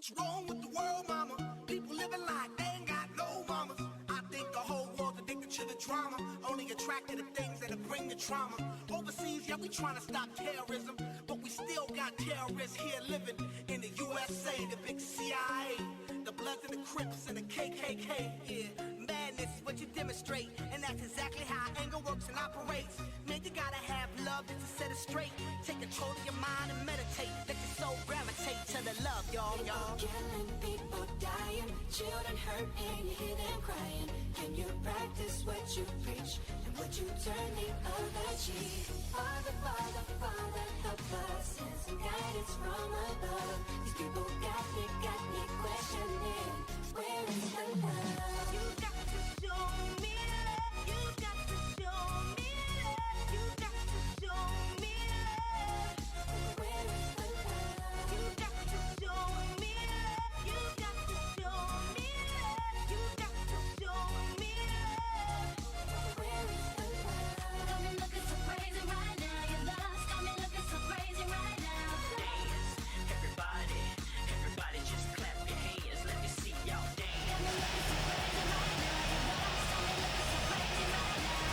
What's wrong with the world, mama? People living like they ain't got no mamas. I think the whole world's addicted to the drama, only attracted to things that'll bring the trauma. Overseas, yeah, we trying to stop terrorism, but we still got terrorists here living in the USA, the big CIA, the Bloods and the Crips and the KKK. Yeah, madness is what you demonstrate, and that's exactly how anger works and operates. Man, you gotta have love to set it straight. Take control of your mind and meditate. Let your soul gravitate to the love, y'all. Killing people, dying, children hurt, and you hear them crying. Can you practice what you preach, and would you turn the other cheek? Father, Father, Father, help us, send some guidance from above. These people got me questioning, where is the love? You got to show me love, you got to show me love, you got to show me love. Where is the love? You got to show me love, you got to show me love, you got to show me love. Where is the love? Got me looking so crazy right now, your love's got me looking so crazy right now. Dance, everybody just clap your hands, let me see y'all dance. Got me looking so crazy right now, your love's got me looking so crazy right now.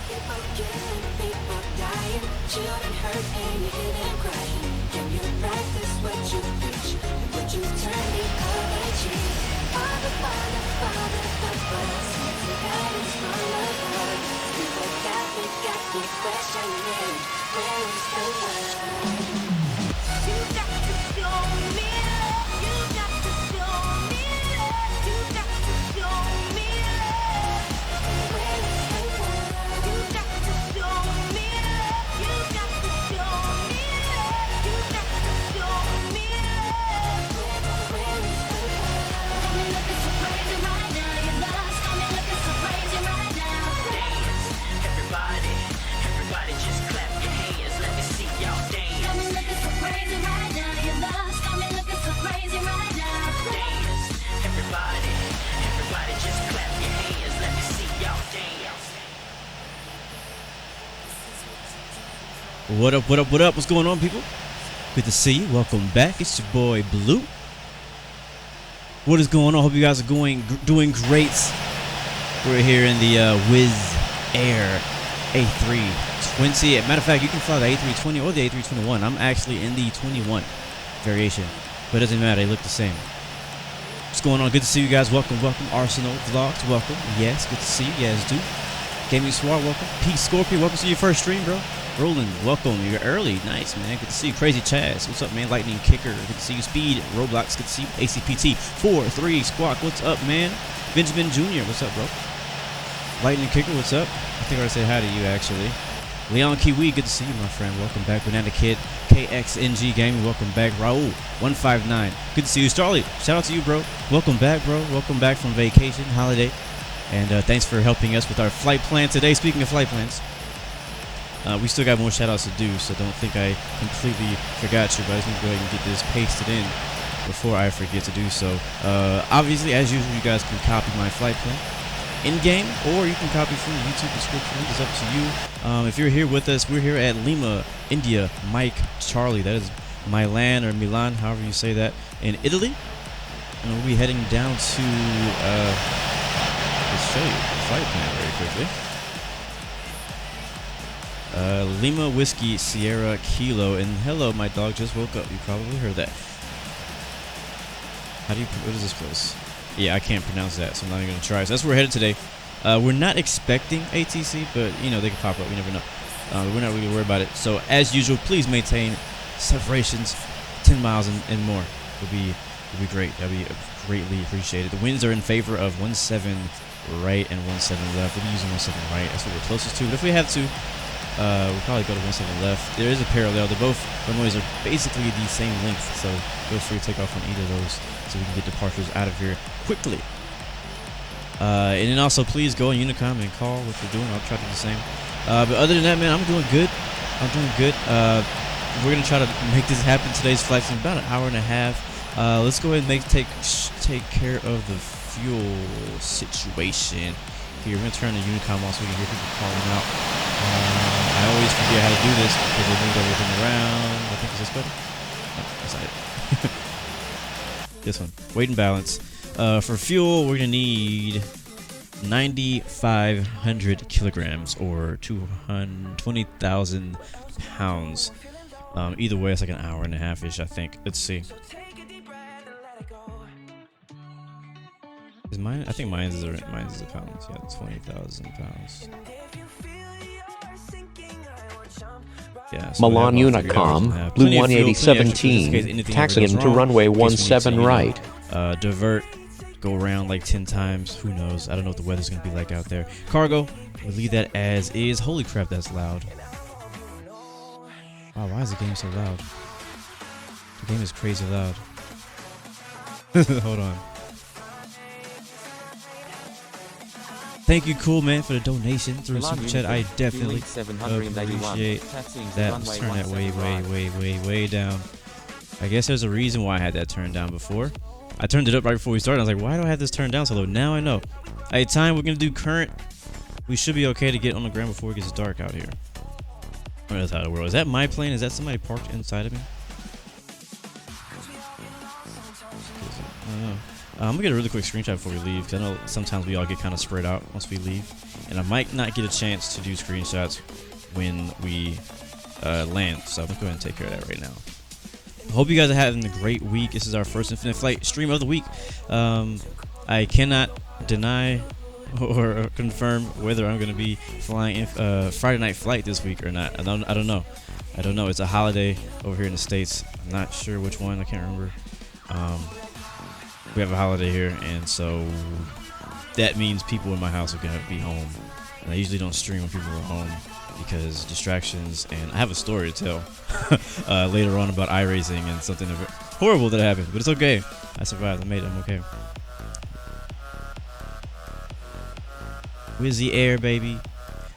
People killing, people dying, children hurt, and you hear them crying. Can you practice what you preach, and would you turn the other cheek? Father, Father, Father, help us, send some guidance from above. People got me questioning, where is the love? You got to show me love, you got to show me love, you got to show me love. Where is the love? You got to show me love, you got to show me love, you got to show me love. Where is the love? Got me looking so crazy right now, your love's got me looking so crazy right now. Dance, everybody just clap your hands, let me see y'all dance. Got me looking so crazy right now, your love's got me looking so crazy right now. Dance, everybody just clap your hands, let me see y'all dance. What up, what up, what up? What's going on, people? Good to see you. Welcome back. It's your boy Blue. What is going on? Hope you guys are doing great. We're here in the Wizz Air A320. Matter of fact, you can fly the A320 or the A321. I'm actually in the 21 variation, but it doesn't matter. They look the same. What's going on? Good to see you guys. Welcome, welcome. Arsenal Vlogs, welcome. Yes, good to see you. Yes, do. Gaming Swar, welcome. Pete Scorpion, welcome to your first stream, bro. Roland, welcome. You're early. Nice, man. Good to see you. Crazy Chaz, what's up, man? Lightning Kicker, good to see you. Speed, Roblox, good to see you. ACPT, 4-3, Squawk, what's up, man? Benjamin Jr., what's up, bro? Lightning Kicker, what's up? I think I already said hi to you, actually. Leon Kiwi, good to see you, my friend. Welcome back. Banana Kid, KXNG Gaming, welcome back. Raul, 159, good to see you. Starly, shout out to you, bro. Welcome back, bro. Welcome back from vacation, holiday. And thanks for helping us with our flight plan today. Speaking of flight plans, we still got more shout outs to do, so don't think I completely forgot you, but I just need to go ahead and get this pasted in before I forget to do so. Obviously, as usual, you guys can copy my flight plan in-game, or you can copy from the YouTube description. It's up to you. If you're here with us, we're here at Lima, India, Mike, Charlie. That is Milan or Milan, however you say that, in Italy. And we'll be heading down to, let's show you the flight plan very quickly. Lima Whiskey Sierra Kilo, and hello, my dog just woke up. You probably heard that. What is this place? Yeah, I can't pronounce that, so I'm not even gonna try. So that's where we're headed today. We're not expecting ATC, but you know, they can pop up, you never know. We're not really worried about it. So as usual, please maintain separations 10 miles and more. We'll be would be great. That'd be greatly appreciated. The winds are in favor of 17 right and 17 left. We'll be using 17 right. That's what we're closest to. But if we have to, we'll probably go to 17 left. There is a parallel. They're both runways are basically the same length, so feel free to take off on either of those so we can get departures out of here quickly. And then also, please go on Unicom and call what you're doing. I'll try to do the same. But other than that, man, I'm doing good. I'm doing good. We're gonna try to make this happen. Today's flight's in about an hour and a half. Let's go ahead and take care of the fuel situation here. We're gonna turn the Unicom on so we can hear people calling out. I always forget how to do this because they move everything around. I think it's this button. No, that's not it. This one. Weight and balance. For fuel, we're gonna need 9,500 kilograms or 20,000 pounds. Either way, it's like an hour and a half-ish, I think. Let's see. Is mine? I think mine's is a pounds. Yeah, 20,000 pounds. Yeah, so Milan Unicom, Blue 18017, taxing him to runway 17 right. Divert, go around like 10 times. Who knows? I don't know what the weather's gonna be like out there. Cargo, we'll leave that as is. Holy crap, that's loud. Wow, why is the game so loud? The game is crazy loud. Hold on. Thank you, Cool Man, for the donation through Super Chat. I definitely appreciate that. Let's turn that way down. I guess there's a reason why I had that turned down before. I turned it up right before we started. I was like, why do I have this turned down so low? Now I know. Hey, time, we're going to do current. We should be okay to get on the ground before it gets dark out here. On the other side of the world. Is that my plane? Is that somebody parked inside of me? I don't know. I'm going to get a really quick screenshot before we leave, because I know sometimes we all get kind of spread out once we leave. And I might not get a chance to do screenshots when we land. So I'm going to go ahead and take care of that right now. I hope you guys are having a great week. This is our first Infinite Flight stream of the week. I cannot deny or confirm whether I'm going to be flying Friday night flight this week or not. I don't know. It's a holiday over here in the States. I'm not sure which one. I can't remember. We have a holiday here, and so that means people in my house are going to be home. And I usually don't stream when people are home because distractions, and I have a story to tell later on about iRacing and something horrible that happened, but it's okay. I survived. I made it. I'm okay. Wizz Air, baby.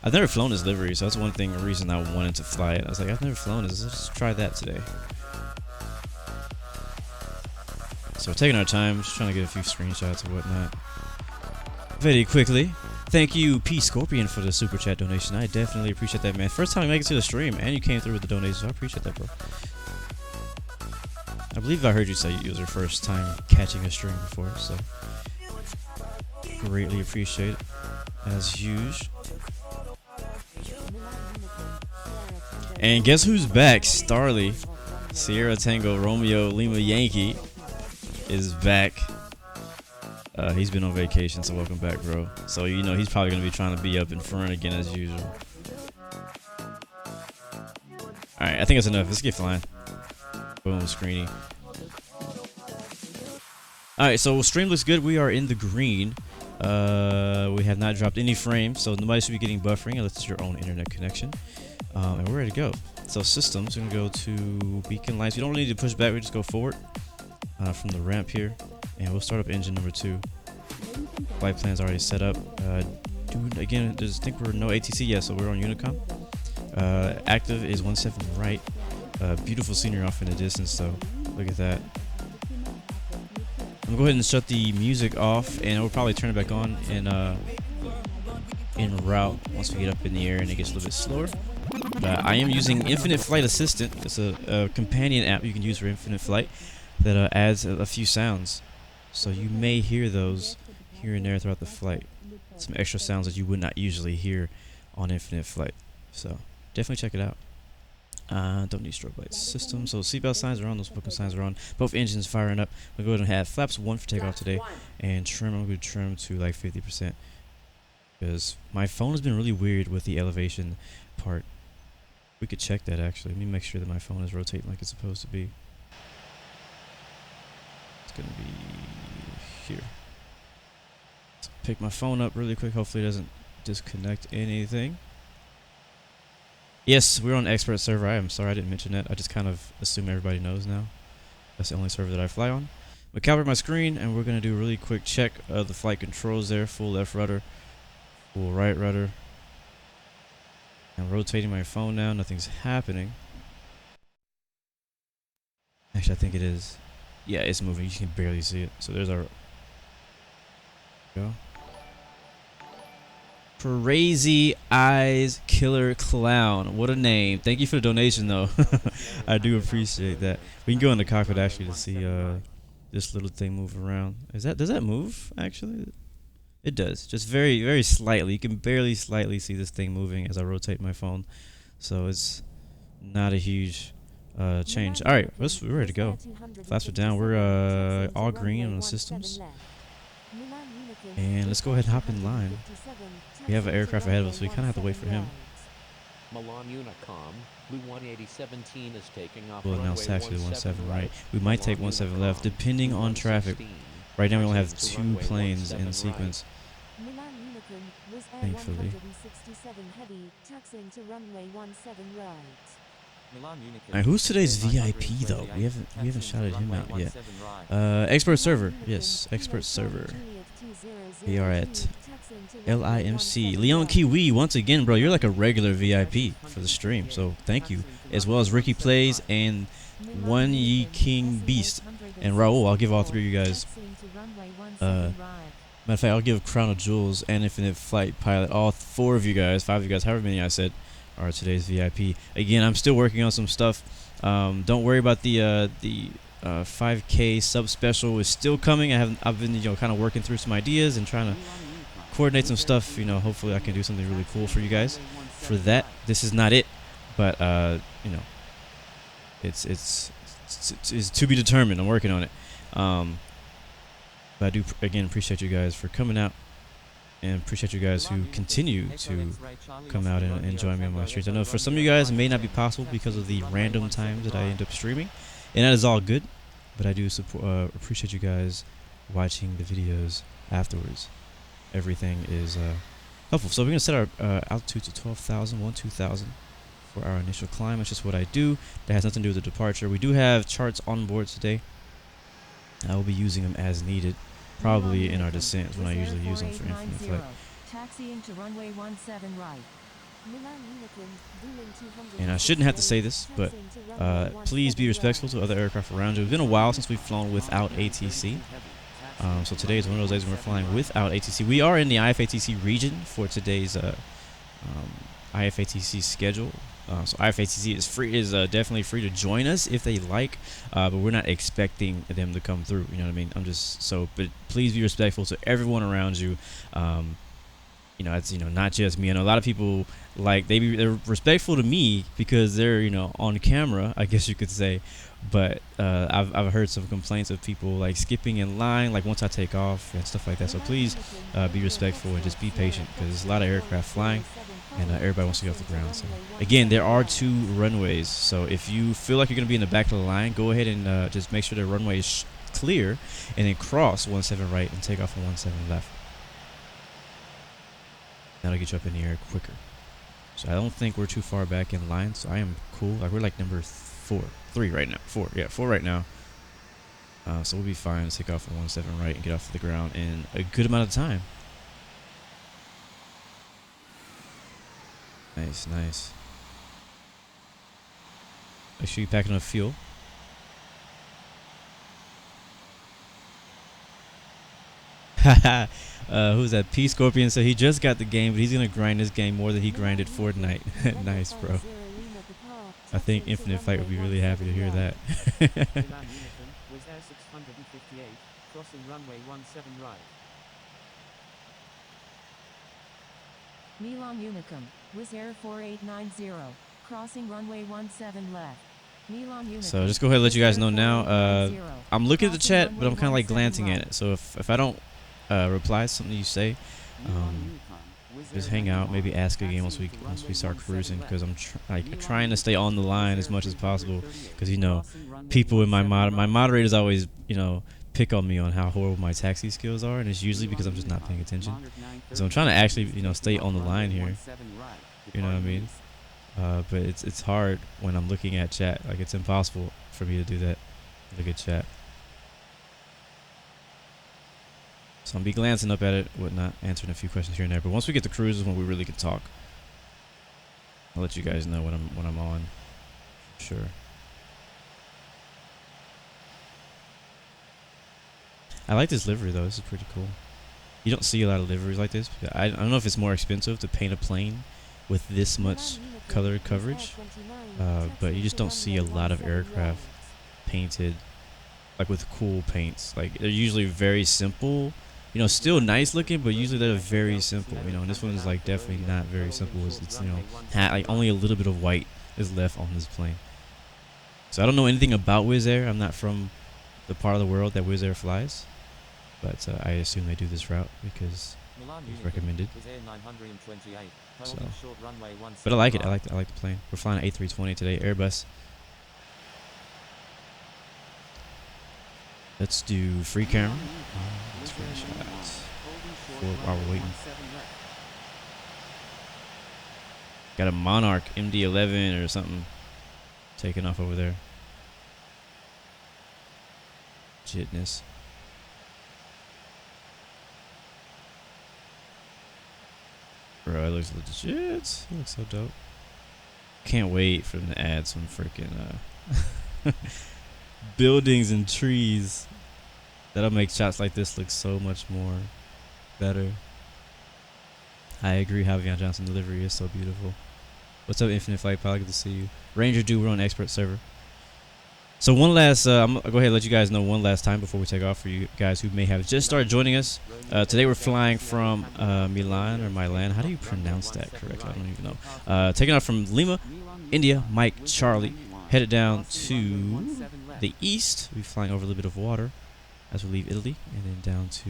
I've never flown this livery, so that's one thing, a reason I wanted to fly it. I was like, I've never flown this. Let's try that today. So we're taking our time, just trying to get a few screenshots and whatnot. Very quickly, thank you, P Scorpion, for the super chat donation. I definitely appreciate that, man. First time you make it to the stream, and you came through with the donation, so I appreciate that, bro. I believe I heard you say it was your first time catching a stream before, so greatly appreciate it, as usual. And guess who's back? Starly, Sierra Tango Romeo Lima Yankee is back. He's been on vacation, so welcome back, bro. So you know he's probably gonna be trying to be up in front again as usual. All right, I think that's enough. Let's get flying. Boom, screeny. All right, so stream looks good. We are in the green. We have not dropped any frames, so nobody should be getting buffering unless it's your own internet connection. And we're ready to go. So systems, we're gonna go to beacon lights. We don't really need to push back. We just go forward from the ramp here, and we'll start up engine number 2. Flight plan's already set up. Dude, again, I think we're no ATC yet, so we're on Unicom. Active is 17 right. Beautiful scenery off in the distance, so look at that. I'm gonna go ahead and shut the music off, and we'll probably turn it back on in route once we get up in the air and it gets a little bit slower. I am using Infinite Flight Assistant. It's a companion app you can use for Infinite Flight that adds a few sounds. So you may hear those here and there throughout the flight. Some extra sounds that you would not usually hear on Infinite Flight. So definitely check it out. Don't need strobe lights. System. So seatbelt signs are on. Those booking signs are on. Both engines firing up. We'll go ahead and have flaps 1 for takeoff today. And trim, I'm going to trim to like 50%. Because my phone has been really weird with the elevation part. We could check that actually. Let me make sure that my phone is rotating like it's supposed to be. It's gonna be here. Let's pick my phone up really quick. Hopefully it doesn't disconnect anything. Yes, we're on expert server. I am sorry I didn't mention that. I just kind of assume everybody knows now. That's the only server that I fly on. But calibrate my screen, and we're gonna do a really quick check of the flight controls there. Full left rudder, full right rudder. I'm rotating my phone now. Nothing's happening. Actually, I think it is. Yeah, it's moving. You can barely see it. So there's our go. Crazy Eyes Killer Clown. What a name. Thank you for the donation, though. I do appreciate that. We can go in the cockpit actually to see this little thing move around. Does that move actually? It does. Just very, very slightly. You can barely slightly see this thing moving as I rotate my phone. So it's not a huge change. All right, we're ready to go. Flaps are down. We're all green on the systems. And let's go ahead and hop in line. We have an aircraft ahead of us, so we kind of have to wait for him. Milan Unicom, Blue 18017 is taking off. We'll announce taxi to 17 right. We might take 17 left, depending on traffic. Right now we only have 2 planes in sequence. Thankfully. Alright, who's today's VIP though? We haven't shouted him out yet. Expert server, yes, expert server. We are at LIMC. Leon Kiwi, once again, bro, you're like a regular VIP for the stream, so thank you. As well as Ricky Plays and One Ye King Beast and Raul. I'll give all 3 of you guys. Matter of fact, I'll give Crown of Jewels and Infinite Flight Pilot. All 4 of you guys, 5 of you guys, however many I said, are today's VIP. Again, I'm still working on some stuff. Don't worry about the 5K sub special is still coming. I've been kind of working through some ideas and trying to coordinate some stuff. Hopefully I can do something really cool for you guys. For that, this is not it, but it's to be determined. I'm working on it. But I do again appreciate you guys for coming out, and appreciate you guys who continue to come out and join me on my streams. I know for some of you guys it may not be possible because of the random times that I end up streaming, and that is all good. But I do appreciate you guys watching the videos afterwards. Everything is helpful. So we're gonna set our altitude to 12,000, 2,000 for our initial climb. It's just what I do. That has nothing to do with the departure. We do have charts on board today. I will be using them as needed, probably in our descent when I usually use them for infinite flight. Taxiing to runway 17 right. And I shouldn't have to say this, but please be respectful to other aircraft around you. It's been a while since we've flown without ATC. So today is one of those days when we're flying without ATC. We are in the IFATC region for today's IFATC schedule. So IFATC is definitely free to join us if they like, but we're not expecting them to come through. You know what I mean? But please be respectful to everyone around you. It's not just me. I know a lot of people they're respectful to me because they're on camera, I guess you could say. But I've heard some complaints of people like skipping in line, like once I take off and stuff like that. So please be respectful and just be patient because there's a lot of aircraft flying. And everybody wants to get off the ground. So again, there are 2 runways. So if you feel like you're going to be in the back of the line, go ahead and just make sure the runway is clear, and then cross 17 right and take off on 17 left. That'll get you up in the air quicker. So I don't think we're too far back in line. So I am cool. Like we're like number 3 right now. 4 right now. So we'll be fine to take off on 17 right and get off the ground in a good amount of time. Nice. Make sure you pack enough fuel. Who's that? P Scorpion said he just got the game, but he's gonna grind this game more than he grinded Fortnite. Nice, bro. I think Infinite Flight would be really happy to hear that. Wizz Air 658, crossing runway 17 right. Milan Unicum, Wizz Air 4890, crossing runway 17 left. So just go ahead and let you guys know now. I'm looking at the chat, but I'm kind of like glancing at it. So if I don't reply to something you say, just hang out, maybe ask again once we start cruising, because I'm trying to stay on the line as much as possible, because people in my moderator's always pick on me on how horrible my taxi skills are, and it's usually because I'm just not paying attention. So I'm trying to actually, you know, stay on the line here. You know what I mean? But it's hard when I'm looking at chat. Like, it's impossible for me to do that. Look at chat. So I'll be glancing up at it, whatnot, answering a few questions here and there. But once we get to cruises, when we really can talk, I'll let you guys know when I'm on. For sure. I like this livery though. This is pretty cool. You don't see a lot of liveries like this. I don't know if it's more expensive to paint a plane with this much color coverage, but you just don't see a lot of aircraft painted like with cool paints. Like, they're usually very simple, you know, still nice looking, but usually they're very simple, you know. And this one is like definitely not very simple. It's you know, like only a little bit of white is left on this plane. So I don't know anything about Wizz Air. I'm not from the part of the world that Wizz Air flies, but I assume they do this route because it's recommended. So, but I like it. I like the plane. We're flying an A320 today, Airbus. Let's do free camera. Let's finish while we're waiting. Got a Monarch MD-11 or something taking off over there. Legitness. Bro, it looks legit. It looks so dope. Can't wait for them to add some freaking buildings and trees. That'll make shots like this look so much more better. I agree. Javion Johnson delivery is so beautiful. What's up, Infinite Flight Pilot? Good to see you. Ranger Dude, we're on expert server. So one last, I'm going to go ahead and let you guys know one last time before we take off for you guys who may have just started joining us. Today we're flying from Milan or Milan. How do you pronounce that correctly? I don't even know. Taking off from Lima, India, Mike, Charlie. Headed down to the east. We're flying over a little bit of water as we leave Italy. And then down to,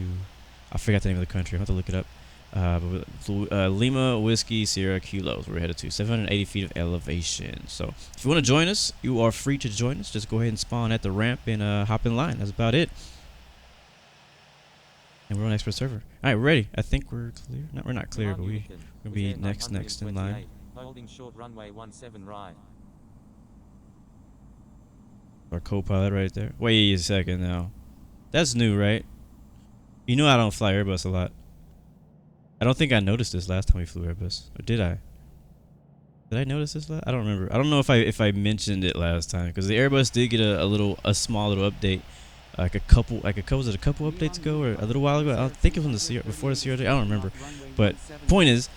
I forgot the name of the country. I have to look it up. Lima Whiskey Sierra Kilo is where we're headed to. 780 feet of elevation. So if you want to join us, you are free to join us. Just go ahead and spawn at the ramp and hop in line. That's about it. And we're on expert server. All right, we're ready. I think we're clear. No, we're not clear, but we're gonna be next in line. Holding short runway 17 right. Our co-pilot right there. Wait a second now. That's new, right? You know I don't fly Airbus a lot. I don't think I noticed this last time we flew Airbus. Or did I? Did I notice this last? I don't remember. I don't know if I mentioned it last time, because the Airbus did get a small little update, was it a couple updates ago or a little while ago? I think it was before the CRJ. I don't remember. But point is,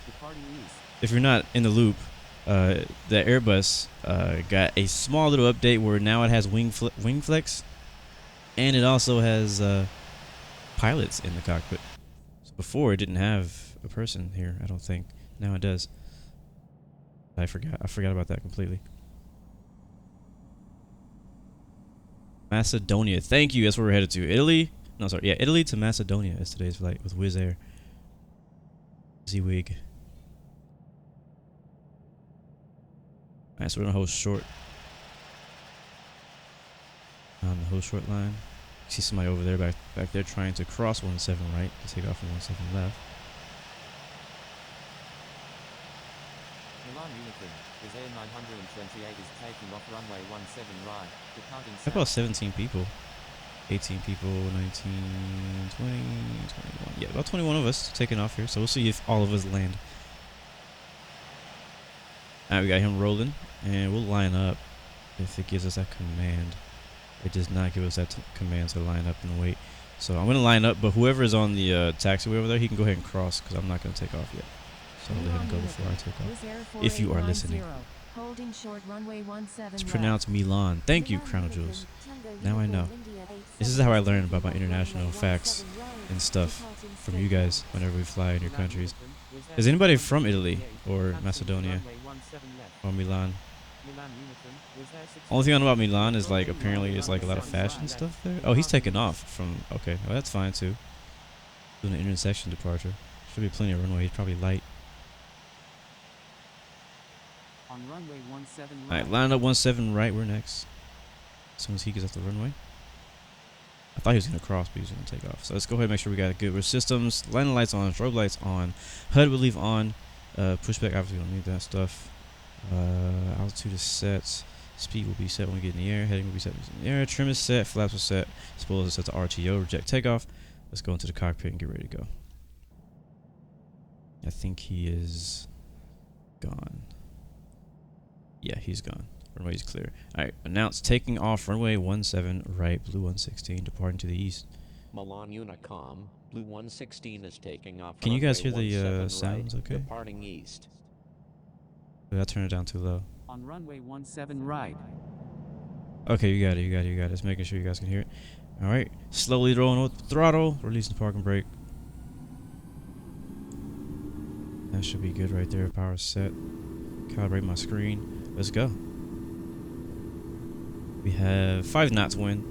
if you're not in the loop, the Airbus got a small little update where now it has wing flex, and it also has pilots in the cockpit. So before it didn't have a person here, I don't think. Now it does. I forgot about that completely. Macedonia. Thank you. That's where we're headed to. Italy. No, sorry. Yeah, Italy to Macedonia is today's flight with Wizz Air. Z-Wig. Alright, so we're gonna hold short. On the hold short line. See somebody over there back there trying to cross 17 right to take off from 17 left. Milan Unicorn, Wizz Air 928 is taking off runway 17 right, departing south. About 17 people. 18 people, 19, 20, 21. Yeah, about 21 of us taking off here. So we'll see if all of us land. Alright, we got him rolling. And we'll line up if it gives us that command. It does not give us that command to line up and wait. So I'm going to line up, but whoever is on the taxiway over there, he can go ahead and cross because I'm not going to take off yet. So I'll let him go before I take off. If you are listening. Holding short runway 17 It's pronounced Milan. Thank you, Crown Jewels. Now I know. This is how I learn about my international facts and stuff from you guys whenever we fly in your countries. Is anybody from Italy or Macedonia or Milan? Only thing I know about Milan is like apparently it's like a lot of fashion stuff there. Oh, he's taking off from. Okay, well that's fine too. Doing an intersection departure. Should be plenty of runway. He's probably light. On runway 17 right. Alright, line up 17 right. We're next. As soon as he gets off the runway. I thought he was going to cross, but he was going to take off. So let's go ahead and make sure we got good. With systems, landing lights on, strobe lights on, HUD will leave on. Pushback, obviously we don't need that stuff. Altitude is set. Speed will be set when we get in the air. Heading will be set when we get in the air. Trim is set. Flaps are set. Spoilers are set to RTO. Reject takeoff. Let's go into the cockpit and get ready to go. I think he is gone. Yeah, he's gone. Runway is clear. Alright, announce taking off runway 17 right, blue 116, departing to the east. Milan Unicom, blue 116 is taking off. Can you guys hear runway the 17 sounds right, okay? Departing east. Did I turn it down too low? On runway 17 right. Okay, you got it. Just making sure you guys can hear it. Alright, slowly rolling with the throttle, releasing the parking brake. That should be good right there. Power set. Calibrate my screen. Let's go. We have 5 knots wind.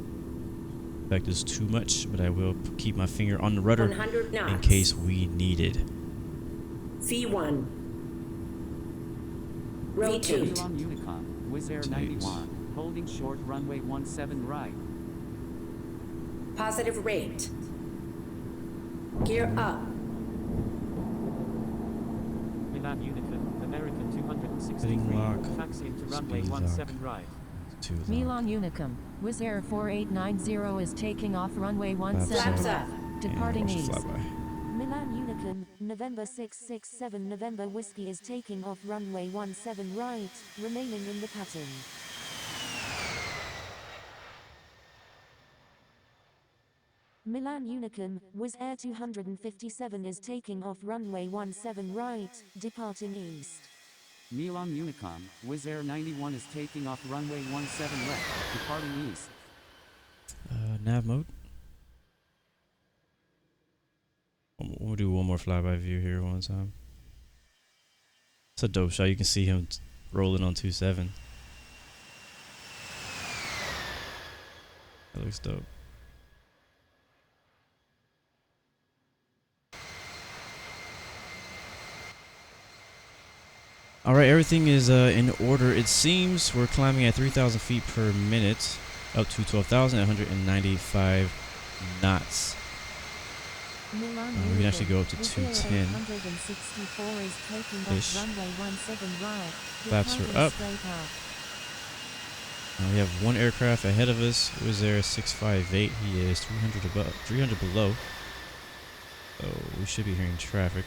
In fact, it's too much, but I will keep my finger on the rudder 100 knots. in case we need it. V1. Rotate. Milan Unicom, Wizz Air 91, holding short runway 17 right. Positive rate. Gear up. Milan Unicom, American 263, Heading lock. taxi into runway Speed lock. 17 right. Too low. Milan Unicom, Wizz Air 4890 is taking off runway Flaps 17 up. departing And watch the east. flyby. Milan Unicom, November 667 November Whiskey is taking off runway 17 right, remaining in the pattern. Milan Unicom, Wizz Air 257 is taking off runway 17 right, departing east. Milan Unicom, Wizz Air 91 is taking off runway 17 left, departing east. Nav mode. We'll do one more flyby view here one time. It's a dope shot. You can see him rolling on 27. That looks dope. Alright, everything is in order. It seems we're climbing at 3,000 feet per minute, up to 12,195 knots. Milan we can actually go up to Wizz Air 210. 864 is taking Ish. off runway 17 right, Flaps are departing up. straight up. We have one aircraft ahead of us. Wizz Air 658. He is 300 below. So we should be hearing traffic.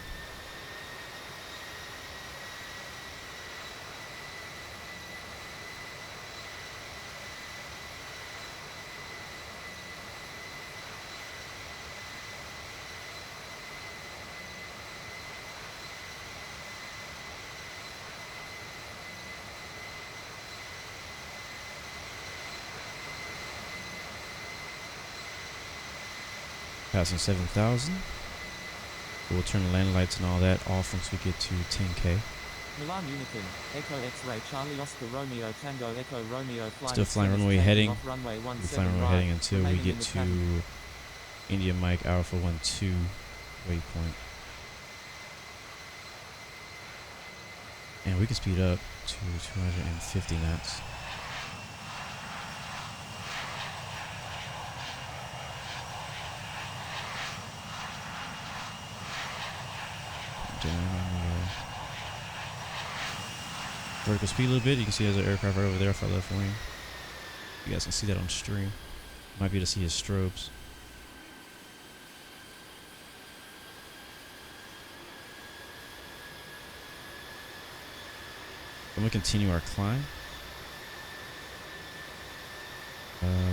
Passing 7,000. We'll turn the landing lights and all that off once we get to 10K. Milan Unicom, Echo X-Ray Charlie Oscar Romeo Tango Echo Romeo flying. Still flying runway heading. We're flying runway heading until we get to India Mike Alpha 12 waypoint. And we can speed up to 250 knots. Down on the vertical speed a little bit. You can see there's an aircraft right over there off our left wing. You guys can see that on stream. Might be able to see his strobes. I'm gonna continue our climb.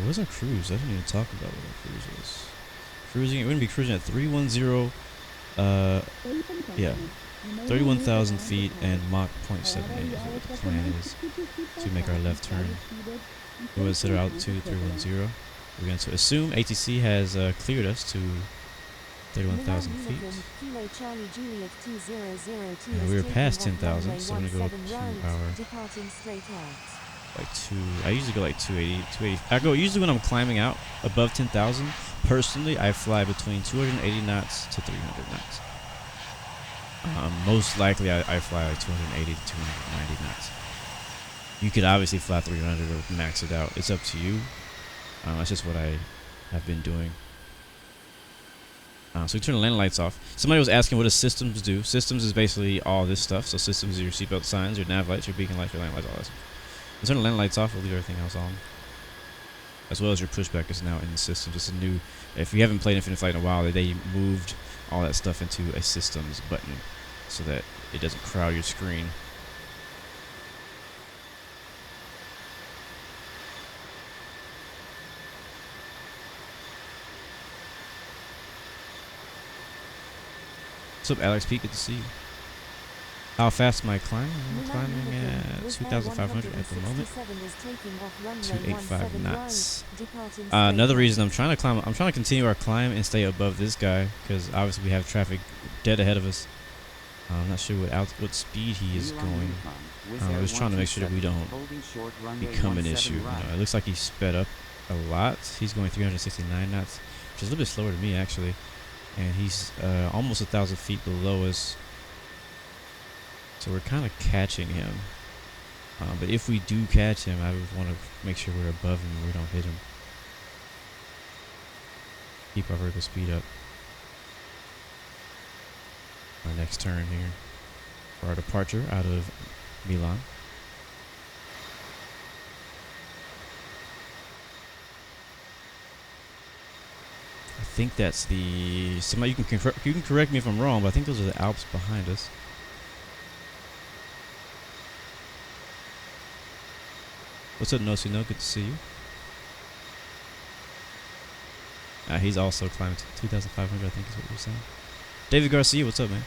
What's our cruise? I didn't even talk about what our cruise is. Cruising, we're gonna be cruising at 310. Yeah, 31,000 feet and Mach 0.78 is what the plan is to make our left turn. We want to set our altitude 310. We're going to assume ATC has cleared us to 31,000 feet. And we were past 10,000, so I'm going to go up to our like I usually go like 280. I usually when I'm climbing out above 10,000. Personally, I fly between 280 knots to 300 knots. Most likely, I fly like 280 to 290 knots. You could obviously fly 300 or max it out. It's up to you. That's just what I have been doing. So we turn the landing lights off. Somebody was asking what does systems do. Systems is basically all this stuff. So systems is your seatbelt signs, your nav lights, your beacon lights, your landing lights, all that stuff. We turn the landing lights off, we'll leave everything else on. As well as your pushback is now in the system. It's a new, if you haven't played Infinite Flight in a while, they moved all that stuff into a systems button so that it doesn't crowd your screen. What's up, Alex Pete? Good to see you. How fast am I climbing? I'm climbing at 2,500 at the moment. 285 knots. Another reason I'm trying to continue our climb and stay above this guy, because obviously we have traffic dead ahead of us. I'm not sure what speed he is going. I was trying to make sure that we don't become an issue. It looks like he sped up a lot. He's going 369 knots, which is a little bit slower than me actually. And he's almost 1,000 feet below us. So we're kind of catching him. But if we do catch him, I would want to make sure we're above him and we don't hit him. Keep our vertical speed up. Our next turn here for our departure out of Milan. I think that's the, somebody you can correct me if I'm wrong, but I think those are the Alps behind us. What's up, Nosyno? Good to see you. He's also climbing to 2,500, I think is what you're saying. David Garcia, what's up, man?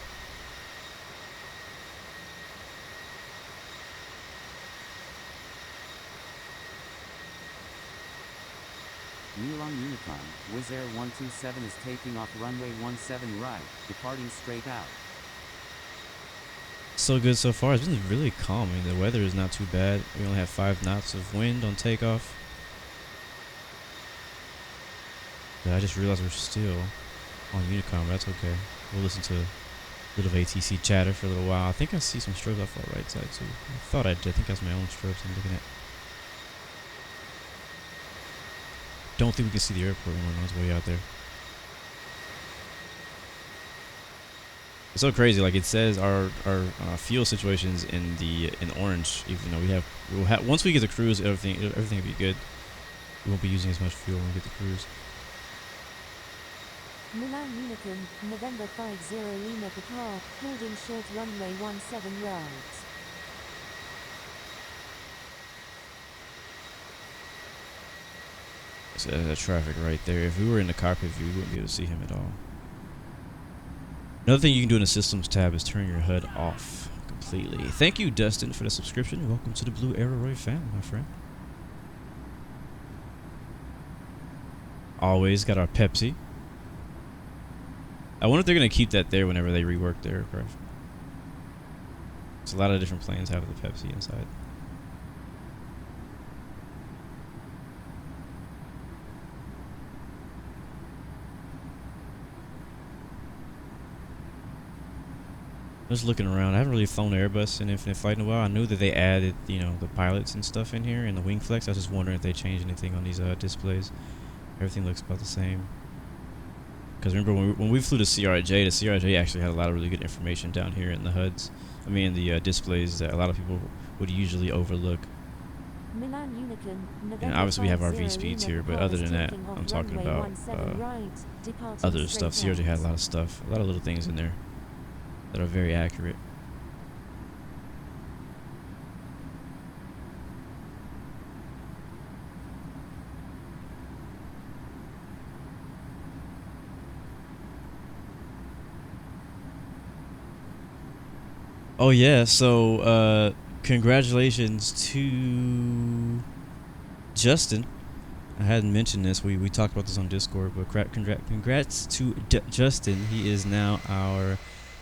Milan Unicorn, Wizz Air 127 is taking off runway 17 right, departing straight out. So good so far. It's been really calm. I mean, the weather is not too bad. We only have 5 knots of wind on takeoff. But I just realized we're still on Unicom, but that's okay. We'll listen to a bit of ATC chatter for a little while. I think I see some strobes off our right side too. I thought I did. I think that's my own strobes I'm looking at. Don't think we can see the airport anymore. It's way out there. It's so crazy. Like it says, our fuel situations in orange. Even though we'll have once we get to cruise, everything will be good. We won't be using as much fuel when we get to cruise. Milan Unicorn, November 50 Lima Picard, holding short runway 17 right. So that traffic right there. If we were in the cockpit view, we wouldn't be able to see him at all. Another thing you can do in the systems tab is turn your HUD off completely. Thank you, Dustin, for the subscription. Welcome to the Blue Aeroid family, my friend. Always got our Pepsi. I wonder if they're going to keep that there whenever they rework their aircraft. There's a lot of different planes have the Pepsi inside. Just looking around, I haven't really flown Airbus in Infinite Flight in a while. I knew that they added, the pilots and stuff in here and the wing flex. I was just wondering if they changed anything on these displays. Everything looks about the same. Because remember when we flew to CRJ, the CRJ actually had a lot of really good information down here in the HUDs. I mean the displays that a lot of people would usually overlook. And obviously we have our V speeds here, but other than that, I'm talking about other stuff. CRJ had a lot of stuff, a lot of little things in there that are very accurate. Oh yeah, so congratulations to Justin. I hadn't mentioned this. We talked about this on Discord, but congrats to Justin. He is now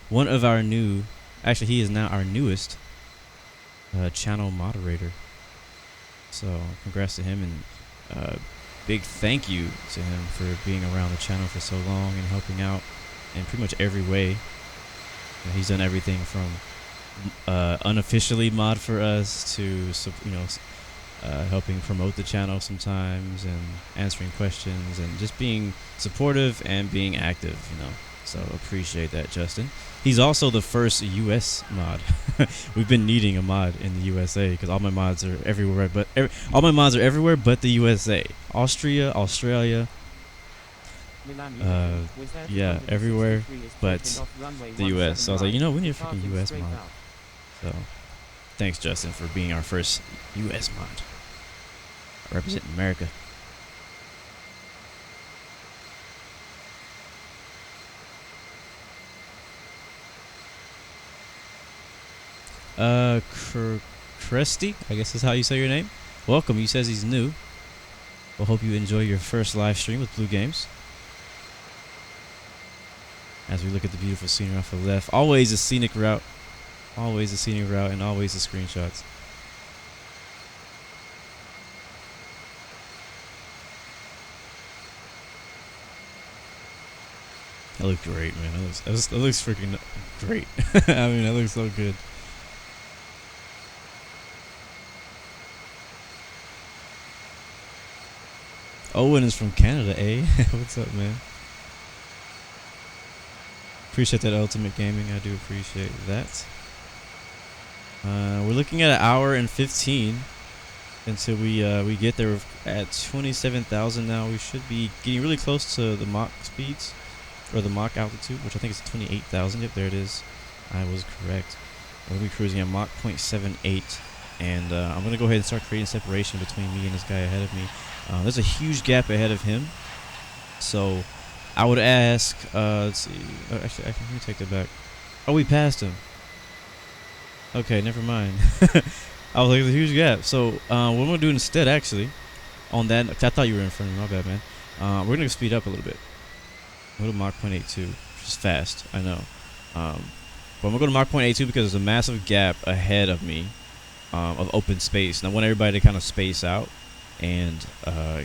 he is now our newest channel moderator. So congrats to him, and big thank you to him for being around the channel for so long and helping out in pretty much every way. He's done everything from unofficially mod for us to helping promote the channel sometimes and answering questions and just being supportive and being active, you know. So appreciate that, Justin. He's also the first US mod. We've been needing a mod in the USA because all my mods are everywhere, but all my mods are everywhere but the USA, Austria, Australia. Yeah, everywhere but the US. So I was like, you know, we need a freaking US mod. So thanks, Justin, for being our first US mod. Representing America. Cresty, I guess is how you say your name. Welcome. He says he's new. We'll hope you enjoy your first live stream with Blue Games. As we look at the beautiful scenery off the left. Always a scenic route. Always a scenic route and always the screenshots. That looks great, man. That looks freaking great. I mean, that looks so good. Owen is from Canada, eh? What's up, man? Appreciate that, Ultimate Gaming. I do appreciate that. We're looking at an hour and 15 until we get there at 27,000 now. We should be getting really close to the Mach speeds, or the Mach altitude, which I think is 28,000. Yep, there it is. I was correct. We'll be cruising at Mach 0.78, and I'm going to go ahead and start creating separation between me and this guy ahead of me. There's a huge gap ahead of him, so I would ask, let's see, actually, let me take that back. Oh, we passed him. Okay, never mind. I was like, there's a huge gap. So what I'm going to do instead, actually, on that, cause I thought you were in front of me, my bad, man. We're going to speed up a little bit. Go to Mach 0.82, which is fast, I know. But I'm going to go to Mach 0.82 because there's a massive gap ahead of me of open space. And I want everybody to kind of space out and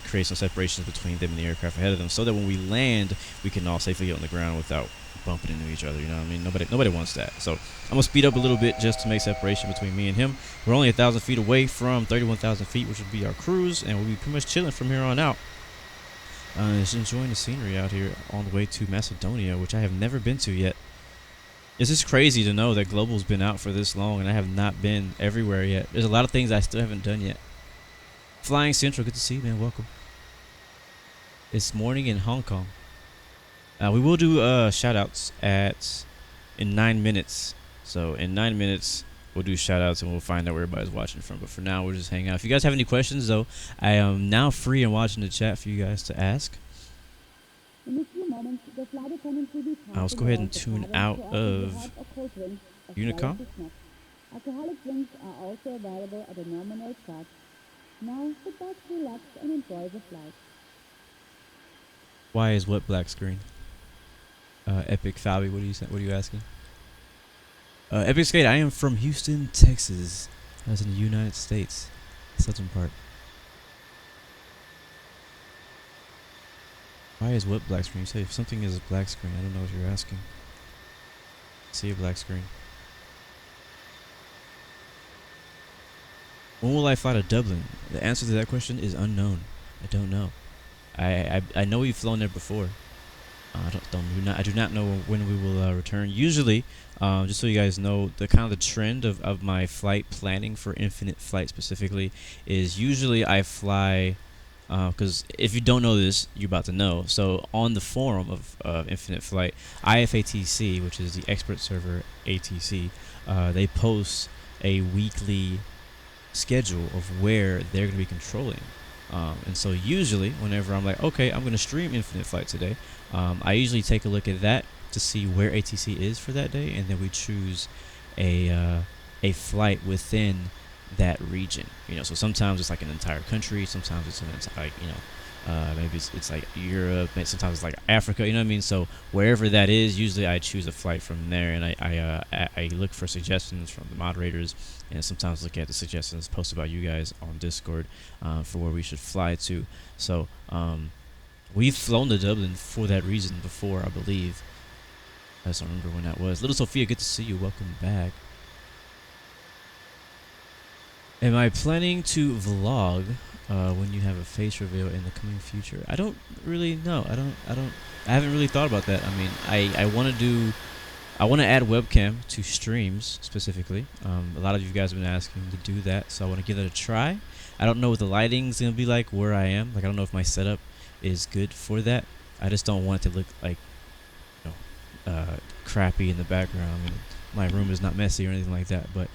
create some separations between them and the aircraft ahead of them, so that when we land, we can all safely get on the ground without bumping into each other. You know what I mean? Nobody wants that. So I'm gonna speed up a little bit just to make separation between me and him. We're only 1,000 feet away from 31,000 feet, which would be our cruise, and we'll be pretty much chilling from here on out. Just enjoying the scenery out here on the way to Macedonia, which I have never been to yet. It's just crazy to know that Global's been out for this long and I have not been everywhere yet. There's a lot of things I still haven't done yet. Flying Central, good to see you, man. Welcome. It's morning in Hong Kong. We will do shout outs in 9 minutes. So in 9 minutes we'll do shout outs and we'll find out where everybody's watching from. But for now we'll just hang out. If you guys have any questions though, I am now free and watching the chat for you guys to ask. Let's go ahead and tune out of Unicom. Alcoholic drinks are also available at a nominal charge. Now sit back, relax, and enjoy the flight. Why is what black screen? Epic Fabi, what are you asking? Epic Skate, I am from Houston, Texas. That's in the United States. Southern part. Why is what black screen? You say if something is a black screen, I don't know what you're asking. See a black screen. When will I fly to Dublin? The answer to that question is unknown. I don't know. I know we've flown there before. I do not know when we will return. Usually, just so you guys know, the trend of my flight planning for Infinite Flight specifically is usually I fly, because if you don't know this, you're about to know. So on the forum of Infinite Flight, IFATC, which is the expert server ATC, they post a weekly schedule of where they're going to be controlling. And so usually whenever I'm like, okay, I'm going to stream Infinite Flight today, I usually take a look at that to see where ATC is for that day, and then we choose a flight within that region. You know, so sometimes it's like an entire country, sometimes it's like, you know, maybe it's like Europe, sometimes it's like Africa, you know what I mean? So wherever that is, usually I choose a flight from there, and I look for suggestions from the moderators, and sometimes look at the suggestions posted by you guys on Discord for where we should fly to. So we've flown to Dublin for that reason before, I believe. I just don't remember when that was. Little Sophia, good to see you. Welcome back. Am I planning to vlog when you have a face reveal in the coming future? I don't really know. I haven't really thought about that. I mean, I want to add webcam to streams specifically. A lot of you guys have been asking to do that, so I want to give that a try. I don't know what the lighting's gonna be like where I am. Like, I don't know if my setup is good for that. I just don't want it to look like, you know, crappy in the background. I mean, my room is not messy or anything like that, but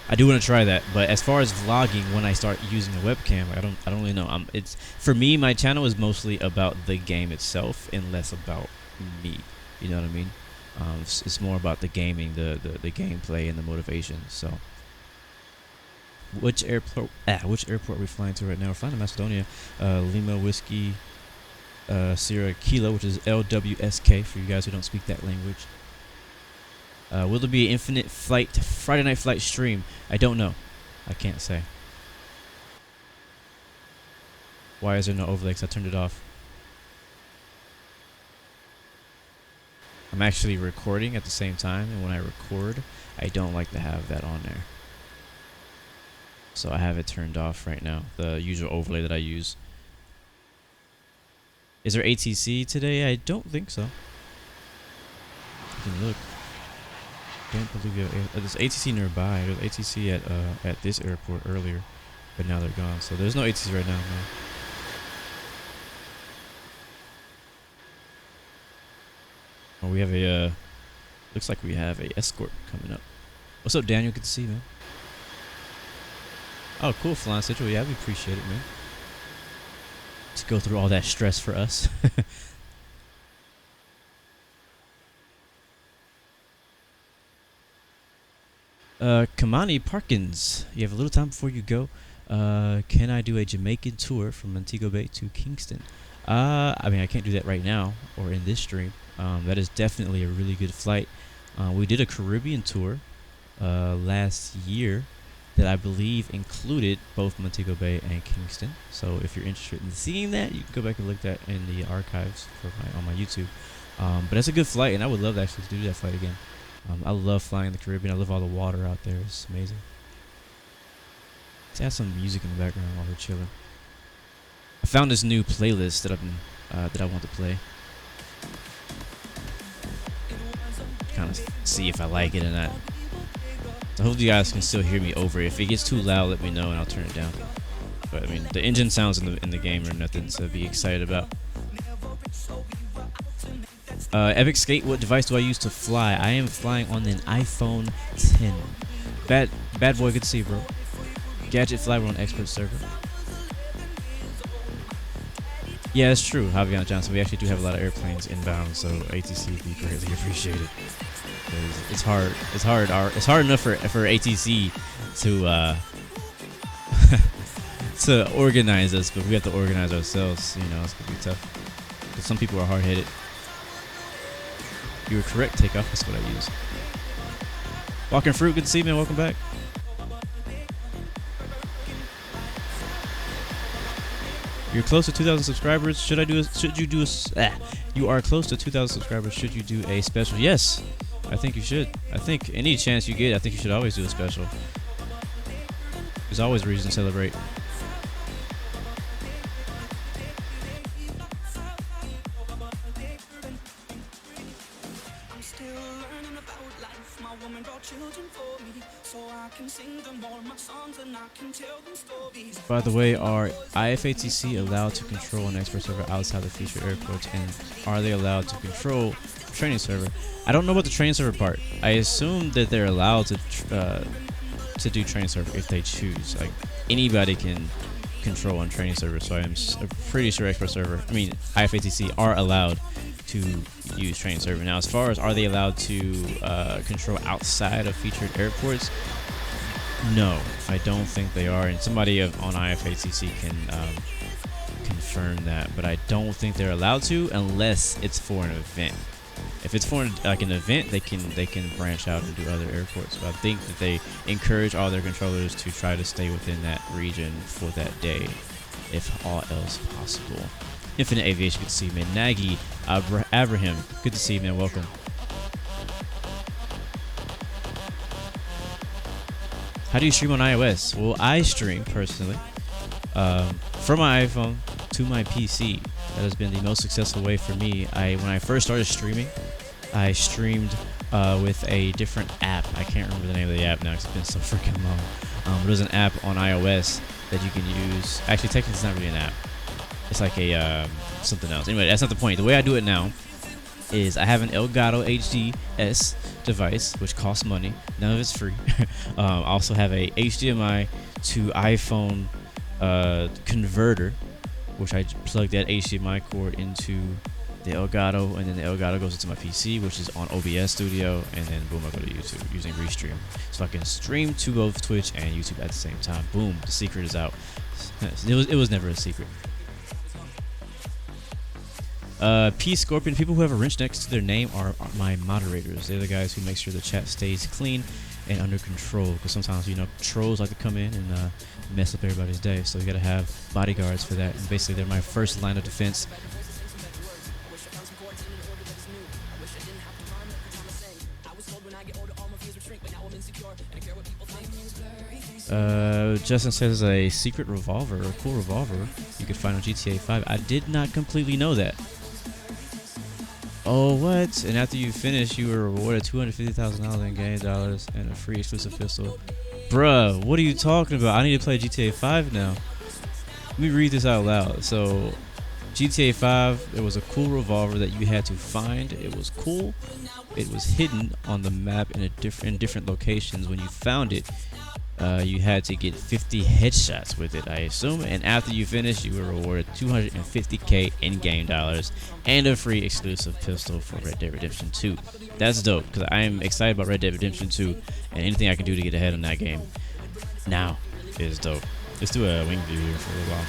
I do want to try that. But as far as vlogging, when I start using a webcam, I don't really know. It's, for me, my channel is mostly about the game itself and less about me. You know what I mean? It's more about the gaming, the gameplay, and the motivation. So, which airport are we flying to right now? We're flying to Macedonia. Lima Whiskey Sierra Kilo, which is LWSK for you guys who don't speak that language. Will there be an infinite flight Friday night flight stream? I don't know. I can't say. Why is there no overlay? 'Cause I turned it off. I'm actually recording at the same time, and when I record, I don't like to have that on there. So I have it turned off right now, the usual overlay that I use. Is there ATC today? I don't think so. You can look. Don't believe you have there's ATC nearby. There's ATC at this airport earlier, but now they're gone. So there's no ATC right now. No. Oh, we have a looks like we have a escort coming up. What's up, Daniel? Good to see you, man. Oh, cool, Flying Central. Yeah, we appreciate it, man. To go through all that stress for us. Kamani Parkins, you have a little time before you go. Can I do a Jamaican tour from Montego Bay to Kingston? I mean, I can't do that right now or in this stream. That is definitely a really good flight. We did a Caribbean tour last year that I believe included both Montego Bay and Kingston. So if you're interested in seeing that, you can go back and look that in the archives for on my YouTube. But that's a good flight, and I would love actually to do that flight again. I love flying in the Caribbean. I love all the water out there. It's amazing. Let's add some music in the background while we're chilling. I found this new playlist that that I want to play. Kind of see if I like it or not. So I hope you guys can still hear me over it. If it gets too loud, let me know and I'll turn it down. But I mean, the engine sounds in the game are nothing to be excited about. Epic Skate, what device do I use to fly? I am flying on an iPhone 10. Bad boy, good to see you, bro. Gadget Fly, we're on expert server. Yeah, that's true, Javiana Johnson. We actually do have a lot of airplanes inbound, so ATC would be greatly appreciated. It's hard. It's hard enough for ATC to to organize us, but we have to organize ourselves. You know, it's gonna be tough. But some people are hard-headed. You were correct. Takeoff. That's what I use. Walking Fruit. Good to see you, man. Welcome back. You're close to 2,000 subscribers. Should you do a? You are close to 2,000 subscribers. Should you do a special? Yes, I think you should. I think any chance you get, I think you should always do a special. There's always a reason to celebrate. By the way, are IFATC allowed to control an expert server outside the featured airports, and are they allowed to control training server? I don't know about the training server part. I assume that they're allowed to do training server if they choose. Like, anybody can control on training server, so I'm pretty sure expert server, I mean IFATC are allowed to use training server. Now, as far as are they allowed to control outside of featured airports, no, I don't think they are, and somebody on IFATC can confirm that, but I don't think they're allowed to unless it's for an event. If it's for like an event, they can branch out and do other airports. But I think that they encourage all their controllers to try to stay within that region for that day, if all else possible. Infinite Aviation, good to see you, man. Nagy Abraham, good to see you, man. Welcome. How do you stream on iOS? Well, I stream personally from my iPhone to my PC. That has been the most successful way for me. When I first started streaming, I streamed with a different app. I can't remember the name of the app now because it's been so freaking long. But there's an app on iOS that you can use. Actually, technically, it's not really an app. It's like a something else. Anyway, that's not the point. The way I do it now is I have an Elgato HDS device, which costs money. None of it's free. I also have a HDMI to iPhone converter, which I plug that HDMI cord into the Elgato, and then the Elgato goes into my PC, which is on OBS Studio, and then boom, I go to YouTube using Restream. So I can stream to both Twitch and YouTube at the same time. Boom, the secret is out. It was never a secret. P Scorpion, people who have a wrench next to their name are my moderators. They're the guys who make sure the chat stays clean and under control, because sometimes, you know, trolls like to come in and mess up everybody's day, so you gotta have bodyguards for that. And basically they're my first line of defense. Justin says a secret revolver, a cool revolver you could find on GTA 5. I did not completely know that. Oh, what? And after you finish, you were rewarded $250,000 in game dollars and a free exclusive pistol. Bruh, what are you talking about? I need to play GTA 5 now. Let me read this out loud. So, GTA 5, it was a cool revolver that you had to find. It was cool. It was hidden on the map in different locations. When you found it, you had to get 50 headshots with it, I assume, and after you finished, you were rewarded $250K in-game dollars and a free exclusive pistol for Red Dead Redemption 2. That's dope, because I am excited about Red Dead Redemption 2, and anything I can do to get ahead in that game now is dope. Let's do a wing view here for a little while.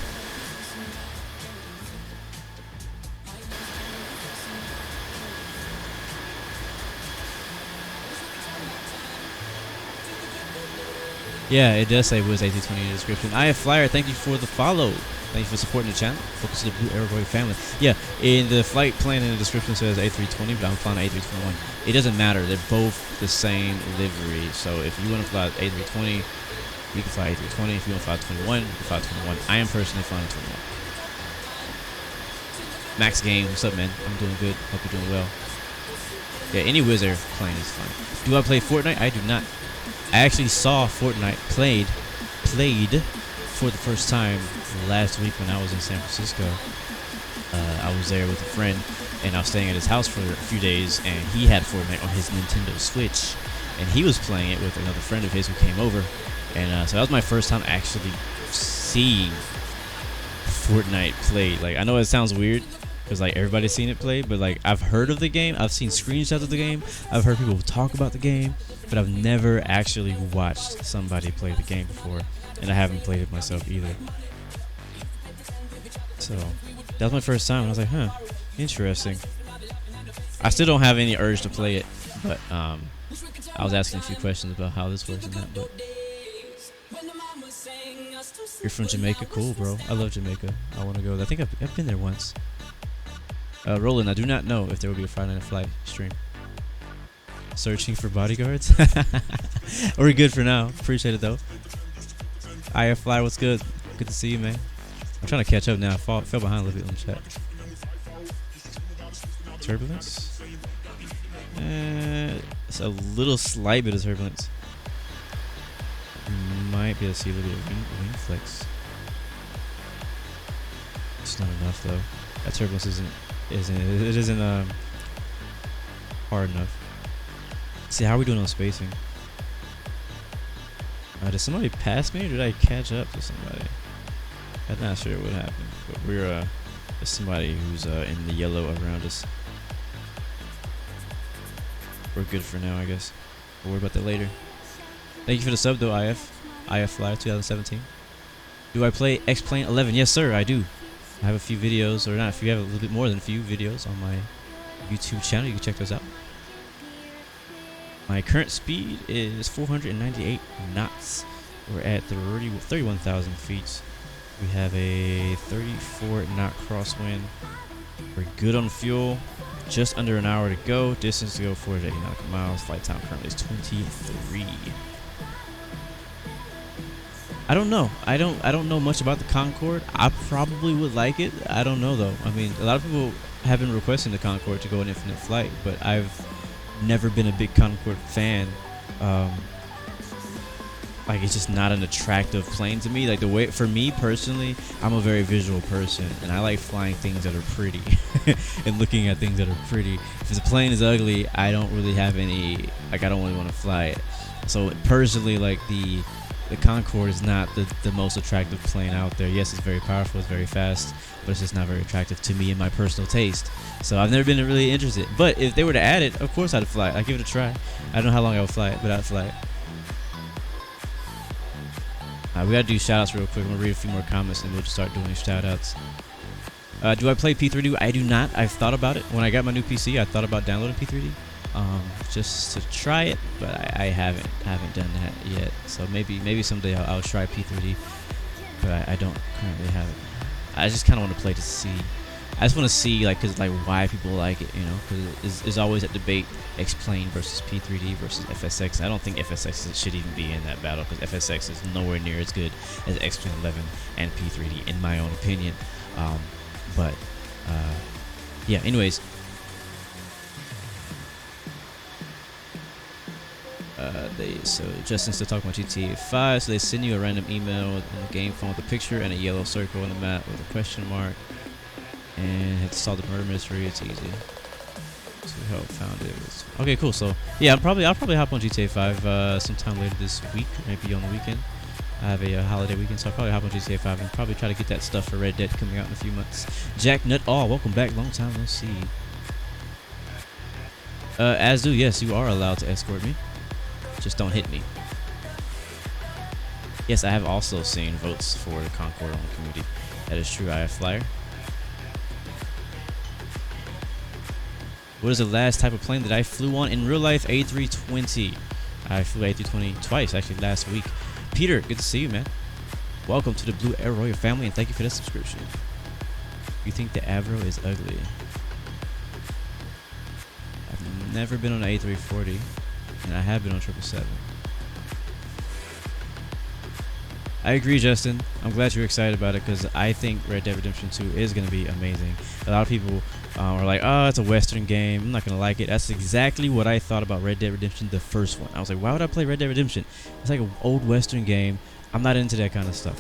Yeah, it does say Wizz A320 in the description. HiFlyer, thank you for the follow. Thank you for supporting the channel. Focus to the Blue Airboy family. Yeah, in the flight plan in the description says A320, but I'm flying A321. It doesn't matter. They're both the same livery. So if you want to fly A320, you can fly A320. If you want to fly 21, you can fly 21. I am personally flying 21. Max Game, what's up, man? I'm doing good. Hope you're doing well. Yeah, any Wizz Air plane is fine. Do I play Fortnite? I do not. I actually saw Fortnite played for the first time last week when I was in San Francisco. I was there with a friend, and I was staying at his house for a few days, and he had Fortnite on his Nintendo Switch, and he was playing it with another friend of his who came over, and so that was my first time actually seeing Fortnite played. Like, I know it sounds weird, because like everybody's seen it played, but like I've heard of the game, I've seen screenshots of the game, I've heard people talk about the game, but I've never actually watched somebody play the game before, and I haven't played it myself either. So that was my first time, and I was like, huh, interesting. I still don't have any urge to play it, but I was asking a few questions about how this works and that. But you're from Jamaica? Cool, bro. I love Jamaica. I want to go. I think I've been there once. Roland, I do not know if there will be a Friday Night Flight stream. Searching for bodyguards? We're good for now. Appreciate it, though. HiFlyer, what's good? Good to see you, man. I'm trying to catch up now. I fell behind a little bit on the chat. Turbulence? It's a little slight bit of turbulence. Might be able to see a little bit of wing flex. It's not enough, though. That turbulence isn't hard enough. See, how are we doing on spacing? Did somebody pass me, or did I catch up to somebody? I'm not sure what happened, but we're there's somebody who's in the yellow around us. We're good for now, I guess. We'll worry about that later. Thank you for the sub, though, HiFlyer 2017. Do I play X-Plane 11? Yes, sir, I do. I have a few videos, or not a few, I have a little bit more than a few videos on my YouTube channel. You can check those out. My current speed is 498 knots. We're at 31,000 feet. We have a 34 knot crosswind. We're good on fuel. Just under an hour to go. Distance to go 480 nautical miles. Flight time currently is 23. I don't know. I don't know much about the Concorde. I probably would like it. I don't know though. I mean, a lot of people have been requesting the Concorde to go in infinite flight, but I've never been a big Concorde fan. Like, it's just not an attractive plane to me. Like, the way, for me personally, I'm a very visual person, and I like flying things that are pretty and looking at things that are pretty. If the plane is ugly, I don't really have any, like, I don't really want to fly it. So personally, like, the Concorde is not the most attractive plane out there. Yes, it's very powerful, it's very fast, but it's just not very attractive to me in my personal taste. So I've never been really interested. But if they were to add it, of course I'd fly it. I'd give it a try. I don't know how long I would fly it, but I'd fly it. We gotta do shoutouts real quick. I'm gonna read a few more comments and we'll just start doing shoutouts. Do I play P3D? I do not. I've thought about it. When I got my new PC, I thought about downloading P3D. Just to try it, but I haven't done that yet. So maybe someday I'll try P3D, but I don't currently have it. I just kind of want to play to see. I just want to see, like, cause like why people like it, you know, because there's always that debate: X-Plane versus P3D versus FSX. I don't think FSX should even be in that battle because FSX is nowhere near as good as X-Plane 11 and P3D, in my own opinion. Yeah. Anyways. So Justin's still talking about GTA 5, so they send you a random email on the game phone with a picture and a yellow circle on the map with a question mark, and have to solve the murder mystery. It's easy. So help found it. Okay, cool. So yeah, I'll probably hop on GTA 5 sometime later this week, maybe on the weekend. I have a holiday weekend, so I'll probably hop on GTA 5 and probably try to get that stuff for Red Dead coming out in a few months. Jack Nut All, welcome back. Long time no see. Azu, yes, you are allowed to escort me. Just don't hit me. Yes, I have also seen votes for the Concorde on the community. That is true. HiFlyer. What is the last type of plane that I flew on in real life? A320. I flew A320 twice, actually, last week. Peter, good to see you, man. Welcome to the Blue Air Royal family, and thank you for the subscription. You think the Avro is ugly? I've never been on an A340. And I have been on 777. I agree, Justin. I'm glad you're excited about it because I think Red Dead Redemption 2 is going to be amazing. A lot of people are like, oh, it's a Western game. I'm not going to like it. That's exactly what I thought about Red Dead Redemption, the first one. I was like, why would I play Red Dead Redemption? It's like an old Western game. I'm not into that kind of stuff.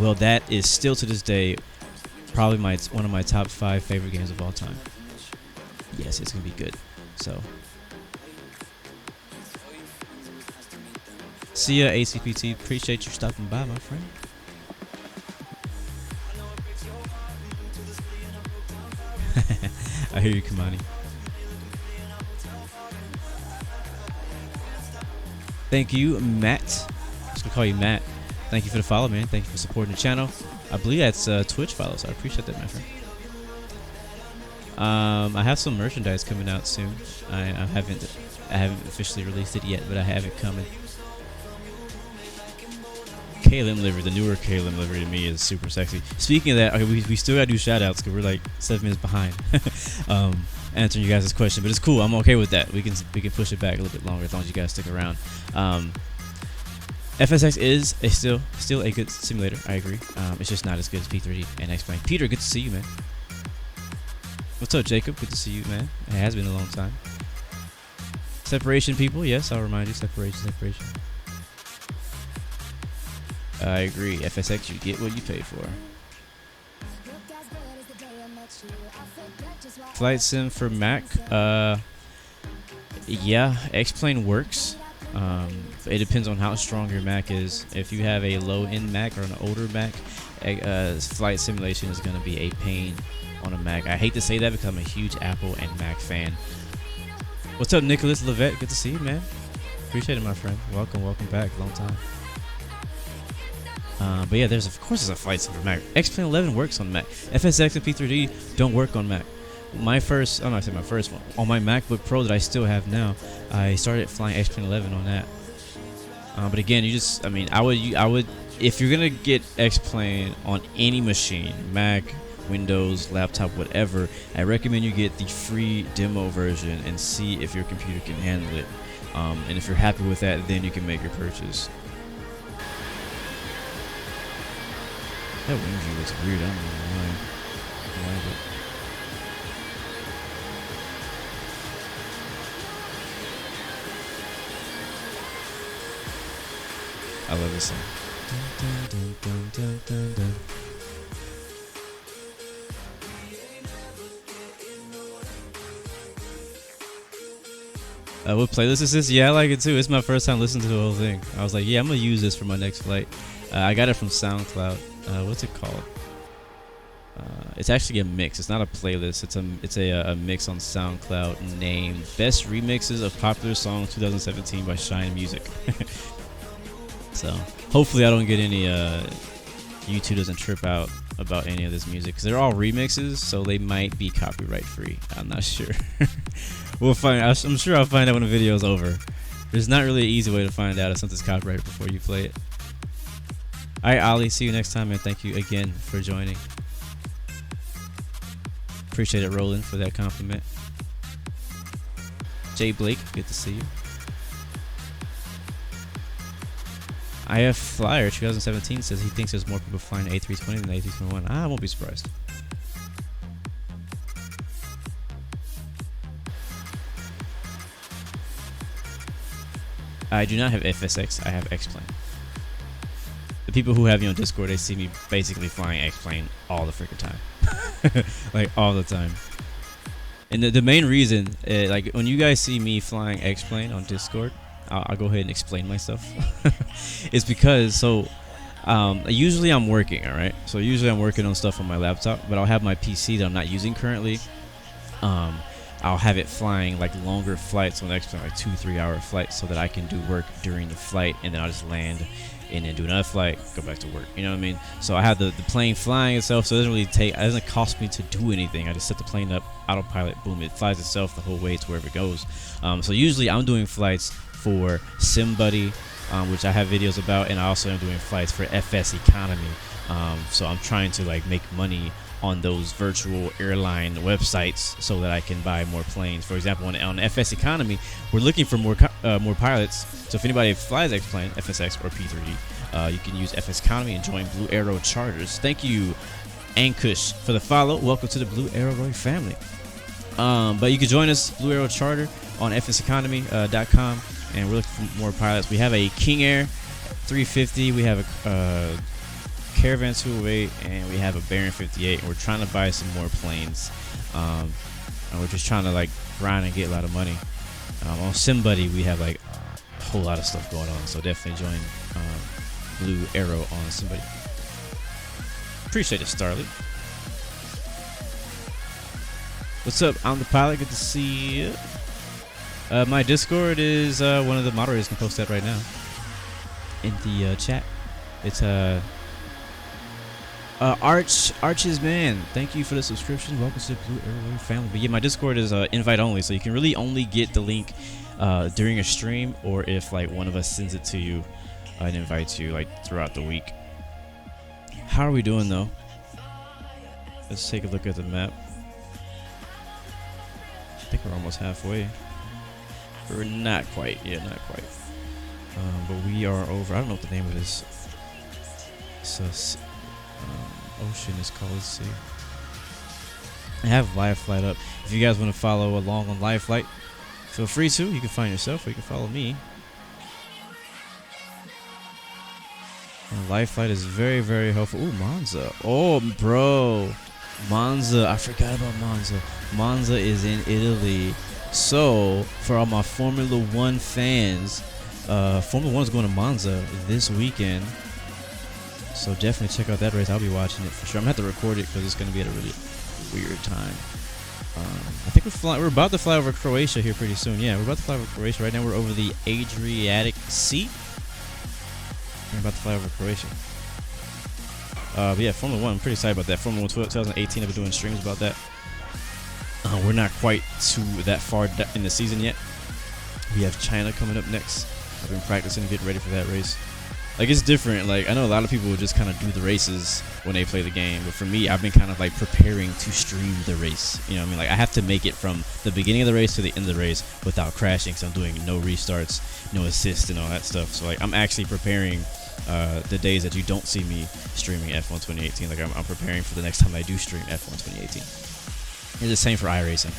Well, that is still to this day probably one of my top 5 favorite games of all time. Yes, it's going to be good. So... see ya, ACPT. Appreciate you stopping by, my friend. I hear you, Kamani. Thank you, Matt. I'm just gonna call you Matt. Thank you for the follow, man. Thank you for supporting the channel. I believe that's Twitch follows. I appreciate that, my friend. I have some merchandise coming out soon. I haven't officially released it yet, but I have it coming. KLM livery, the newer KLM livery to me is super sexy. Speaking of that, okay, we still gotta do shoutouts because we're like 7 minutes behind answering you guys' question, but it's cool. I'm okay with that. We can push it back a little bit longer as long as you guys stick around. FSX is still a good simulator. I agree. It's just not as good as P3D and X-Plane. Peter, good to see you, man. What's up, Jacob? Good to see you, man. It has been a long time. Separation, people. Yes, I'll remind you. Separation. I agree. FSX, you get what you pay for. Flight sim for Mac. Yeah, X-Plane works. It depends on how strong your Mac is. If you have a low-end Mac or an older Mac, flight simulation is going to be a pain on a Mac. I hate to say that because I'm a huge Apple and Mac fan. What's up, Nicholas Levette? Good to see you, man. Appreciate it, my friend. Welcome back. Long time. But yeah, of course there's a flight sim for Mac. X-Plane 11 works on Mac. FSX and P3D don't work on Mac. I'm not saying my first one. On my MacBook Pro that I still have now, I started flying X-Plane 11 on that. But again, I would, if you're gonna get X-Plane on any machine, Mac, Windows, laptop, whatever, I recommend you get the free demo version and see if your computer can handle it. And if you're happy with that, then you can make your purchase. That wing view looks weird. I don't know why. I like it. I love this song. Dun, dun, dun, dun, dun, dun. What playlist is this? Yeah, I like it too. It's my first time listening to the whole thing. I was like, yeah, I'm gonna use this for my next flight. I got it from SoundCloud. What's it called? It's actually a mix. It's not a playlist. It's a mix on SoundCloud named Best Remixes of Popular Songs 2017 by Shine Music. So hopefully I don't get any YouTube doesn't trip out about any of this music, because they're all remixes, so they might be copyright free. I'm not sure. We'll find. I'm sure I'll find out when the video's over. There's not really an easy way to find out if something's copyrighted before you play it. All right, Ollie. See you next time, and thank you again for joining. Appreciate it, Roland, for that compliment. Jay Blake, good to see you. HiFlyer 2017 says he thinks there's more people flying A320 than A321. I won't be surprised. I do not have FSX, I have X-Plane. The people who have me on Discord, they see me basically flying X-Plane all the freaking time. Like, all the time. And the main reason, like, when you guys see me flying X-Plane on Discord, I'll go ahead and explain myself. It's because, so, usually I'm working, alright? So usually I'm working on stuff on my laptop, but I'll have my PC that I'm not using currently. I'll have it flying like longer flights on X-Plane, like 2-3 hour flights, so that I can do work during the flight, and then I'll just land and then do another flight, go back to work. You know what I mean? So I have the plane flying itself, so it doesn't cost me to do anything. I just set the plane up, autopilot, boom, it flies itself the whole way to wherever it goes. So usually I'm doing flights for SimBuddy, which I have videos about, and I also am doing flights for FS Economy. So I'm trying to like make money on those virtual airline websites so that I can buy more planes. For example, on FS Economy, we're looking for more pilots. So if anybody flies X-Plane, FSX or P3D, you can use FS Economy and join Blue Arrow Charters. Thank you, Ankush, for the follow. Welcome to the Blue Arrow Roy family. But you can join us, Blue Arrow Charter, on fseconomy.com, and we're looking for more pilots. We have a King Air 350. We have a Caravan 208, and we have a Baron 58, and we're trying to buy some more planes, and we're just trying to like grind and get a lot of money. On SimBuddy, we have like a whole lot of stuff going on, so definitely join Blue Arrow on SimBuddy. Appreciate it, Starlet. What's up? I'm the pilot. Good to see you. My Discord is one of the moderators can post that right now in the chat. It's Arch's man, thank you for the subscription. Welcome to the Blue Arrow family. But yeah, my Discord is invite only, so you can really only get the link during a stream, or if like one of us sends it to you and invites you like throughout the week. How are we doing though? Let's take a look at the map. I think we're almost halfway. We're not quite. Yeah, not quite. But we are over. I don't know what the name of this. Ocean is called. Let's see. I have Live Flight up. If you guys want to follow along on Live Flight, feel free to. You can find yourself, or you can follow me. And Live Flight is very, very helpful. Ooh, Monza. Oh, bro. Monza. I forgot about Monza. Monza is in Italy. So, for all my Formula One fans, Formula One is going to Monza this weekend. So definitely check out that race. I'll be watching it for sure. I'm gonna have to record it because it's gonna be at a really weird time. I think we're about to fly over Croatia here pretty soon. Yeah, we're about to fly over Croatia. Right now we're over the Adriatic Sea. We're about to fly over Croatia. But yeah, Formula One. I'm pretty excited about that. Formula One 2018. I've been doing streams about that. We're not quite to that far in the season yet. We have China coming up next. I've been practicing and getting ready for that race. Like, it's different. Like, I know a lot of people will just kind of do the races when they play the game, but for me, I've been kind of like preparing to stream the race. You know what I mean? Like, I have to make it from the beginning of the race to the end of the race without crashing, because I'm doing no restarts, no assists, and all that stuff. So like, I'm actually preparing the days that you don't see me streaming F1 2018. Like, I'm preparing for the next time I do stream F1 2018. It's the same for iRacing.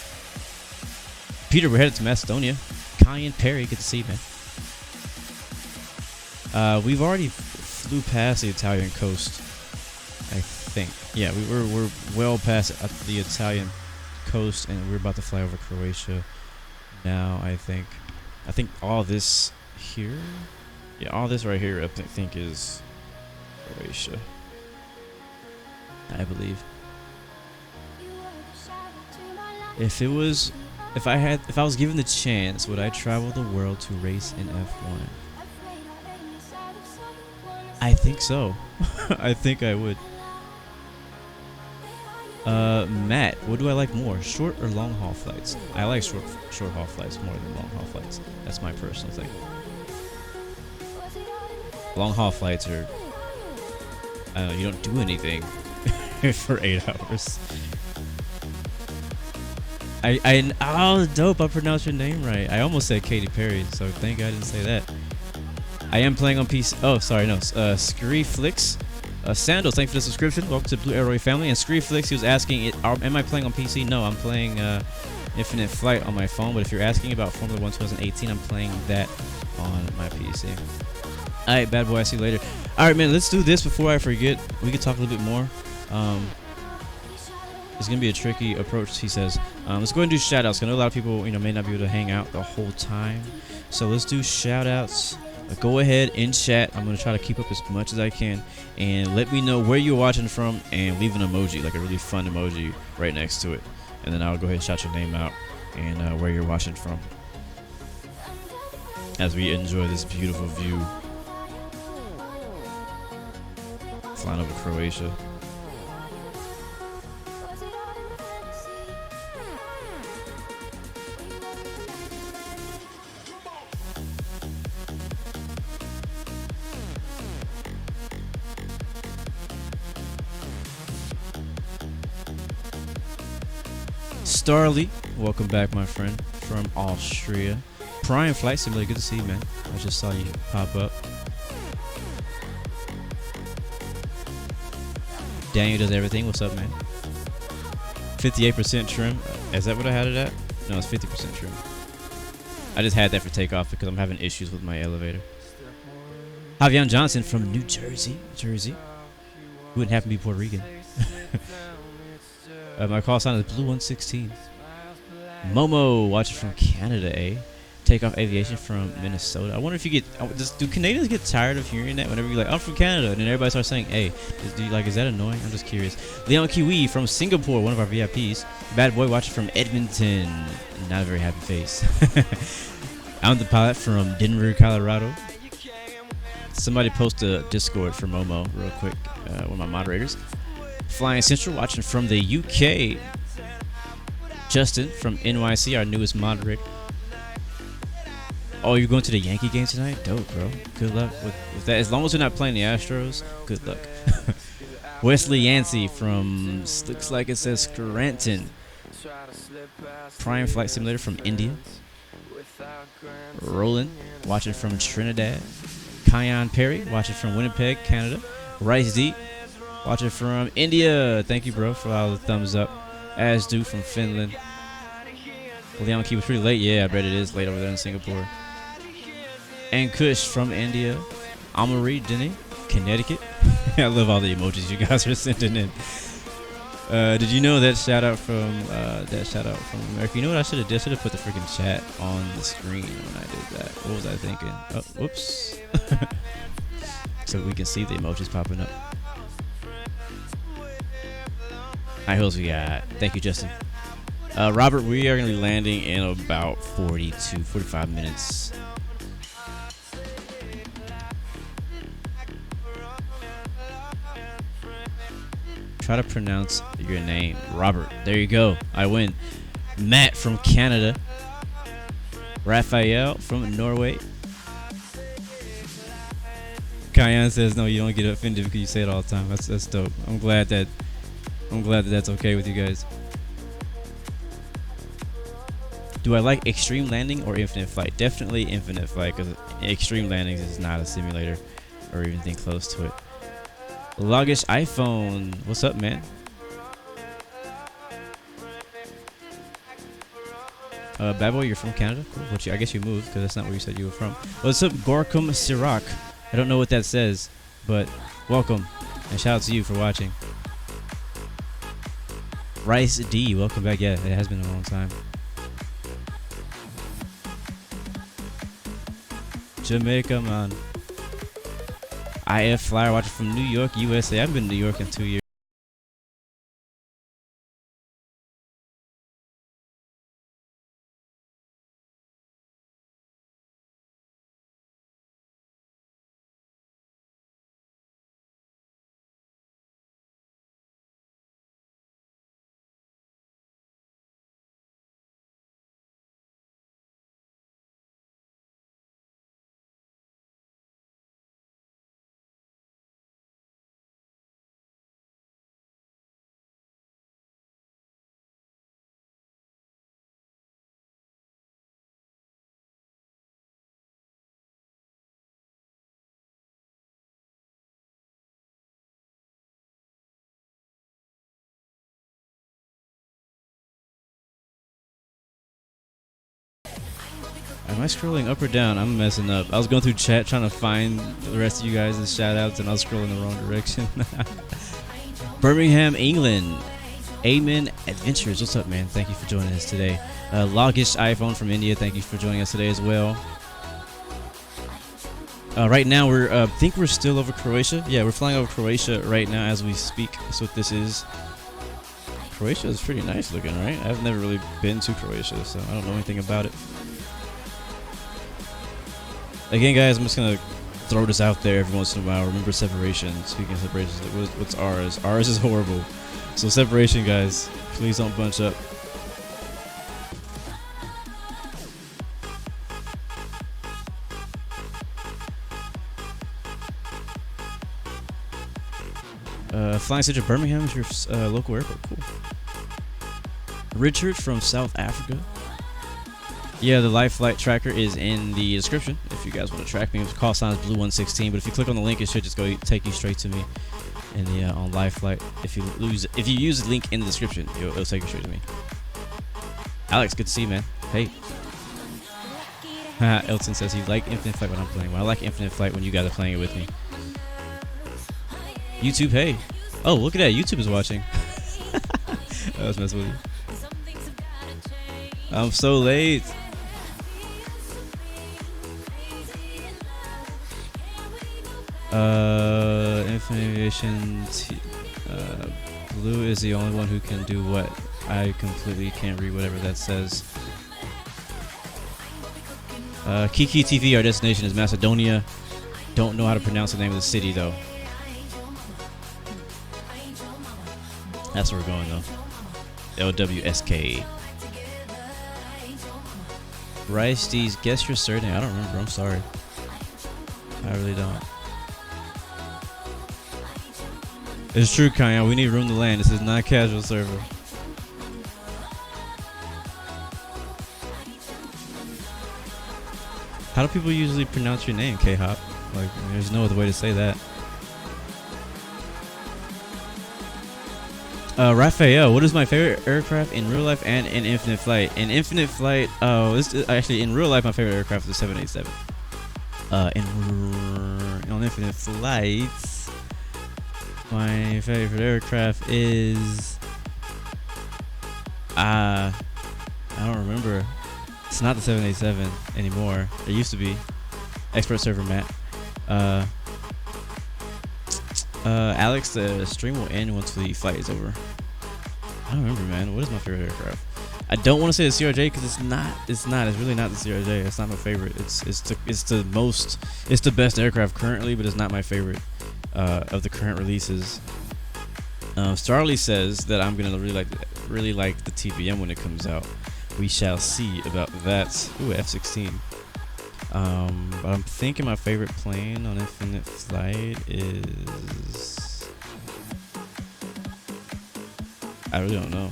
Peter, we're headed to Macedonia. Cayenne Perry, good to see you, man. We've already flew past the Italian coast, I think. Yeah, we're well past the Italian coast, and we're about to fly over Croatia now, I think. I think all this here, yeah, all this right here, I think is Croatia, I believe. If I was given the chance, would I travel the world to race in F1? I think so. I think I would. Matt, what do I like more, short or long haul flights? I like short haul flights more than long haul flights. That's my personal thing. Long haul flights are, I don't know, you don't do anything for 8 hours. Oh, dope, I pronounced your name right. I almost said Katy Perry, so thank God I didn't say that. I am playing on PC. Oh, sorry, no. Screeflix. Sandals, thanks for the subscription. Welcome to the Blue Arrow family. And Screeflix, he was asking, am I playing on PC? No, I'm playing Infinite Flight on my phone. But if you're asking about Formula 1 2018, I'm playing that on my PC. Alright, bad boy, I see you later. Alright, man, let's do this before I forget. We could talk a little bit more. It's going to be a tricky approach, he says. Let's go ahead and do shout-outs. I know a lot of people, may not be able to hang out the whole time. So let's do shout-outs. Go ahead and chat. I'm going to try to keep up as much as I can. And let me know where you're watching from and leave an emoji, like a really fun emoji right next to it. And then I'll go ahead and shout your name out and where you're watching from, as we enjoy this beautiful view flying over Croatia. Starly, welcome back, my friend, from Austria. Prime Flight Simulator, good to see you, man. I just saw you pop up. Daniel does everything. What's up, man? 58% trim. Is that what I had it at? No, it's 50% trim. I just had that for takeoff because I'm having issues with my elevator. Javion Johnson from New Jersey. Who wouldn't happen to be Puerto Rican? My call sign is Blue 116. Momo, watching from Canada, eh? Takeoff Aviation from Minnesota. I wonder if you get, do Canadians get tired of hearing that whenever you're like, I'm from Canada, and then everybody starts saying, hey, is that annoying? I'm just curious. Leon Kiwi from Singapore, one of our VIPs. Bad Boy watching from Edmonton. Not a very happy face. I'm the pilot from Denver, Colorado. Somebody post a Discord for Momo real quick, one of my moderators. Flying Central, watching from the UK. Justin from NYC, our newest moderator. Oh, you're going to the Yankee game tonight? Dope, bro. Good luck with that. As long as we're not playing the Astros, good luck. Wesley Yancey from, looks like it says Scranton. Prime Flight Simulator from India. Roland, watching from Trinidad. Cayenne Perry, watching from Winnipeg, Canada. Rice D, watching from India. Thank you, bro, for all the thumbs up. As do from Finland. Leon Key was pretty late. Yeah, I bet it is late over there in Singapore. And Kush from India. Amari Denny, Connecticut. I love all the emojis you guys are sending in. Did you know that shout out from America? You know what I should have did? I should have put the freaking chat on the screen when I did that. What was I thinking? Oh, whoops. So we can see the emojis popping up. Alright, who else we got? Thank you, Justin. Robert, we are going to be landing in about 45 minutes. Try to pronounce your name. Robert. There you go. I win. Matt from Canada. Raphael from Norway. Kyan says no, you don't get offended because you say it all the time. That's dope. I'm glad that that's okay with you guys. Do I like extreme landing or infinite flight? Definitely infinite flight, because extreme landings is not a simulator or anything close to it. Loggish iPhone, what's up, man? Bad boy, you're from Canada? Cool. Well, I guess you moved because that's not where you said you were from. What's up, Gorkum Sirac? I don't know what that says, but welcome and shout out to you for watching. Rice D, welcome back. Yeah, it has been a long time. Jamaica, man. IF Flyer watching from New York, USA. I haven't been to New York in 2 years. Am I scrolling up or down? I'm messing up. I was going through chat trying to find the rest of you guys' shout outs and I was scrolling the wrong direction. Birmingham, England. Amen Adventures. What's up, man? Thank you for joining us today. Loggish iPhone from India. Thank you for joining us today as well. Right now, I think we're still over Croatia. Yeah, we're flying over Croatia right now as we speak. That's what this is. Croatia is pretty nice looking, right? I've never really been to Croatia, so I don't know anything about it. Again, guys, I'm just going to throw this out there every once in a while. Remember separation. Speaking of separations, what's ours? Ours is horrible. So separation, guys. Please don't bunch up. Flying Center Birmingham is your local airport. Cool. Richard from South Africa. Yeah, the live flight tracker is in the description if you guys want to track me. Call sign is blue116, but if you click on the link, it should just go take you straight to me in the on live flight. If you use the link in the description, it'll take you straight to me. Alex, good to see you, man. Hey. Elton says he like Infinite Flight when I'm playing. Well, I like Infinite Flight when you guys are playing it with me. YouTube, hey. Oh, look at that. YouTube is watching. I was messing with you. I'm so late. Infinite Aviation. Blue is the only one who can do what? I completely can't read whatever that says. Kiki TV, our destination is Macedonia. Don't know how to pronounce the name of the city though. That's where we're going though. LWSK. Rice D's, guess your surname. I don't remember. I'm sorry. I really don't. It's true, Kanye. We need room to land. This is not a casual server. How do people usually pronounce your name, K-Hop? Like, there's no other way to say that. Raphael, what is my favorite aircraft in real life and in Infinite Flight? In Infinite Flight, actually in real life, my favorite aircraft is the 787. On Infinite Flights, my favorite aircraft is I don't remember. It's not the 787 anymore. It used to be. Expert server Matt. Alex, the stream will end once the flight is over. I don't remember, man. What is my favorite aircraft? I don't want to say the CRJ because it's not. It's really not the CRJ. It's not my favorite. It's the best aircraft currently, but it's not my favorite of the current releases. Starly says that I'm gonna really like the TBM when it comes out. We shall see about that. Ooh, F-16. But I'm thinking my favorite plane on Infinite Flight is... I really don't know.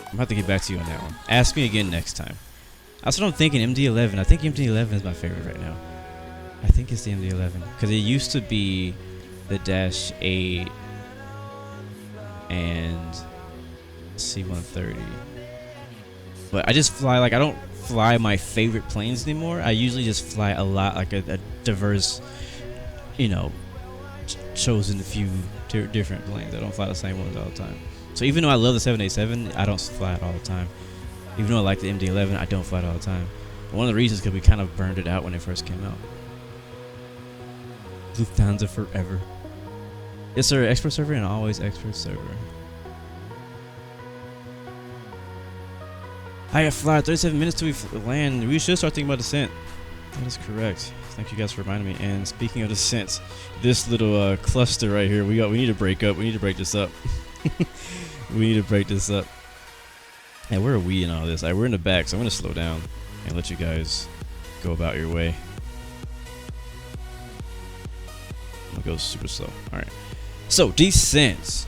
I'm gonna have to get back to you on that one. Ask me again next time. That's what I'm thinking, MD-11. I think MD-11 is my favorite right now. I think it's the MD-11. Because it used to be the Dash 8 and C-130. But I just fly, like, I don't fly my favorite planes anymore. I usually just fly a lot, like a diverse, you know, chosen a few different planes. I don't fly the same ones all the time. So even though I love the 787, I don't fly it all the time. Even though I like the MD-11, I don't fly it all the time. But one of the reasons is because we kind of burned it out when it first came out. Lufthansa forever. Yes, sir. Expert server and always expert server. I got fly 37 minutes till we land. We should start thinking about descent. That is correct. Thank you guys for reminding me. And speaking of descents, this little cluster right here, we need to break up. We need to break this up. We need to break this up. Yeah, where are we in all this? We're in the back, so I'm gonna slow down and let you guys go about your way. I'm gonna go super slow. All right. So descent.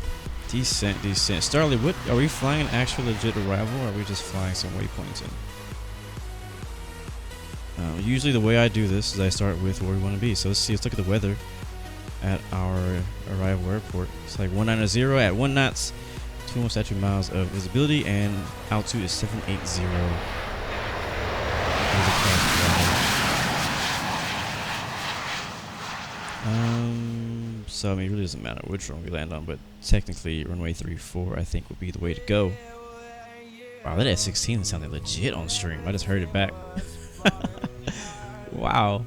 Starly, what are we flying? An actual legit arrival, or are we just flying some waypoints in? Usually the way I do this is I start with where we want to be. So let's see. Let's look at the weather at our arrival airport. It's like 190 at 1 knots, 21 statute miles of visibility, and altitude is 780. So I mean, it really doesn't matter which one we land on, but technically runway 34 I think would be the way to go. Wow, that F-16 sounded legit on stream. I just heard it back. Wow.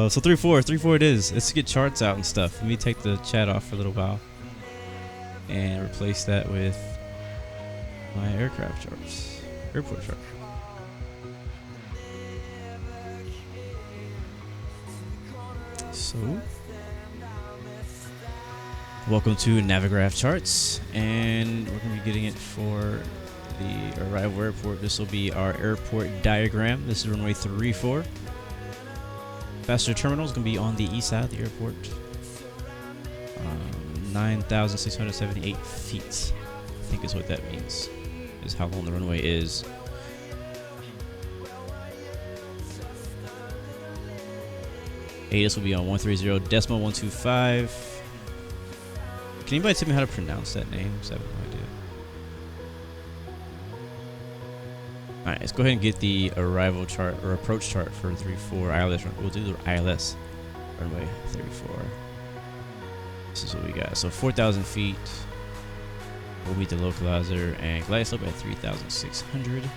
So 34 it is. Let's get charts out and stuff. Let me take the chat off for a little while and replace that with my aircraft charts, airport chart. So, welcome to Navigraph Charts, and we're going to be getting it for the arrival airport. This will be our airport diagram. This is runway 34. Passenger terminal is going to be on the east side of the airport. 9,678 feet, I think is what that means, is how long the runway is. ADOS will be on 130.125. Can anybody tell me how to pronounce that name? I have no idea. Alright, let's go ahead and get the arrival chart or approach chart for 34 ILS. We'll do the ILS runway 34. This is what we got. So 4,000 feet. We'll meet the localizer and glide slope at 3,600.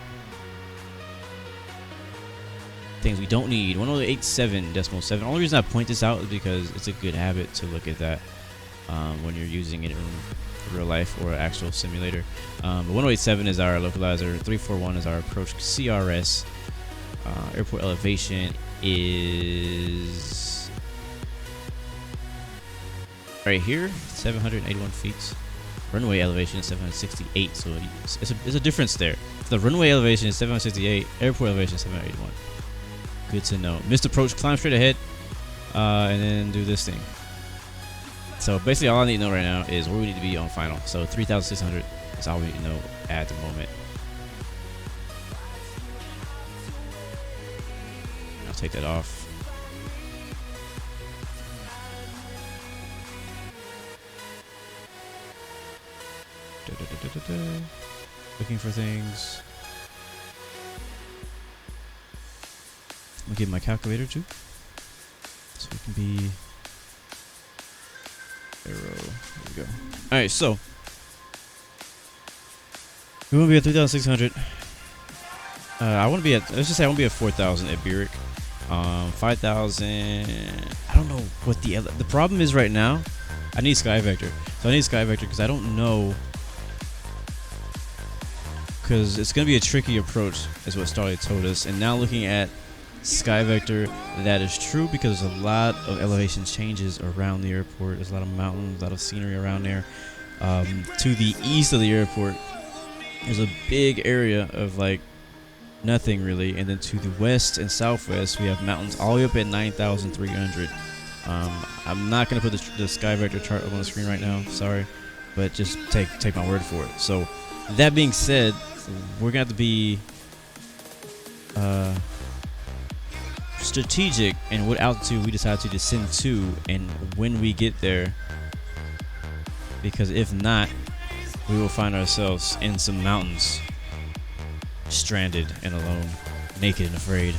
Things we don't need. 1087.7. The only reason I point this out is because it's a good habit to look at that when you're using it in real life or an actual simulator. But 1087 is our localizer. 341 is our approach CRS. Airport elevation is right here, 781 feet. Runway elevation is 768. So it's a difference there. The runway elevation is 768. Airport elevation is 781. Good to know. Missed approach, climb straight ahead, and then do this thing. So basically all I need to know right now is where we need to be on final. So 3,600 is all we need to know at the moment. I'll take that off. Looking for things. I'm gonna get my calculator too, so we can be arrow. There we go. All right, so we want to be at 3,600. I want to be at. Let's just say I want to be at 4,000 at BUREK. 5,000. I don't know what the problem is right now. I need Sky Vector, so I need Sky Vector because I don't know. Because it's gonna be a tricky approach, is what Starlight told us, and now looking at Sky Vector, that is true because there's a lot of elevation changes around the airport. There's a lot of mountains, a lot of scenery around there. To the east of the airport, there's a big area of like nothing really, and then to the west and southwest we have mountains all the way up at 9,300. I'm not gonna put the sky vector chart up on the screen right now, sorry, but just take my word for it. So that being said, we're gonna have to be strategic in what altitude we decide to descend to and when we get there, because if not, we will find ourselves in some mountains, stranded and alone, naked and afraid.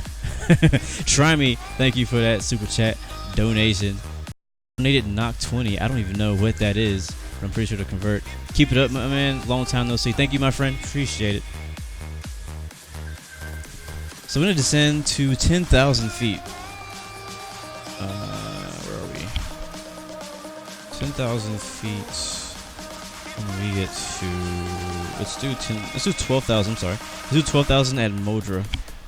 Try me. Thank you for that super chat donation. Donated knock 20. I don't even know what that is, but I'm pretty sure to convert. Keep it up, my man. Long time no see. Thank you, my friend. Appreciate it. So we're gonna descend to 10,000 feet. Where are we? 10,000 feet. When we get to, let's do 12,000. I'm sorry. Let's do 12,000 at MODRA.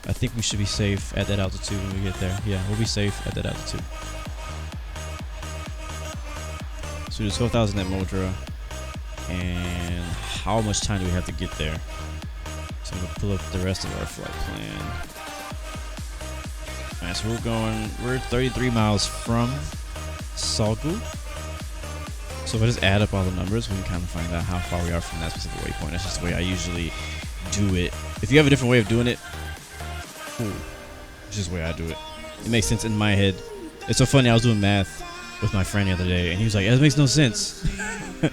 I think we should be safe at that altitude when we get there. Yeah, we'll be safe at that altitude. So we do 12,000 at MODRA. And how much time do we have to get there? So I'm gonna pull up the rest of our flight plan. Alright, so we're 33 miles from SOLGU. So if I just add up all the numbers, we can kind of find out how far we are from that specific waypoint. That's just the way I usually do it. If you have a different way of doing it, cool. It's just the way I do it. It makes sense in my head. It's so funny, I was doing math with my friend the other day, and he was like, "That makes no sense." I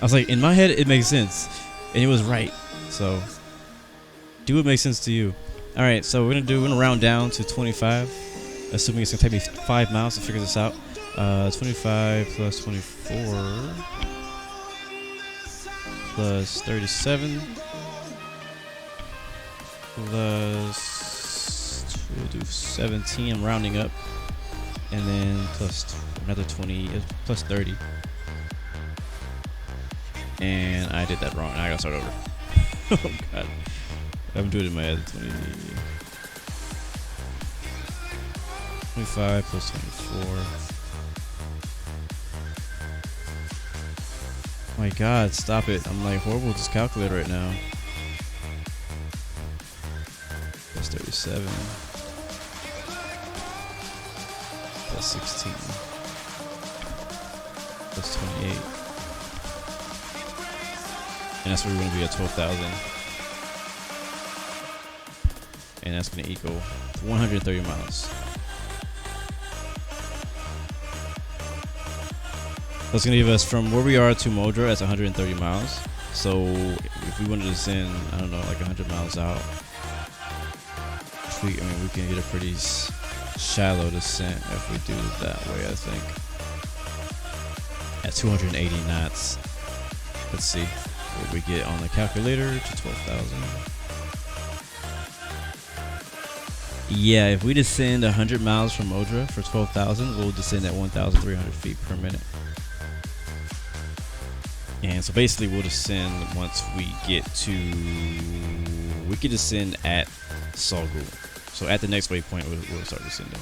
was like, in my head, it makes sense. And he was right. So do what makes sense to you. Alright, so we're gonna round down to 25, assuming it's gonna take me 5 miles to figure this out. 25 plus 24 plus 37 plus, we'll do 17, I'm rounding up, and then plus another 20, plus 30. And I did that wrong. Now I gotta start over. Oh god. I'm doing it in my head. 25 plus 24. My god, stop it. I'm like horrible with this calculator right now. Plus 37. Plus 16. Plus 28. And that's where we're going to be at 12,000. And that's going to equal 130 miles. That's going to give us from where we are to MODRA, that's 130 miles. So if we wanted to send, I don't know, like 100 miles out, we can get a pretty shallow descent if we do it that way, I think. At 280 knots. Let's see what we get on the calculator to 12,000. Yeah, if we descend 100 miles from MODRA for 12,000, we'll descend at 1,300 feet per minute. And so basically we'll descend once we get to, we could descend at SOLGU. So at the next waypoint we'll start descending.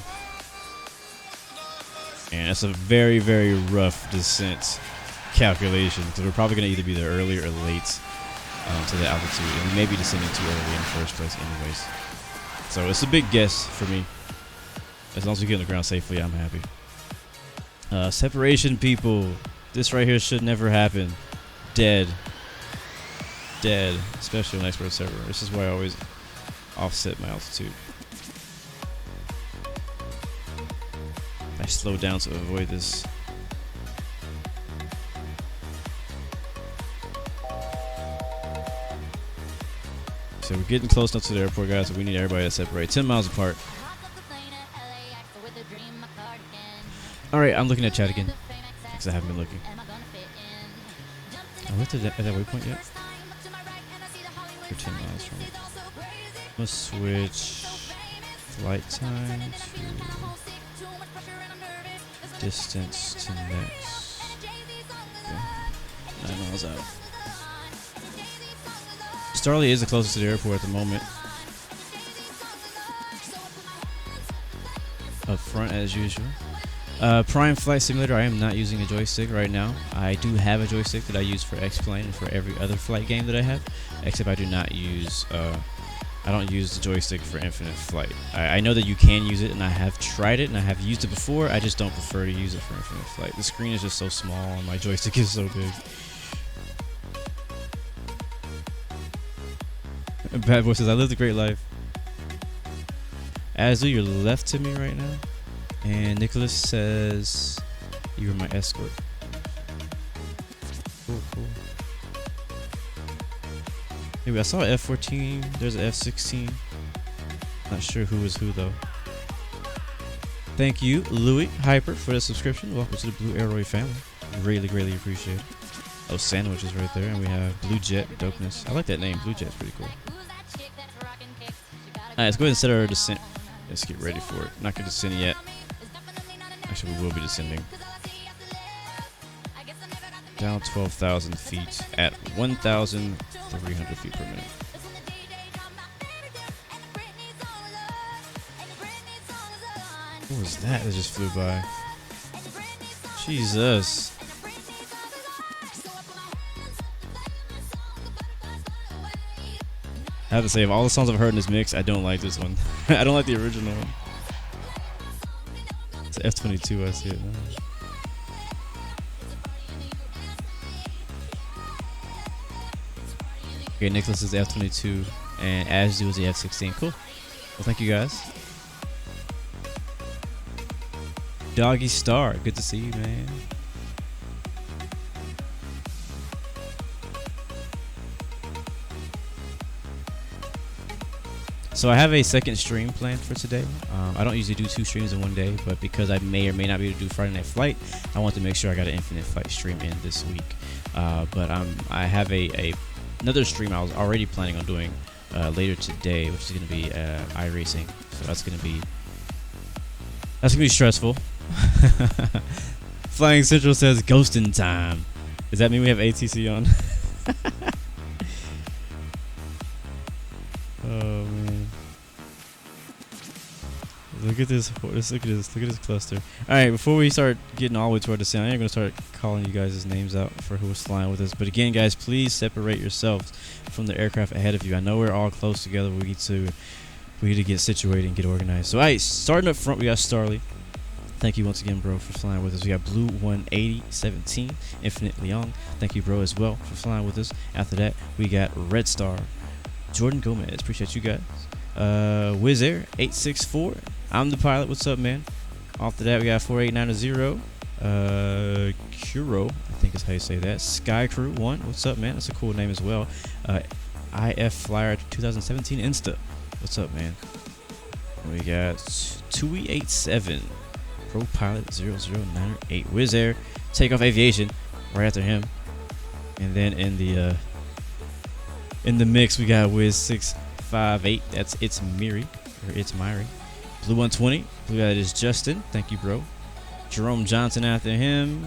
And it's a very, very rough descent calculation, because we're probably going to either be there early or late to the altitude. And we may be descending too early in the first place anyways. So it's a big guess for me. As long as we get on the ground safely, I'm happy. Separation, people. This right here should never happen. Dead. Especially on expert server. This is why I always offset my altitude. I slow down to avoid this. So we're getting close enough to the airport, guys, so we need everybody to separate 10 miles apart. Alright, I'm looking at chat again, because I haven't been looking. Are we at that waypoint yet? We're 10 miles from it. Let's switch flight time to distance to next. Okay. 9 miles out. Starley is the closest to the airport at the moment. Up front as usual. Prime Flight Simulator, I am not using a joystick right now. I do have a joystick that I use for X-Plane and for every other flight game that I have, except I do not use, I don't use the joystick for Infinite Flight. I know that you can use it, and I have tried it, and I have used it before. I just don't prefer to use it for Infinite Flight. The screen is just so small, and my joystick is so big. Bad Boy says, I lived a great life. Azu, you're left to me right now. And Nicholas says, you were my escort. Cool, cool. Maybe I saw F-14. There's an F-16. Not sure who is who, though. Thank you, Louis Hyper, for the subscription. Welcome to the Blue Arrow family. Greatly, greatly appreciate it. Oh, sandwiches right there. And we have Blue Jet Dopeness. I like that name. Blue Jet's pretty cool. Alright, let's go ahead and set our descent. Let's get ready for it. Not going to descend yet. Actually, we will be descending. Down 12,000 feet at 1,300 feet per minute. What was that that just flew by? Jesus. I have to say, of all the songs I've heard in this mix, I don't like this one. I don't like the original one. It's F-22, I see it now. Okay, Nicholas is the F-22, and Ashdu is the F-16. Cool. Well, thank you guys. Doggy Star, good to see you, man. So I have a second stream planned for today. I don't usually do 2 streams in one day, but because I may or may not be able to do Friday Night Flight, I want to make sure I got an Infinite Flight stream in this week. But I have another stream I was already planning on doing later today, which is going to be iRacing. So that's going to be stressful. Flying Central says ghosting time. Does that mean we have ATC on? Oh man. Look at this. Look at this cluster. Alright, before we start getting all the way to our descent, I am going to start calling you guys' names out for who was flying with us. But again, guys, please separate yourselves from the aircraft ahead of you. I know we're all close together. We need to get situated and get organized. So, alright, starting up front, we got Starly. Thank you once again, bro, for flying with us. We got Blue 18017, Infinite Leon. Thank you, bro, as well, for flying with us. After that, we got Red Star, Jordan Gomez. Appreciate you guys. Wizz Air 864. I'm the pilot. What's up, man? After that, we got 4890. Kuro, I think is how you say that. Sky Crew 1. What's up, man? That's a cool name as well. HiFlyer 2017 Insta. What's up, man? We got 2887. Pro Pilot 0098. Wizz Air Takeoff Aviation right after him. And then in the mix we got Wiz 658. That's It's Miri or It's Myri. Blue 120. Blue that is Justin. Thank you, bro. Jerome Johnson after him.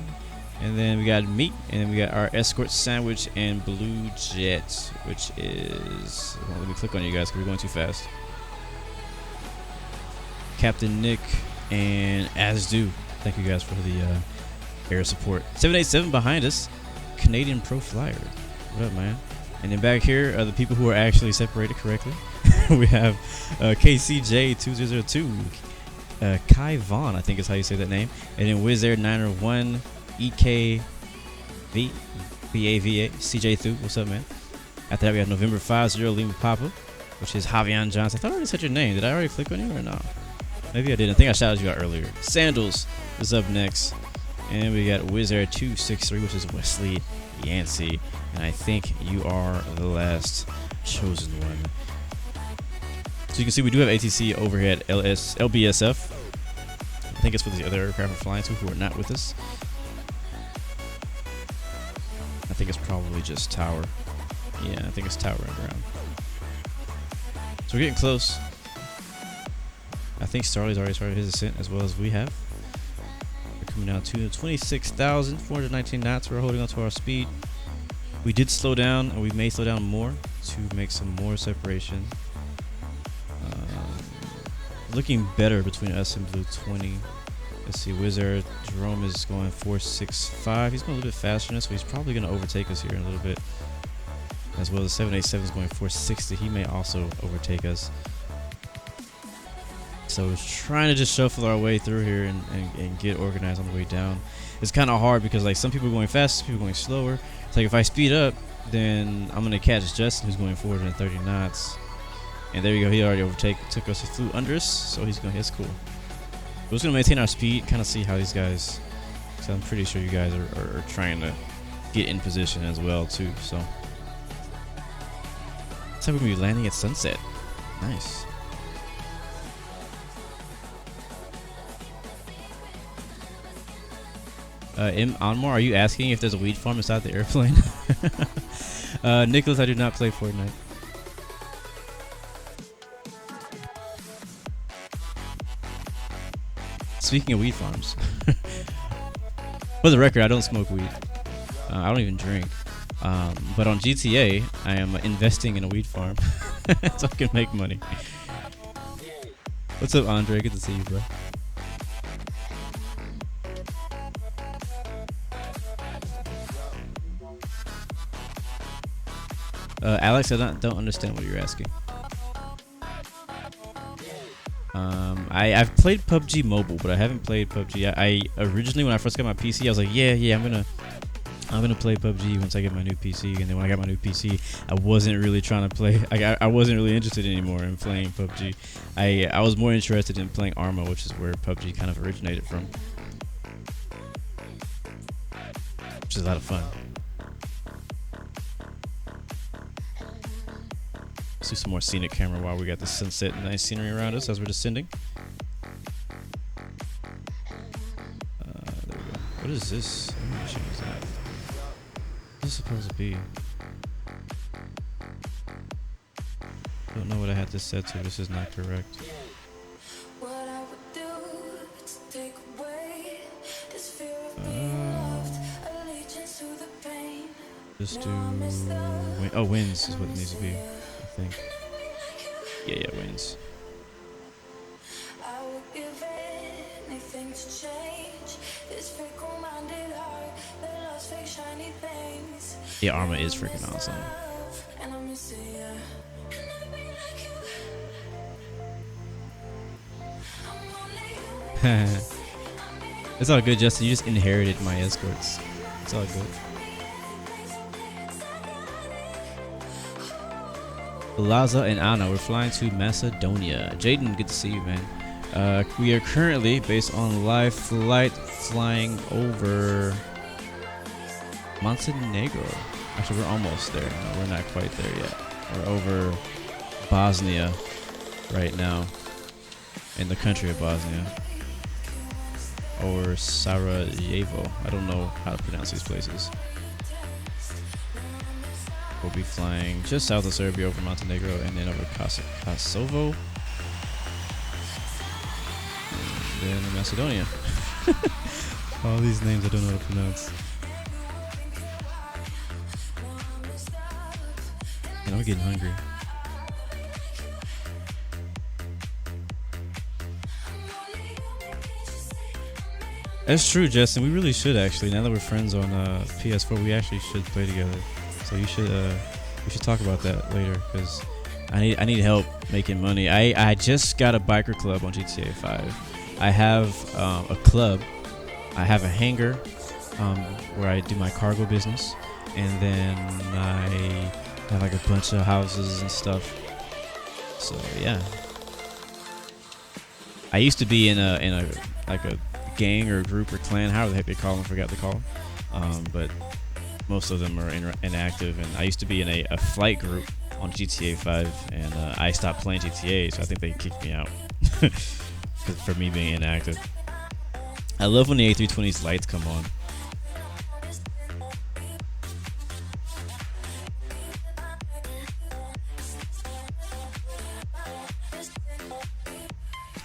And then we got Meat. And then we got our Escort Sandwich and Blue Jet, which is, well, let me click on you guys because we're going too fast. Captain Nick and Asdu. Thank you guys for the air support. 787 behind us. Canadian Pro Flyer. What up, man? And then back here are the people who are actually separated correctly. We have KCJ2002, Kai Vaughn, I think is how you say that name. And then Wizz Air 901, EKV, BAVA, CJ Thu. What's up, man? After that, we have November 50 Lima Papa, which is Javian Johnson. I thought I already said your name. Did I already click on you or no? Maybe I didn't. I think I shouted you out earlier. Sandals is up next. And we got Wizz Air 263, which is Wesley Yancey. And I think you are the last chosen one. So you can see we do have ATC over here at LBSF. I think it's for the other aircraft we're flying to who are not with us. I think it's probably just Tower. Yeah, I think it's Tower and ground. So we're getting close. I think Starly's already started his ascent as well as we have. We're coming down to 26,419 knots. We're holding on to our speed. We did slow down, and we may slow down more to make some more separation. Looking better between us and Blue 20 Let's see, Wizz Air Jerome is going 465. He's going a little bit faster than us, so he's probably going to overtake us here in a little bit. As well as 787 is going 460. He may also overtake us. So we're trying to just shuffle our way through here and get organized on the way down. It's kind of hard because like some people are going fast, some people are going slower. It's like if I speed up, then I'm going to catch Justin, who's going 430 knots. And there you go, he already took us, he flew under us, so he's going, that's cool. We're just going to maintain our speed, kind of see how these guys, so I'm pretty sure you guys are trying to get in position as well too, so. Looks like we're going to be landing at sunset. Nice. Anmar, are you asking if there's a weed farm inside the airplane? Nicholas, I do not play Fortnite. Speaking of weed farms, for the record, I don't smoke weed. I don't even drink. But on GTA, I am investing in a weed farm so I can make money. What's up, Andre? Good to see you, bro. Alex, I don't understand what you're asking. I've played PUBG Mobile, but I haven't played PUBG. I originally, when I first got my PC, I was like, yeah, I'm gonna play PUBG once I get my new PC. And then when I got my new PC, I wasn't really trying to play. I wasn't really interested anymore in playing PUBG. I was more interested in playing Arma, which is where PUBG kind of originated from, which is a lot of fun. Let's do some more scenic camera while we got the sunset and nice scenery around us as we're descending. There we go. What is this? What mission is that? What's this supposed to be? Don't know what I had this set to. This is not correct. Just do wins is what it needs to be. I think. Yeah, wins. Yeah, Arma is freaking awesome. It's all good, Justin. You just inherited my escorts. It's all good. Laza and Anna, we're flying to Macedonia. Jaden, good to see you, man. We are currently, based on live flight, flying over Montenegro. Actually, we're almost there. No, we're not quite there yet. We're over Bosnia right now, in the country of Bosnia, or Sarajevo. I don't know how to pronounce these places. We'll be flying just south of Serbia over Montenegro and then over Kosovo. And then Macedonia. All these names I don't know how to pronounce. And I'm getting hungry. That's true, Justin. We really should actually. Now that we're friends on PS4, we actually should play together. So you should we should talk about that later because I need help making money. I just got a biker club on GTA 5. I have a club. I have a hangar where I do my cargo business, and then I have like a bunch of houses and stuff. So yeah, I used to be in a like a gang or group or clan, however the heck they call them. Forgot to call them, but most of them are inactive, and I used to be in a flight group on GTA 5, and I stopped playing GTA, so I think they kicked me out for me being inactive. I love when the A320's lights come on.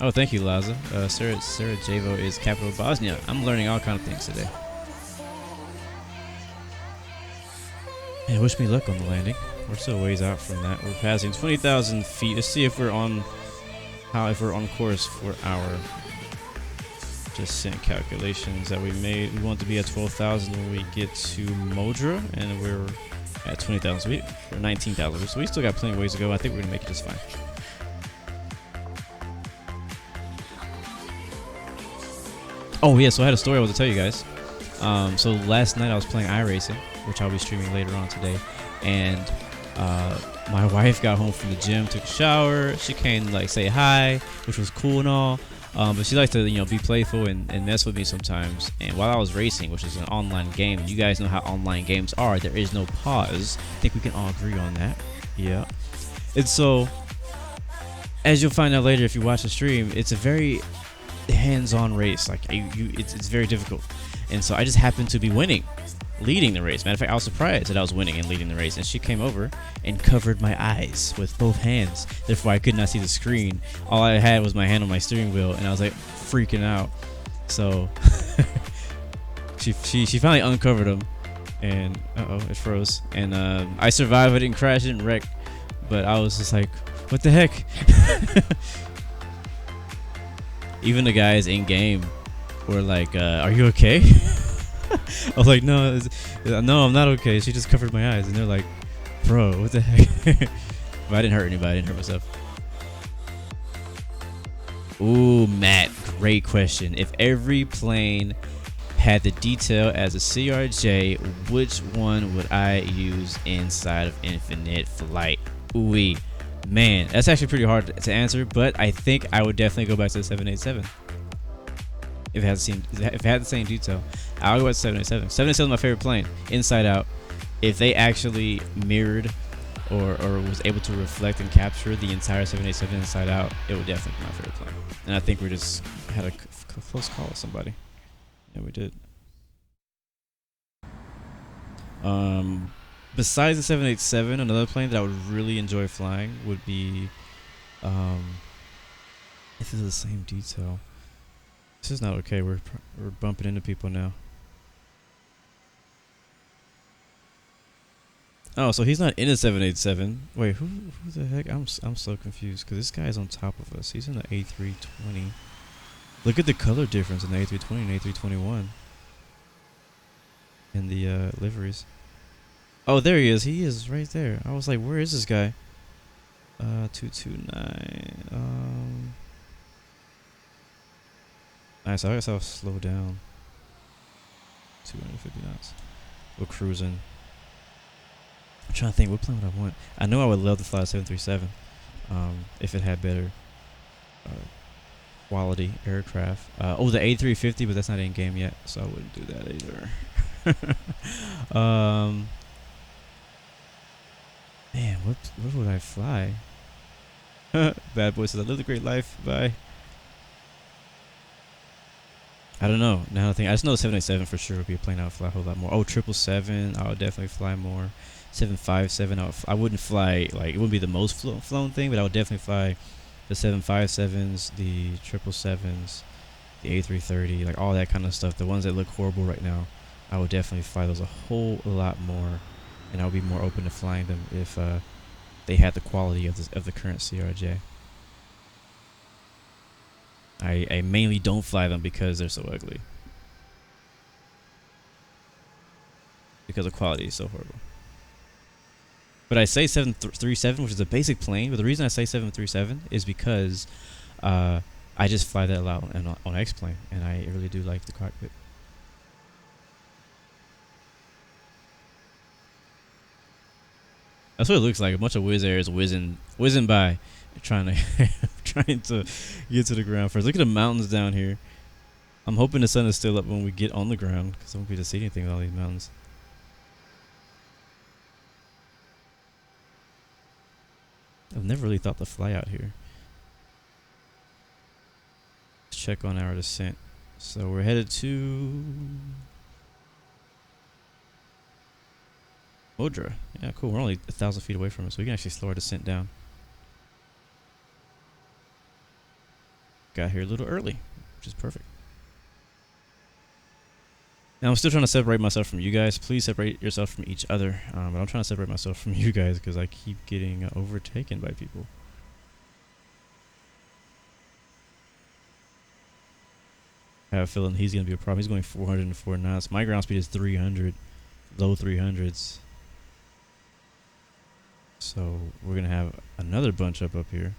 Oh, thank you, Laza. Sarajevo is capital of Bosnia. I'm learning all kinds of things today. And wish me luck on the landing. We're still ways out from that. We're passing 20,000 feet. Let's see if we're on course for our Just sent calculations that we made. We want to be at 12,000 when we get to MODRA, and we're at 20,000. We're 19,000. So we still got plenty of ways to go. I think we're gonna make it just fine. Oh yeah, so I had a story I want to tell you guys. So last night I was playing iRacing, which I'll be streaming later on today, and my wife got home from the gym, took a shower. She came to like say hi, which was cool and all. But she likes to, you know, be playful and mess with me sometimes. And while I was racing, which is an online game, and you guys know how online games are, there is no pause. I think we can all agree on that. Yeah. And so, as you'll find out later if you watch the stream, it's a very hands-on race. Like it's very difficult. And so I just happened to be winning, leading the race. Matter of fact, I was surprised that I was winning and leading the race. And she came over and covered my eyes with both hands. Therefore, I could not see the screen. All I had was my hand on my steering wheel, and I was like freaking out. So she finally uncovered them, and it froze. And I survived. I didn't crash, didn't wreck, but I was just like, what the heck? Even the guys in game were like, are you okay? I was like, no, I'm not okay. She just covered my eyes. And they're like, bro, what the heck? But I didn't hurt anybody. I didn't hurt myself. Ooh, Matt, great question. If every plane had the detail as a CRJ, which one would I use inside of Infinite Flight? Ooh, man, that's actually pretty hard to answer, but I think I would definitely go back to the 787. If it had the same detail, I'll go with 787. 787 is my favorite plane, inside out. If they actually mirrored or was able to reflect and capture the entire 787 inside out, it would definitely be my favorite plane. And I think we just had a close call with somebody. Yeah, we did. Besides the 787, another plane that I would really enjoy flying would be, if it's the same detail. This is not okay. We're bumping into people now. Oh, so he's not in a 787. Wait, who the heck? I'm so confused because this guy's on top of us. He's in the A320. Look at the color difference in the A320 and A321. And the liveries. Oh, there he is. He is right there. I was like, where is this guy? 229. Nice. I guess I'll slow down. 250 knots. We're cruising. I'm trying to think what plane would I want. I know I would love to fly a 737 if it had better quality aircraft. Oh, the A350, but that's not in game yet, so I wouldn't do that either. Man, what would I fly? Bad boy says, I live the great life. Bye. I don't know. Now I think I just know 787 for sure would be a plane I would fly a whole lot more. Oh, 777, I would definitely fly more. 757, I wouldn't fly, like, it wouldn't be the most flown thing, but I would definitely fly the 757s, the 777s, the A330, like all that kind of stuff. The ones that look horrible right now, I would definitely fly those a whole lot more, and I would be more open to flying them if they had the quality of the current CRJ. I mainly don't fly them because they're so ugly. Because the quality is so horrible. But I say 737, which is a basic plane. But the reason I say 737 is because I just fly that a lot on X-Plane, and I really do like the cockpit. That's what it looks like. A bunch of Wizz Airs whizzing by, trying to get to the ground first. Look at the mountains down here. I'm hoping the sun is still up when we get on the ground, because I won't be able to see anything with all these mountains. I've never really thought to fly out here. Let's check on our descent. So we're headed to MODRA. Yeah, cool. We're only 1,000 feet away from it, so we can actually slow our descent down. Got here a little early, which is perfect. Now I'm still trying to separate myself from you guys. Please separate yourself from each other. But I'm trying to separate myself from you guys because I keep getting overtaken by people. have a feeling he's going to be a problem. He's going 404 knots. My ground speed is 300, low 300s. So we're going to have another bunch up here.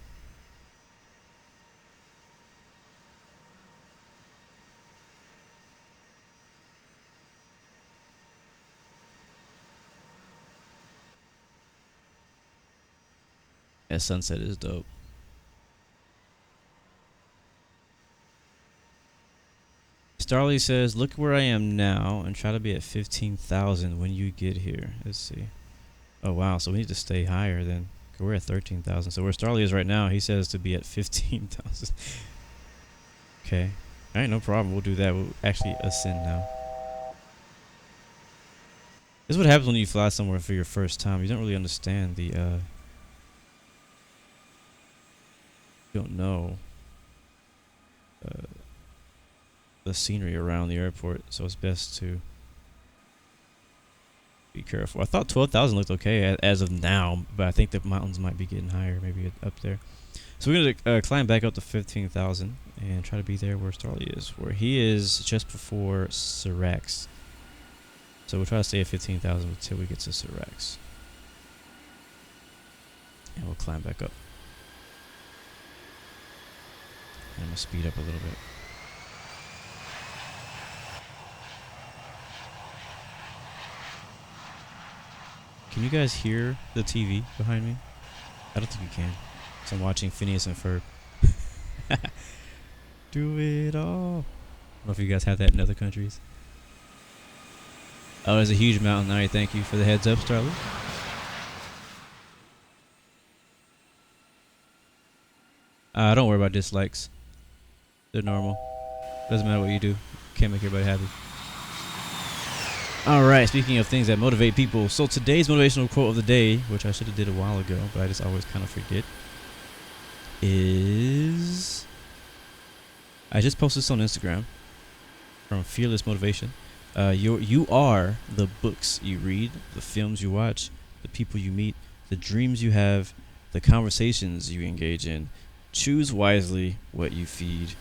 Yeah, sunset is dope. Starly says, look where I am now and try to be at 15,000 when you get here. Let's see. Oh, wow. So we need to stay higher then. We're at 13,000. So where Starly is right now, he says to be at 15,000. Okay. All right, no problem. We'll do that. We'll actually ascend now. This is what happens when you fly somewhere for your first time. You don't really understand the, you don't know the scenery around the airport, so it's best to be careful. I thought 12,000 looked okay as of now, but I think the mountains might be getting higher, maybe up there. So we're gonna climb back up to 15,000 and try to be there where Starly is, where he is just before SARAX. So we'll try to stay at 15,000 until we get to SARAX, and we'll climb back up. And I'm gonna speed up a little bit. Can you guys hear the TV behind me? I don't think you can. So I'm watching Phineas and Ferb. Do it all. I don't know if you guys have that in other countries. Oh, there's a huge mountain. Alright, thank you for the heads up, Starly. Don't worry about dislikes. They're normal. Doesn't matter what you do. Can't make everybody happy. Alright, speaking of things that motivate people. So today's motivational quote of the day, which I should have did a while ago, but I just always kind of forget, is... I just posted this on Instagram from Fearless Motivation. You are the books you read, the films you watch, the people you meet, the dreams you have, the conversations you engage in. Choose wisely what you feed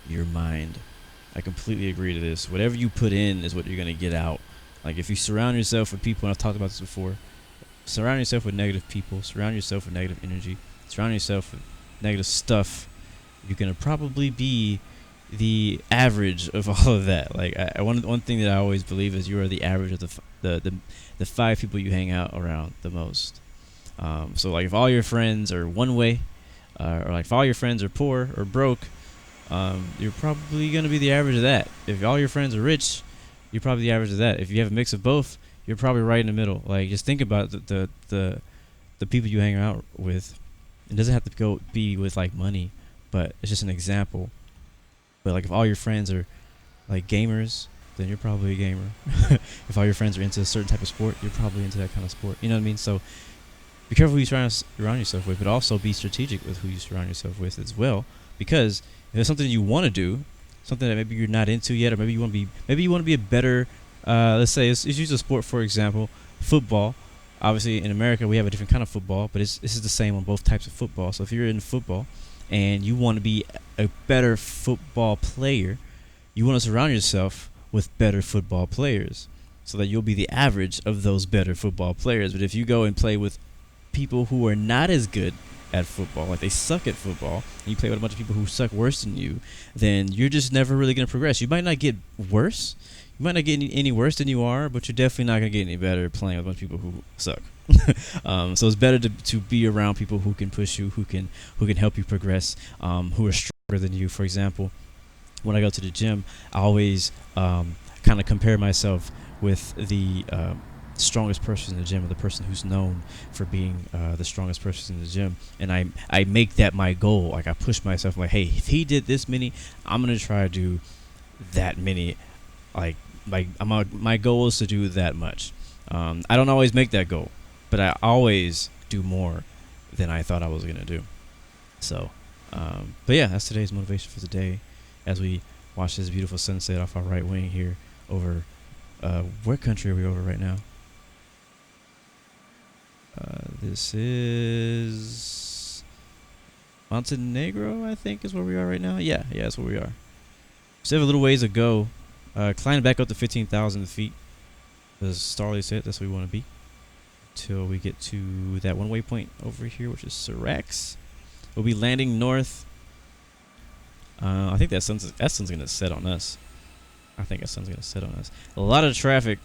your mind. I completely agree to this. Whatever you put in is what you're going to get out. Like if you surround yourself with people, and I've talked about this before, surround yourself with negative people, surround yourself with negative energy, surround yourself with negative stuff, you're going to probably be the average of all of that. Like one thing that I always believe is you are the average of the 5 people you hang out around the most. So like if all your friends are one way, or like if all your friends are poor or broke, you're probably going to be the average of that. If all your friends are rich, you're probably the average of that. If you have a mix of both, you're probably right in the middle. Like just think about the people you hang out with. It doesn't have to be with like money, but it's just an example. But like if all your friends are like gamers, then you're probably a gamer. If all your friends are into a certain type of sport, you're probably into that kind of sport. You know what I mean? So be careful who you try to surround yourself with, but also be strategic with who you surround yourself with as well. Because if there's something you want to do, something that maybe you're not into yet, or maybe you want to be a better, let's say, let's use a sport for example, football. Obviously in America we have a different kind of football, but this is the same on both types of football. So if you're in football and you want to be a better football player, you want to surround yourself with better football players so that you'll be the average of those better football players. But if you go and play with people who are not as good at football, like they suck at football, and you play with a bunch of people who suck worse than you, then you're just never really going to progress. You might not get worse. You might not get any worse than you are, but you're definitely not going to get any better playing with a bunch of people who suck. So it's better to be around people who can push you, who can help you progress, who are stronger than you. For example, when I go to the gym, I always kind of compare myself with the strongest person in the gym, or the person who's known for being the strongest person in the gym, and I make that my goal. Like I push myself, like, hey, if he did this many, I'm gonna try to do that many. Like my goal is to do that much. I don't always make that goal, but I always do more than I thought I was gonna do. So, but yeah, that's today's motivation for the day, as we watch this beautiful sunset off our right wing here over. What country are we over right now? This is Montenegro, I think, is where we are right now. Yeah, that's where we are. Still have a little ways to go. Climb back up to 15,000 feet. As Starley said, that's where we want to be. Till we get to that one waypoint over here, which is SARAX. We'll be landing north. I think that sun's gonna set on us. I think that sun's gonna set on us. A lot of traffic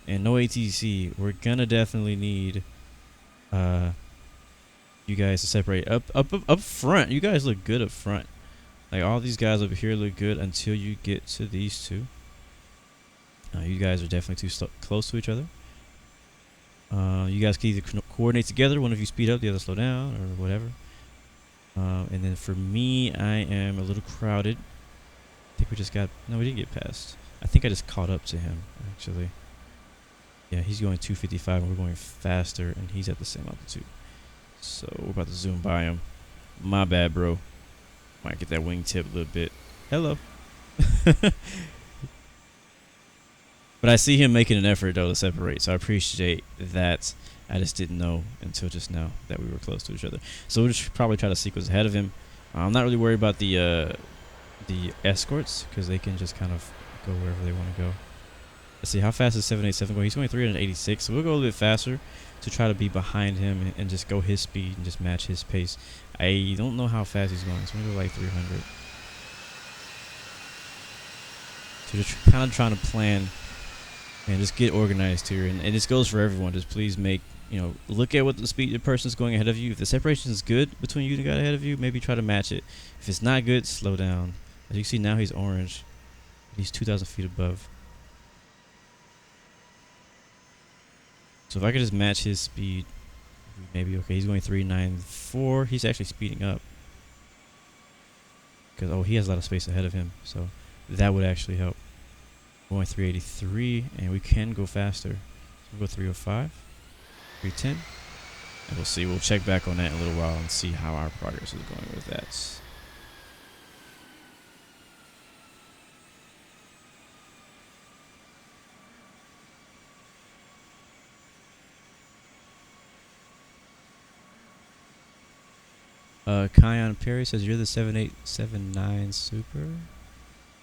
and no ATC. We're gonna definitely need you guys to separate up front. You guys look good up front. Like all these guys over here look good until you get to these two. You guys are definitely too close to each other. You guys can either coordinate together. One of you speed up, the other slow down, or whatever. And then for me, I am a little crowded. I think we just got... No, we didn't get past. I think I just caught up to him, actually. Yeah, he's going 255, and we're going faster, and he's at the same altitude. So we're about to zoom by him. My bad, bro. Might get that wingtip a little bit. Hello. But I see him making an effort, though, to separate, so I appreciate that. I just didn't know until just now that we were close to each other. So we'll just probably try to sequence ahead of him. I'm not really worried about the escorts, because they can just kind of go wherever they want to go. Let's see, how fast is 787 going? He's going 386, so we'll go a little bit faster to try to be behind him and just go his speed and just match his pace. I don't know how fast he's going, so I'm going to go like 300. So just kind of trying to plan and just get organized here. And this goes for everyone. Just please make, look at what the speed the person's going ahead of you. If the separation is good between you and the guy ahead of you, maybe try to match it. If it's not good, slow down. As you can see now, he's orange. He's 2,000 feet above. So if I could just match his speed, maybe okay. He's going 394. He's actually speeding up. Because, he has a lot of space ahead of him. So that would actually help. Going 383, and we can go faster. So we'll go 305, 310. And we'll see. We'll check back on that in a little while and see how our progress is going with that. Kion Perry says you're the 7879 Super.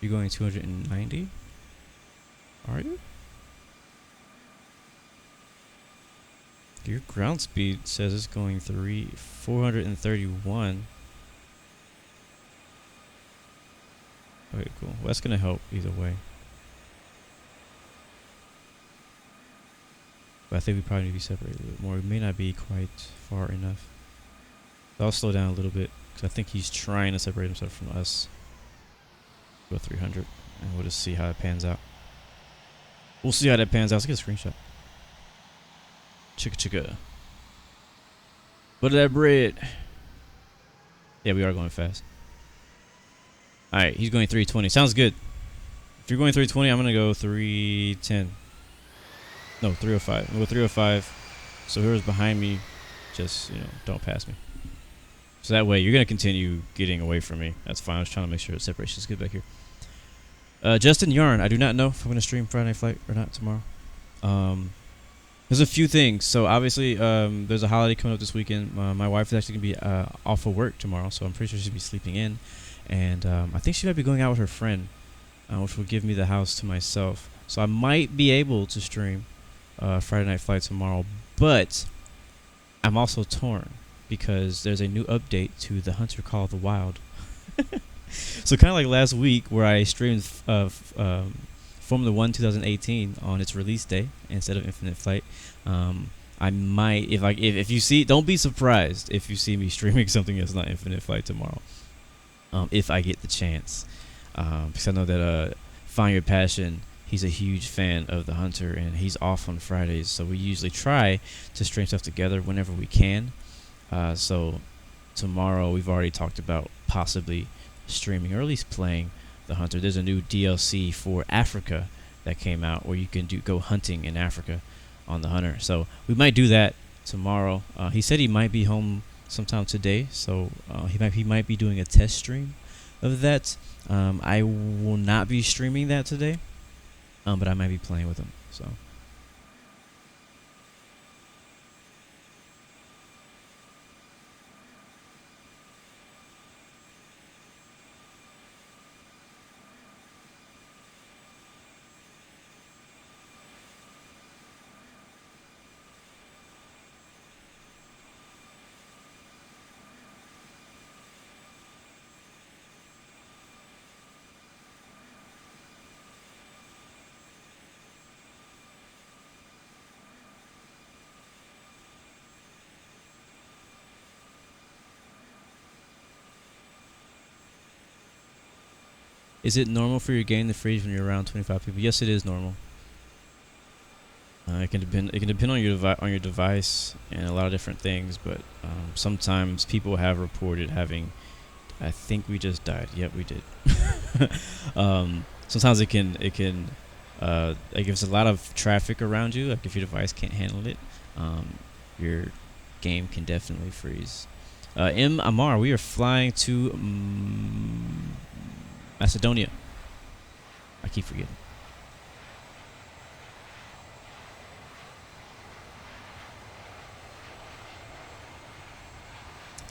You're going 290. Are you? Your ground speed says it's going 431. Okay, cool. Well, that's gonna help either way. But I think we probably need to be separated a little bit more. We may not be quite far enough. So I'll slow down a little bit because I think he's trying to separate himself from us. Go 300, and we'll just see how it pans out. We'll see how that pans out. Let's get a screenshot. Chicka chicka. Butter that bread. Yeah, we are going fast. Alright, he's going 320. Sounds good. If you're going 320, I'm going to go 310. No, 305. I'm going to go 305. So whoever's behind me, just, don't pass me. So that way, you're going to continue getting away from me. That's fine. I was trying to make sure the separation is good back here. Justin Yarn, I do not know if I'm going to stream Friday Night Flight or not tomorrow. There's a few things. So obviously, there's a holiday coming up this weekend. My wife is actually going to be off of work tomorrow, so I'm pretty sure she'll be sleeping in. And I think she might be going out with her friend, which will give me the house to myself. So I might be able to stream Friday Night Flight tomorrow, but I'm also torn because there's a new update to the Hunter Call of the Wild. So kind of like last week where I streamed Formula 1 2018 on its release day instead of Infinite Flight. I might, if you see, don't be surprised if you see me streaming something that's not Infinite Flight tomorrow. If I get the chance, because I know that Find Your Passion, he's a huge fan of the Hunter and he's off on Fridays, so we usually try to stream stuff together whenever we can. So tomorrow we've already talked about possibly streaming or at least playing the Hunter. There's a new DLC for Africa that came out where you can go hunting in Africa on the Hunter. So we might do that tomorrow. He said he might be home sometime today, so he might be doing a test stream of that. I will not be streaming that today, but I might be playing with him. So. Is it normal for your game to freeze when you're around 25 people? Yes, it is normal. It can depend. It can depend on your device and a lot of different things. But sometimes people have reported having. I think we just died. Yep, we did. Sometimes it can. Like if there's a lot of traffic around you, like if your device can't handle it, your game can definitely freeze. M. Amar, we are flying to Macedonia. I keep forgetting.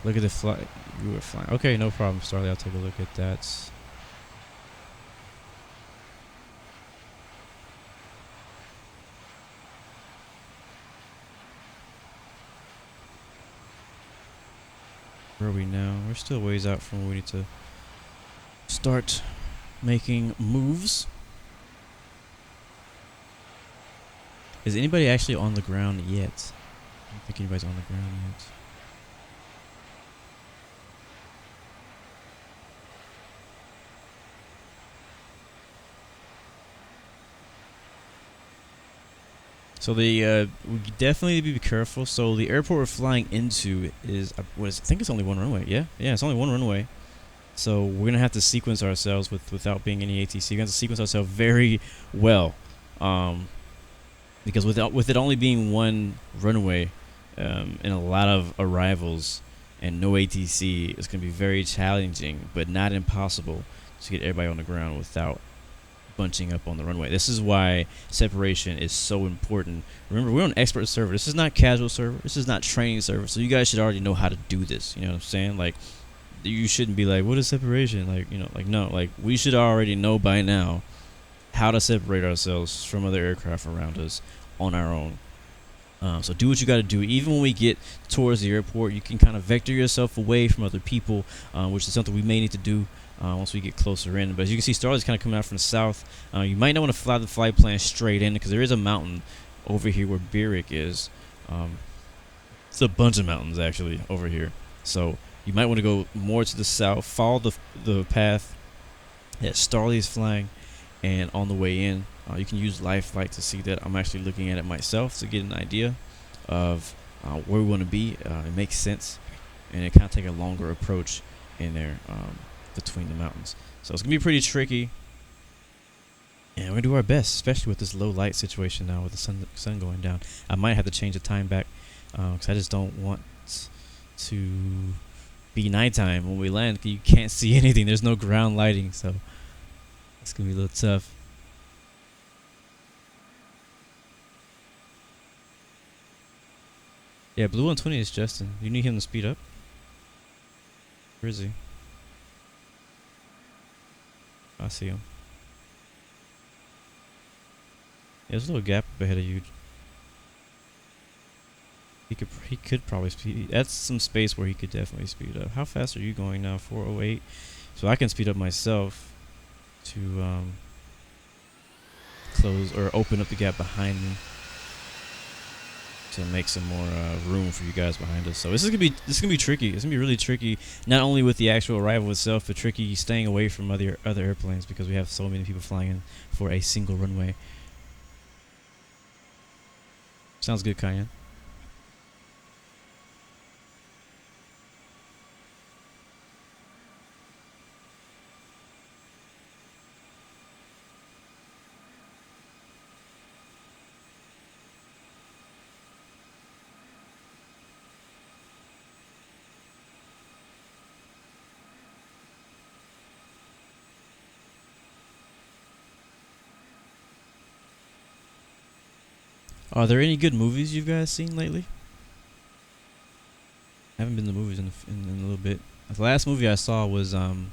Look at the flight. You were flying. Okay, no problem, Starly. I'll take a look at that. Where are we now? We're still ways out from where we need to start making moves. Is anybody actually on the ground yet? I don't think anybody's on the ground yet. So we definitely need to be careful. So the airport we're flying into is, I think it's only one runway. Yeah, it's only one runway. So we're gonna have to sequence ourselves without being any ATC. We're gonna have to sequence ourselves very well, because with it only being one runway, and a lot of arrivals and no ATC, it's gonna be very challenging, but not impossible to get everybody on the ground without bunching up on the runway. This is why separation is so important. Remember, we're on expert server. This is not casual server. This is not training server. So you guys should already know how to do this. You know what I'm saying? Like, you shouldn't be like, what is separation? Like, you know, like, no, like, we should already know by now how to separate ourselves from other aircraft around us on our own. So do what you got to do. Even when we get towards the airport, you can kind of vector yourself away from other people, which is something we may need to do once we get closer in. But as you can see, Starlight's kind of coming out from the south. You might not want to fly the flight plan straight in because there is a mountain over here where BUREK is. It's a bunch of mountains actually over here. So you might want to go more to the south, follow the path that Starlight is flying, and on the way in, you can use live flight to see that I'm actually looking at it myself to get an idea of where we want to be. It makes sense, and it kind of take a longer approach in there between the mountains. So it's gonna be pretty tricky, and we're gonna do our best, especially with this low light situation now with the sun going down. I might have to change the time back because I just don't want to be nighttime when we land. You can't see anything. There's no ground lighting, so it's gonna be a little tough. Yeah, Blue 120 is Justin. You need him to speed up? Where is he? I see him. Yeah, there's a little gap up ahead of you. He could probably speed. That's some space where he could definitely speed up. How fast are you going now? 408. So I can speed up myself to close or open up the gap behind me to make some more room for you guys behind us. So this is gonna be tricky. It's gonna be really tricky, not only with the actual arrival itself, but tricky staying away from other airplanes because we have so many people flying in for a single runway. Sounds good, Cayenne. Are there any good movies you guys seen lately? I haven't been to the movies in a little bit. The last movie I saw was The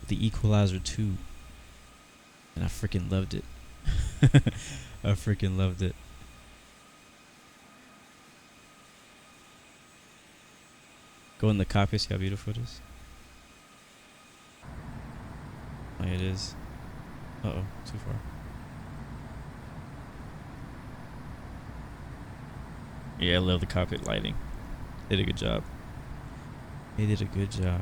Equalizer 2, and I freaking loved it. I freaking loved it. Go in the cockpit, see how beautiful it is. Oh, it is. Uh-oh, too far. Yeah, I love the cockpit lighting. They did a good job. They did a good job.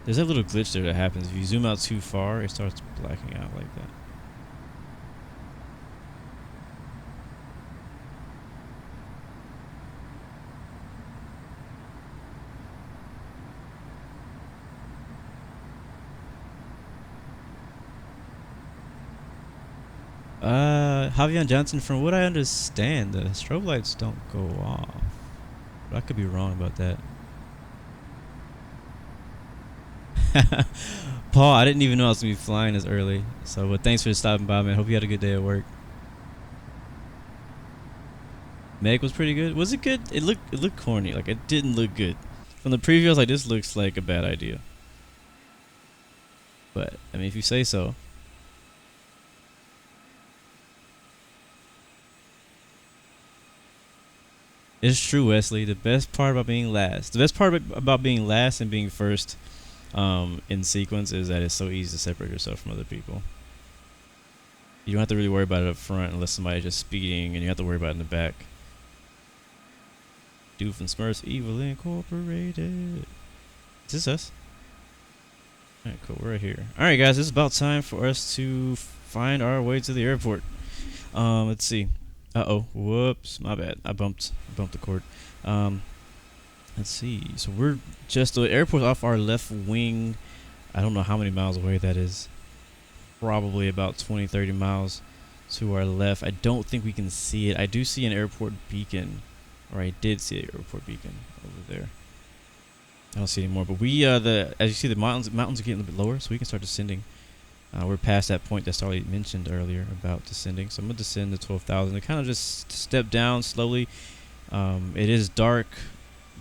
There's a little glitch there that happens. If you zoom out too far, it starts blacking out like that. Javion Johnson, from what I understand, the strobe lights don't go off. But I could be wrong about that. Paul, I didn't even know I was going to be flying this early. So, but thanks for stopping by, man. Hope you had a good day at work. Meg was pretty good. Was it good? It looked corny. Like, it didn't look good. From the preview, I was like, this looks like a bad idea. But, I mean, if you say so. It's true, Wesley. The best part about being last. The best part about being last and being first in sequence is that it's so easy to separate yourself from other people. You don't have to really worry about it up front unless somebody's just speeding, and you have to worry about it in the back. Doof and Smurfs Evil Incorporated. Is this us? Alright, cool. We're right here. Alright, guys. It's about time for us to find our way to the airport. Let's see. Uh-oh. Whoops. My bad. I bumped the cord. Let's see. So we're just the airport's off our left wing. I don't know how many miles away that is. Probably about 20-30 miles to our left. I don't think we can see it. I do see an airport beacon, or I did see an airport beacon over there. I don't see it anymore. But we as you see, the mountains are getting a little bit lower, so we can start descending. We're past that point that Starlight mentioned earlier about descending. So I'm gonna descend to 12,000 and kind of just step down slowly. It is dark.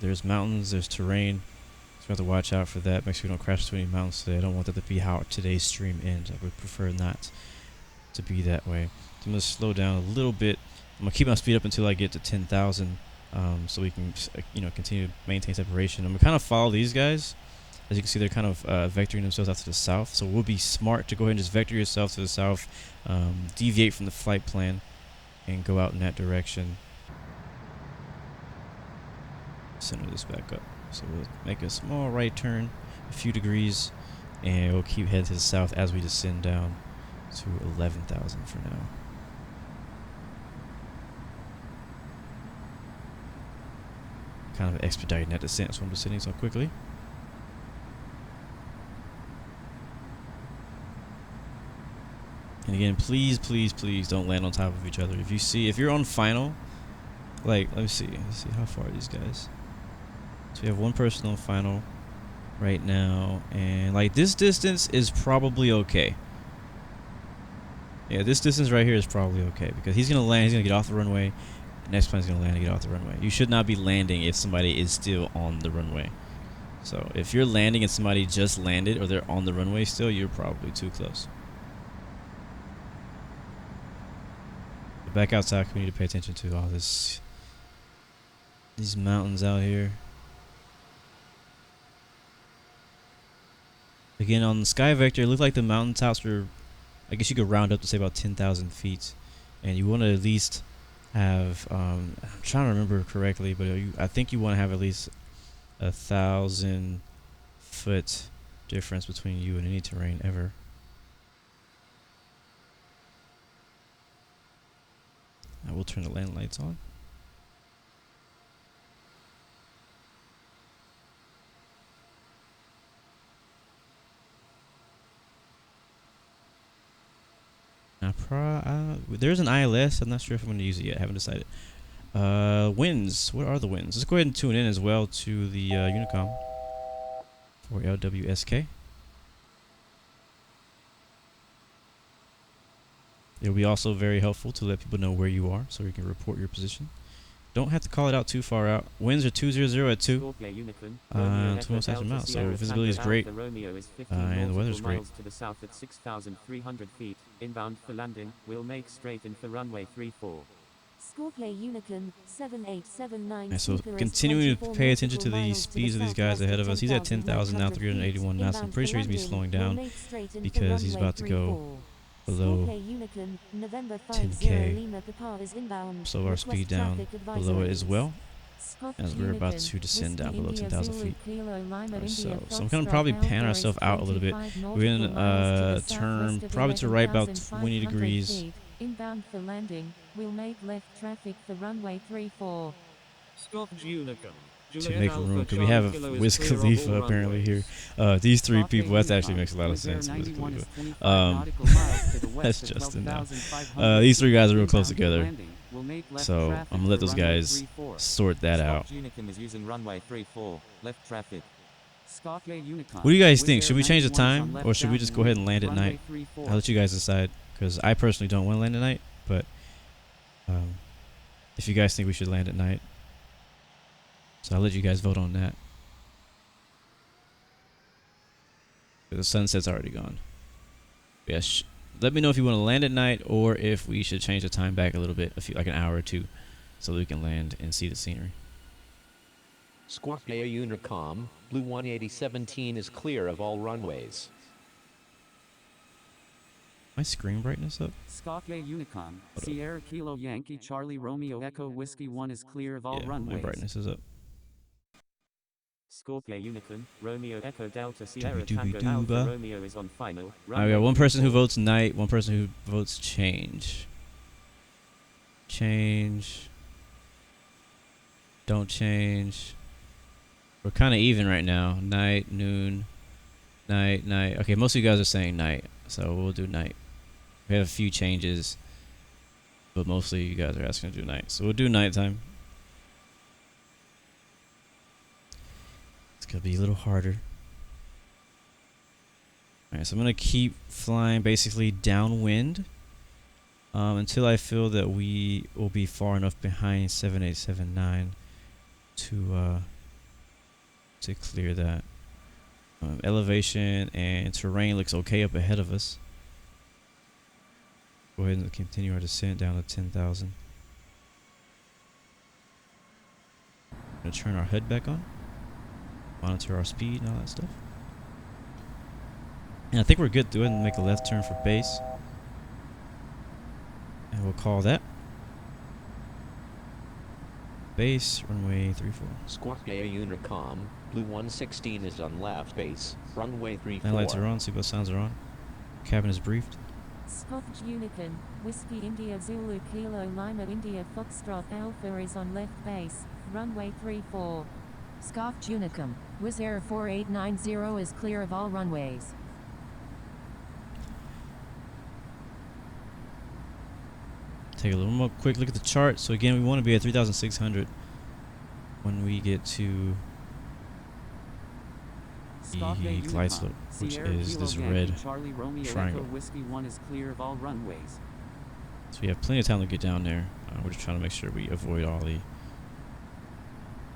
There's mountains. There's terrain. So we have to watch out for that. Make sure we don't crash into any mountains today. I don't want that to be how today's stream ends. I would prefer not to be that way. So I'm gonna slow down a little bit. I'm gonna keep my speed up until I get to 10,000, so we can continue to maintain separation. I'm gonna kind of follow these guys. As you can see, they're kind of vectoring themselves out to the south. So it would be smart to go ahead and just vector yourself to the south, deviate from the flight plan, and go out in that direction. Center this back up. So we'll make a small right turn, a few degrees, and we'll keep heading to the south as we descend down to 11,000 for now. Kind of expediting that descent, so I'm descending so quickly. And again, please, please, please don't land on top of each other. If you're on final, like, let's see how far are these guys. So we have one person on final right now, and like this distance is probably okay. Yeah, this distance right here is probably okay because he's gonna land. He's gonna get off the runway. The next plane's gonna land and get off the runway. You should not be landing if somebody is still on the runway. So if you're landing and somebody just landed or they're on the runway still, you're probably too close. Back outside, we need to pay attention to all these mountains out here. Again, on the sky vector, it looked like the mountaintops were, I guess you could round up to say about 10,000 feet, and you want to at least have, I'm trying to remember correctly, but I think you want to have at least 1,000 foot difference between you and any terrain ever. I will turn the land lights on. There's an ILS. I'm not sure if I'm going to use it yet. I haven't decided. Winds. What are the winds? Let's go ahead and tune in as well to the Unicom for LWSK. It'll be also very helpful to let people know where you are so you can report your position. Don't have to call it out too far out. Winds are 200 at 2. 2,000 miles, so visibility is great. And the weather is great. To the south at 6,300 feet. Inbound for landing. We'll make straight in for runway 34. Scoreplay Unicorn 7879. And so continuing to pay attention to the speeds of these guys ahead of us. He's at 10,000 now, 381 knots. I'm pretty sure he's going to be slowing down because he's about to go below 10K. So our speed down below it as well. as we're about to descend down below 10,000 feet or so. So I'm gonna probably pan ourselves out a little bit. We're gonna turn probably to right about 20 degrees. Inbound for landing. We'll make left traffic for runway 34. To make room, because we have Wiz Khalifa apparently here. These three people, that actually makes a lot of sense. Wiz Khalifa. That's Justin now. These three guys are real close together. So I'm gonna let those guys sort that out. What do you guys think? Should we change the time, or should we just go ahead and land at night? I'll let you guys decide, because I personally don't want to land at night, but if you guys think we should land at night, so I'll let you guys vote on that. The sunset's already gone. Yes. Let me know if you want to land at night, or if we should change the time back a little bit, like an hour or two, so that we can land and see the scenery. Scorpio Unicom, Blue 18017 is clear of all runways. My screen brightness up? Scorpio Unicom, Sierra Kilo Yankee Charlie Romeo Echo Whiskey 1 is clear of all runways. My brightness is up. Scorpio Unicorn, Romeo Echo Delta Sierra Tango Alpha Romeo is on final. I got one person who votes night, one person who votes change. Change. Don't change. We're kind of even right now. Night, noon, night, night. Okay, most of you guys are saying night, so we'll do night. We have a few changes, but mostly you guys are asking to do night, so we'll do nighttime. It's gonna be a little harder. Alright, so I'm gonna keep flying basically downwind until I feel that we will be far enough behind 7879 to clear that. Elevation and terrain looks okay up ahead of us. Go ahead and continue our descent down to 10,000. Gonna turn our HUD back on. Monitor our speed and all that stuff. And I think we're good. Go ahead and make a left turn for base. And we'll call that base runway 34. Scorpio Unicom, Blue 116 is on left base, runway 34. Night lights are on, seatbelt sounds are on. Cabin is briefed. Scotch Unicorn, Whiskey India Zulu Kilo Lima India Foxtrot Alpha is on left base, runway 34. Scotch Unicum, Wizz Air 4890 is clear of all runways. Take a little more quick look at the chart. So again, we want to be at 3,600 when we get to the glide slope, which is this red triangle. So we have plenty of time to get down there. We're just trying to make sure we avoid all the.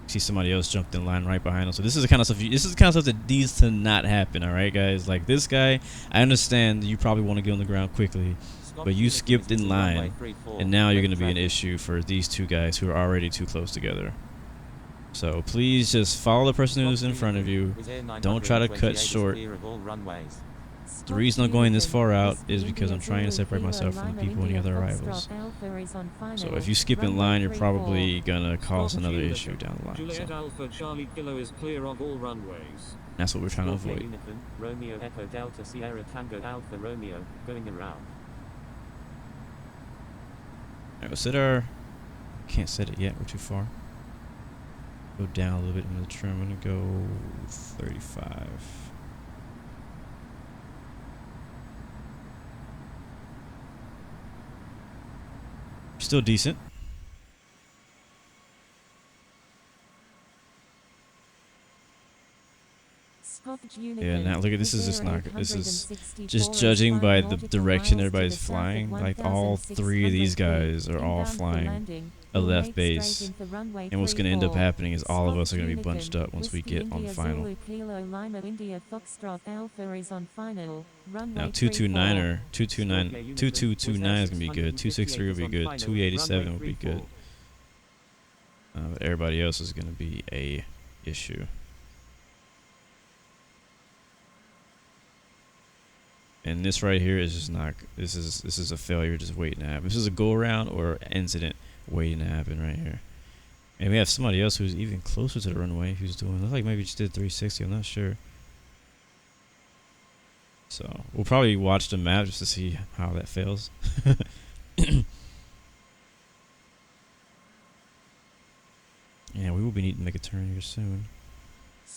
See somebody else jumped in line right behind us. So this is the kind of stuff. This is the kind of stuff that needs to not happen. All right, guys. Like this guy, I understand you probably want to get on the ground quickly, but you skipped in line, and now you're going to be an issue for these two guys who are already too close together. So please just follow the person who's in front of you. Don't try to cut short. The reason I'm going this far out is because I'm trying to separate myself from the people on the other arrivals. So if you skip in line, you're probably going to cause another issue down the line. So that's what we're trying to avoid. Romeo Echo Delta Sierra Tango Alpha Romeo going around. Alright, we'll set our. Can't set it yet, we're too far. Go down a little bit in the trim. I'm going to go 35. Still decent. Yeah, now look at this. Is just not. This is just judging by the direction everybody's flying. Like all three of these guys are all flying a left base, and what's going to end up happening is all of us are going to be bunched up once we get on final. Now 229 2229 is going to be good. 263 will be good. 287 will be good. But everybody else is going to be a issue. And this right here is just not. This is a failure just waiting to happen. This is a go around or incident waiting to happen right here. And we have somebody else who's even closer to the runway who's doing, looks like maybe just did 360, I'm not sure. So we'll probably watch the map just to see how that fails. Yeah, we will be needing to make a turn here soon.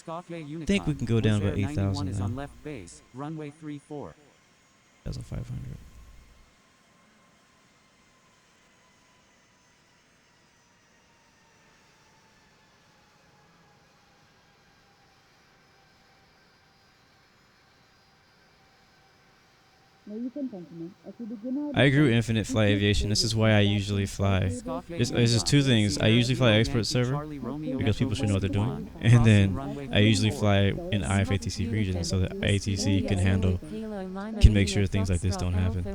I think we can go down about 8,000 is now. on left base, runway 34. 8,500. Ladies and gentlemen, as we begin our I agree with Infinite Fly Aviation. This is why I usually fly. There's just two things. I usually fly expert server because people should know what they're doing, and then I usually fly in IFATC region so that ATC can handle, can make sure things like this don't happen. Oh.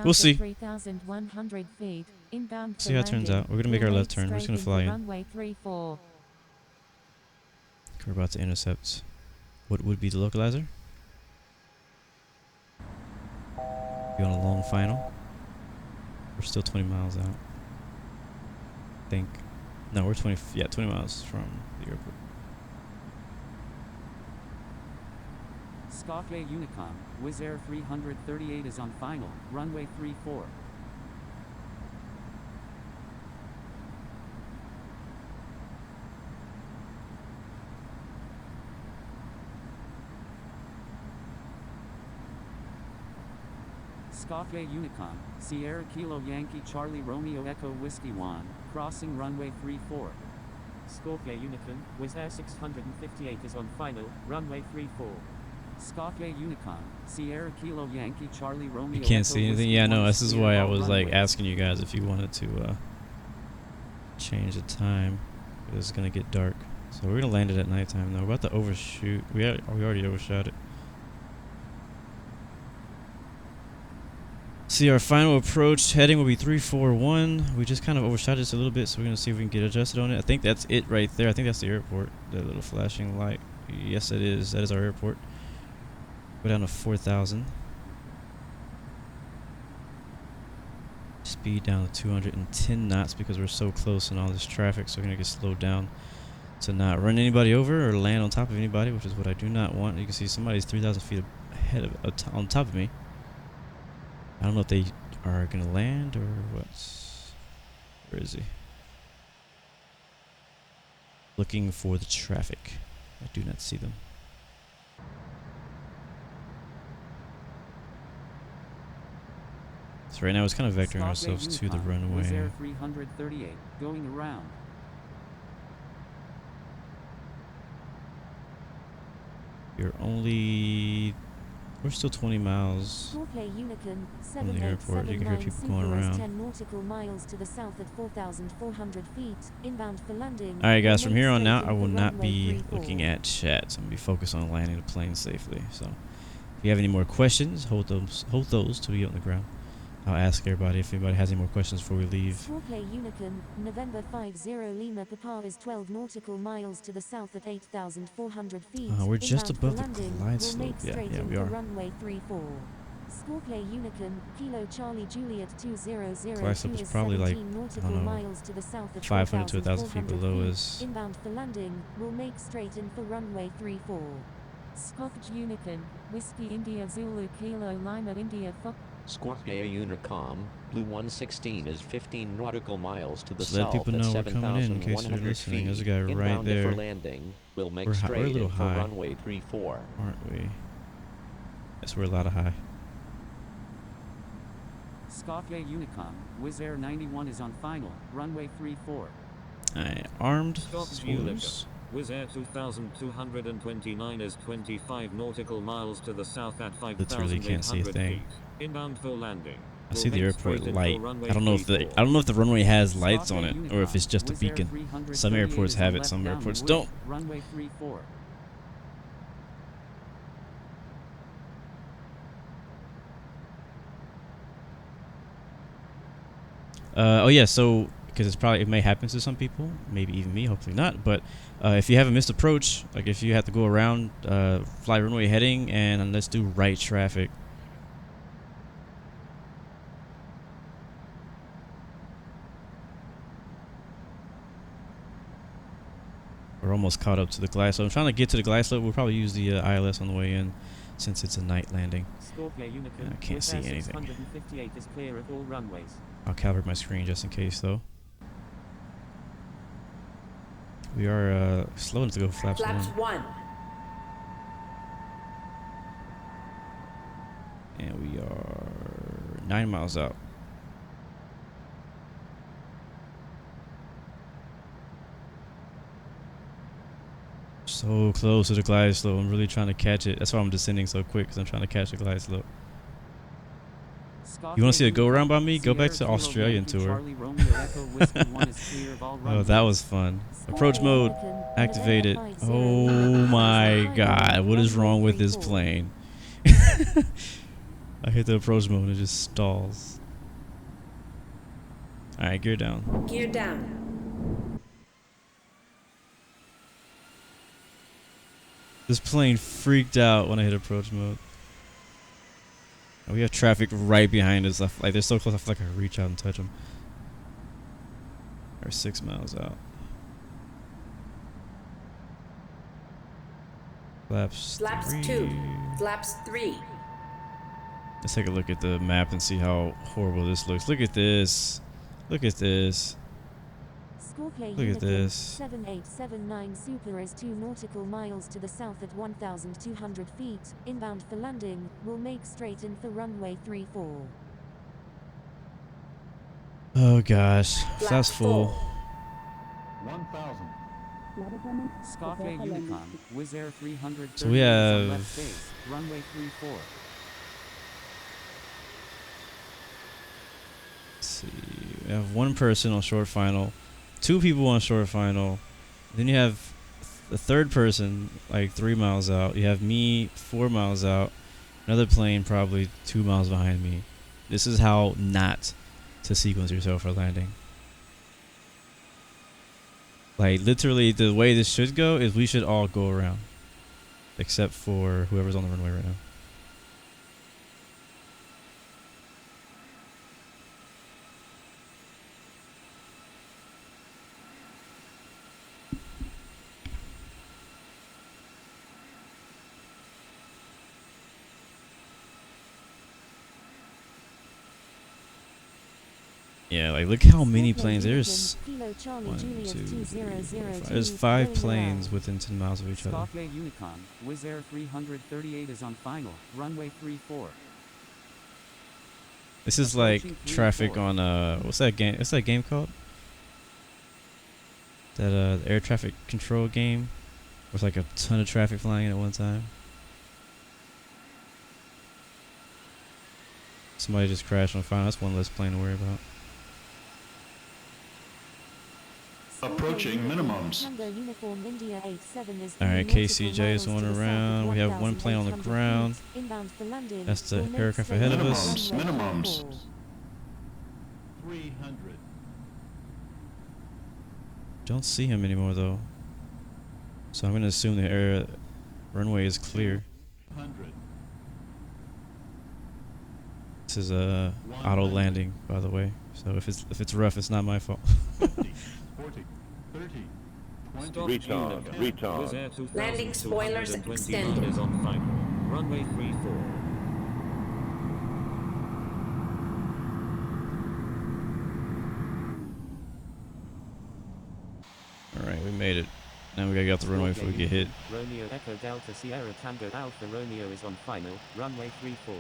We'll see. See how it turns out. We're gonna make our left turn. We're just gonna fly in. We're about to intercept what would be the localizer. On a long final. We're still 20 miles out. I think. No, we're 20 miles from the airport. Scarpy Unicom, Wizz Air 338 is on final, runway 34. Scarpy Unicom, Sierra Kilo Yankee Charlie Romeo Echo Whiskey 1, crossing runway 34. Scorpio Unicom, Wizz Air 658 is on final, runway 34. Scarpy Unicom, Sierra Kilo Yankee Charlie Romeo You can't Echo see anything? Whiskey Yeah, no, 1, this is why I Sierra was like runway. asking you guys if you wanted to change the time. It's gonna get dark. So we're gonna land it at nighttime though. We're about to overshoot. We already overshot it. See, our final approach heading will be 341. We just kind of overshot this a little bit, so we're gonna see if we can get adjusted on it. I think that's it right there. I think that's the airport. That little flashing light. Yes, it is. That is our airport. Go down to 4,000. Speed down to 210 knots because we're so close and all this traffic, so we're gonna get slowed down to not run anybody over or land on top of anybody, which is what I do not want. You can see somebody's 3,000 feet ahead of on top of me. I don't know if they are gonna land or what. Where is he? Looking for the traffic. I do not see them. So right now it's kind of vectoring ourselves to the runway. Wizz Air 338, going around. We're still 20 miles from the airport. You can hear people going around. 10 nautical miles to the south at 4,400 feet, inbound for landing. Alright guys, from here on out I will not be looking at chat. So I'm going to be focused on landing the plane safely. So if you have any more questions, hold those till we get on the ground. I'll ask everybody if anybody has any more questions before we leave. Scorpio Unicum, November 50 Lima Papa is 12 nautical miles to the south at 8,400 feet. We're just Inbound above for the landing. glide Will slope. make Yeah, straight we in for are. runway 34. Scorpio Unicum, Kilo Charlie Juliet 2002 Glide slope is is probably like, 17 I nautical don't know, miles to the south at 500 to 1,000 feet 4,400 below feet. us. Inbound for landing. Will make straight in for runway 34. Scorpio Unicum, Whiskey India Zulu Kilo Lima India Fox. Scorpio Unicom, Blue 116 is 15 nautical miles to the Just let south people at know we're coming in case they're 7,100 listening. feet. There's a guy right Inbound there. for landing. We'll make We're a straight little in for high. runway 34. Aren't we? Yes, we're a lot of high. Scorpio Unicom, Wizz Air 91 is on final, runway 34. Alright, armed. GILUK, Wizz Air 2229 is 25 nautical miles to the south at 5,800 can't see a thing. feet. Inbound for landing. I see the airport light. I don't know if the runway has lights on it or if it's just a beacon. Some airports have it, some airports don't. Runway 34. Oh yeah, so because it may happen to some people, maybe even me, hopefully not. But if you have a missed approach, like if you have to go around, fly runway heading, and let's do right traffic. We're almost caught up to the glide slope. I'm trying to get to the glide slope. We'll probably use the ILS on the way in since it's a night landing. I can't see anything. 658 is clear of all runways. I'll calibrate my screen just in case, though. We are slow enough to go flaps 1. And we are 9 miles out. So close to the glide slope. I'm really trying to catch it. That's why I'm descending so quick, because I'm trying to catch the glide slope. You want to see a go around by me? Go back to the Australian tour. Oh, that was fun. Approach mode activated. Oh my god, what is wrong with this plane? I hit the approach mode and it just stalls. Alright, gear down. Gear down. This plane freaked out when I hit approach mode. And we have traffic right behind us. Like they're so close, I feel like I can reach out and touch them. We're 6 miles out. Flaps 2. Flaps 3. Let's take a look at the map and see how horrible this looks. Look at this. Look at this. Look at this. 7879 Super is 2 nautical miles to the south at 1,200 feet. Inbound for landing. Will make straight in for runway 34. Oh gosh. Flaps full. 1,000. Scarpy Unicorn, Wizz Air 330. So we have left base, runway 34. Let's see. We have 1 person on short final, 2 people on short final. Then you have the 3rd person like 3 miles out. You have me 4 miles out. Another plane probably 2 miles behind me. This is how not to sequence yourself for landing. Like literally the way this should go is we should all go around. Except for whoever's on the runway right now. Yeah, like look how many planes. There's 1, 2, 3, 4, 5. There's 5 planes within 10 miles of each other. Scarpy Unicorn, Wizz Air 338 is on final, runway 34. This is like traffic on what's that game? What's that game called? That air traffic control game. With like a ton of traffic flying in at one time. Somebody just crashed on final. That's 1 less plane to worry about. Approaching minimums. Alright, KCJ is one around. We have 1 plane on the ground. That's the aircraft ahead of us. Minimums. 300. Don't see him anymore though. So I'm gonna assume the runway is clear. 100. This is a auto landing, by the way. So if it's rough, it's not my fault. 50, 40, 30, 20. Retard. Landing spoilers extended. Is on final. Runway 34. Alright, we made it. Now we gotta get off the runway before we get hit. Romeo Echo Delta Sierra Tango Alpha Romeo is on final, runway 34.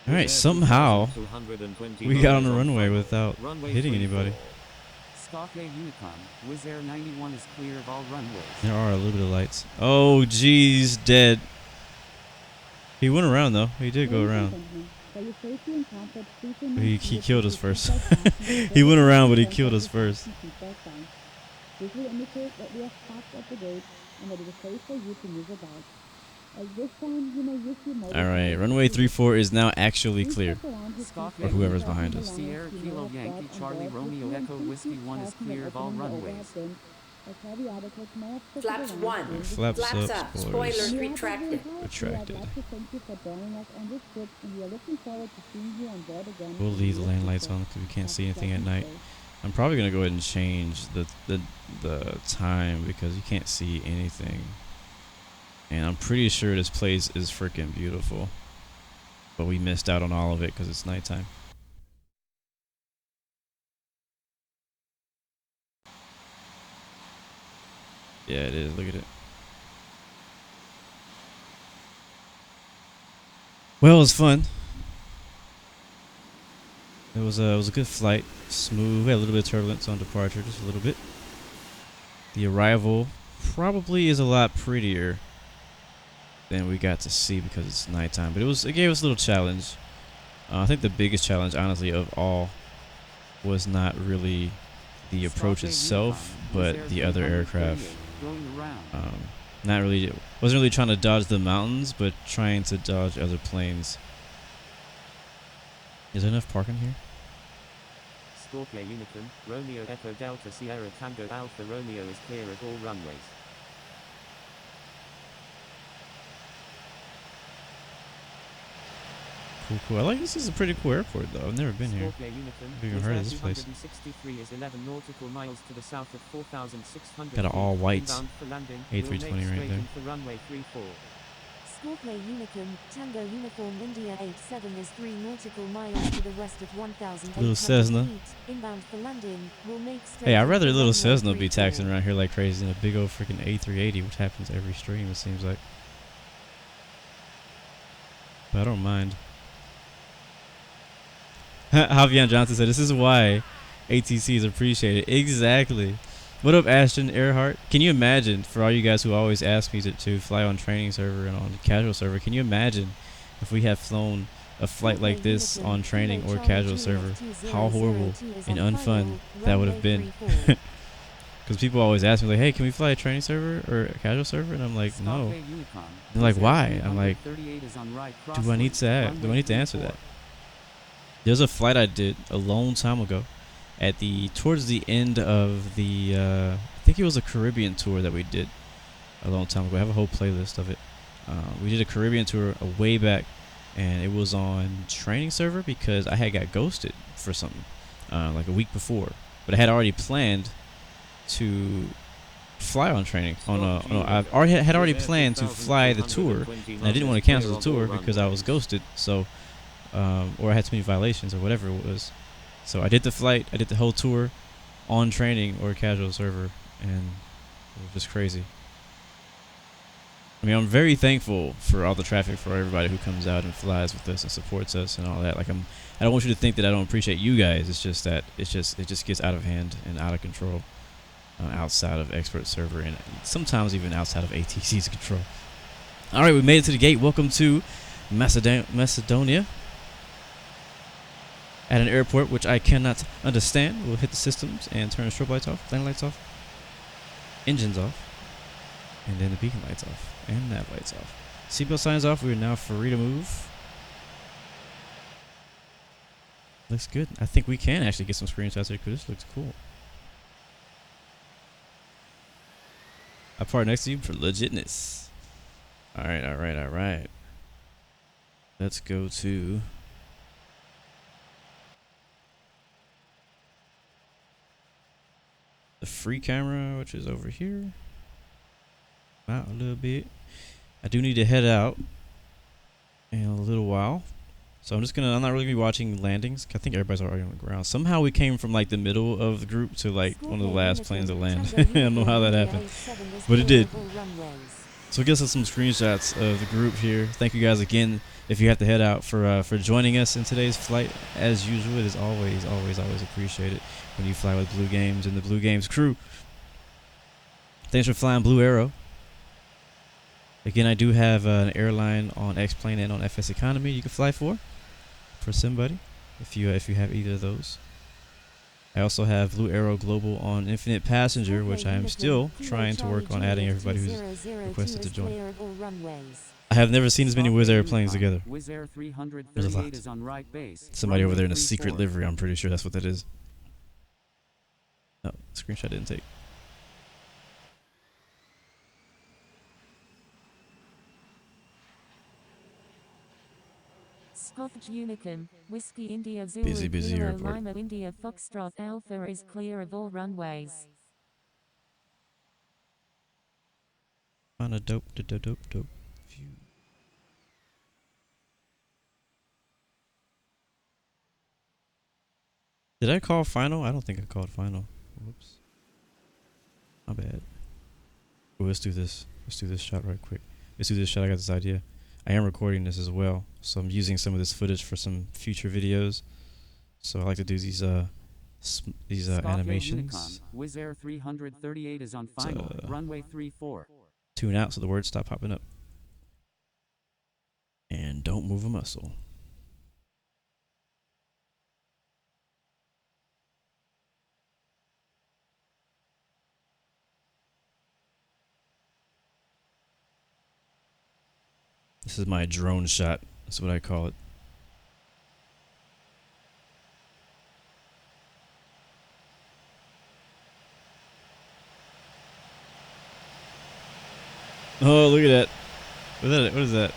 Alright, somehow we got on the runway without hitting anybody. Scarpy Unicorn, Wizz Air 91 is clear of all runways. There are a little bit of lights. Oh, jeez, dead. He went around though. He did go around. He killed us first. He went around, but he killed us first. This will indicate that we have passed at the gate and that it is safe for you to move about. At this time, you may use your motor. Alright, runway 34 is now actually clear. Or whoever's behind us. Sierra Kilo Yankee Charlie Romeo Echo Whiskey 1 is clear of all runways. Flaps 1. Flaps Flaps up, up. Spoilers retracted. Retracted. Thank you for joining us on this trip, and we are looking forward to seeing you on board again. We'll leave the lane lights on because we can't see anything at night. I'm probably gonna go ahead and change the time because you can't see anything. And I'm pretty sure this place is freaking beautiful, but we missed out on all of it because it's nighttime. Yeah, it is. Look at it. Well, it was fun. It was a good flight. Smooth. We had a little bit of turbulence on departure, just a little bit. The arrival probably is a lot prettier than we got to see because it's nighttime, but it gave us a little challenge. I think the biggest challenge, honestly, of all was not really the approach itself, but the other aircraft. Not really, wasn't really trying to dodge the mountains, but trying to dodge other planes. Is there enough parking here? Scorpio Unicorn, Romeo Echo Delta Sierra Tango Alpha Romeo is clear of all runways. Cool, cool. I like this. Is a pretty cool airport, though. I've never been here. I've even heard of this place. 263 is 11 nautical miles to the south of 4,600. Got an all-white A320 right there. For runway 34. Scorpio Unicorn, Tango Uniform India 87 is 3 nautical miles to the west of 1,800 Little Cessna. feet. Inbound for landing. Will make straight Hey, I'd into rather little runway Cessna be 34. taxing around here like crazy than a big old freaking A380, which happens every stream, it seems like. But I don't mind. Javian Johnson said, this is why ATC is appreciated. Exactly. What up, Ashton Earhart? Can you imagine, for all you guys who always ask me to fly on training server and on casual server, can you imagine if we had flown a flight like this on training or casual server? How horrible and unfun that would have been. Because people always ask me, like, hey, can we fly a training server or a casual server? And I'm like, no. They're like, why? I'm like, do I need to answer that? There's a flight I did a long time ago at towards the end of the I think it was a Caribbean tour that we did a long time ago. I have a whole playlist of it. We did a Caribbean tour way back, and it was on training server because I had got ghosted for something like a week before, but I had already planned to fly on training I had already planned to fly the tour, and I didn't want to cancel the tour because I was ghosted. So or I had too many violations or whatever it was. So I did the flight, I did the whole tour on training or casual server, and it was just crazy. I mean, I'm very thankful for all the traffic, for everybody who comes out and flies with us and supports us and all that. Like, I don't want you to think that I don't appreciate you guys. It's just that it just gets out of hand and out of control outside of expert server and sometimes even outside of ATC's control. All right, we made it to the gate. Welcome to Macedonia. At an airport which I cannot understand. We'll hit the systems and turn the strobe lights off, landing lights off, engines off, and then the beacon lights off, and nav lights off. Seatbelt signs off. We are now free to move. Looks good. I think we can actually get some screenshots here because this looks cool. I park next to you for legitness. Alright, alright, alright. Let's go to the free camera, which is over here. Out a little bit. I do need to head out in a little while, so I'm not really gonna be watching landings. I think everybody's already on the ground. Somehow we came from like the middle of the group to like one of the last planes to land. I don't know how that happened, but it did. So I guess that's some screenshots of the group here. Thank you guys again. If you have to head out for joining us in today's flight, as usual, it is always appreciated when you fly with Blue Games and the Blue Games crew. Thanks for flying Blue Arrow. Again, I do have an airline on X-Plane and on FS Economy you can fly for somebody if you have either of those. I also have Blue Arrow Global on Infinite Passenger, which I am still trying to work on adding everybody who's requested to join. I have never seen as many Wizz Air planes together. Wizz Air There's a lot. is on right base. Somebody over there in a secret livery, I'm pretty sure that's what that is. No, screenshot didn't take. Hoft Unicum, Whiskey India Zulu Busy Kilo airport. Lima India Foxtrot Alpha is clear of all runways. On a dope view. Did I call final? I don't think I called final. Whoops. My bad. Well, let's do this. Let's do this shot right quick. Let's do this shot. I got this idea. I am recording this as well, so I'm using some of this footage for some future videos. So I like to do these animations. Wizz Air 338 is on final. Runway 34. Tune out so the words stop popping up. And don't move a muscle. This is my drone shot. That's what I call it. Oh, look at that. What is that?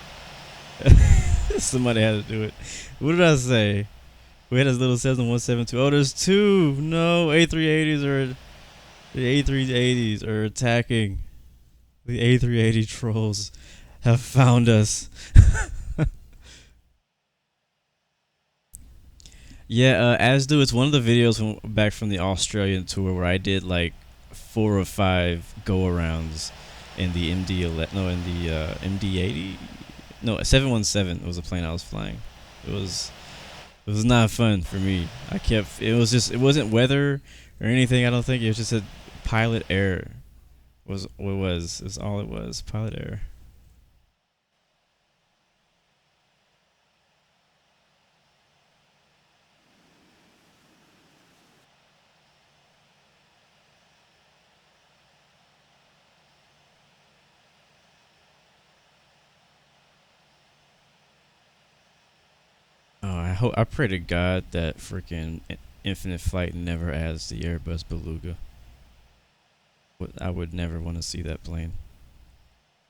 Somebody had to do it. What did I say? We had this little 7172. Oh, there's two. No, A380s are... The A380s are attacking. The A380 trolls have found us. Yeah, ASDU, it's one of the videos back from the Australian tour where I did like 4 or 5 go-arounds in the MD-80. No, 717 was the plane I was flying. It was not fun for me. It wasn't weather or anything, I don't think. It was just a pilot error. Was all it was, pilot error. I pray to God that freaking Infinite Flight never adds the Airbus Beluga. I would never want to see that plane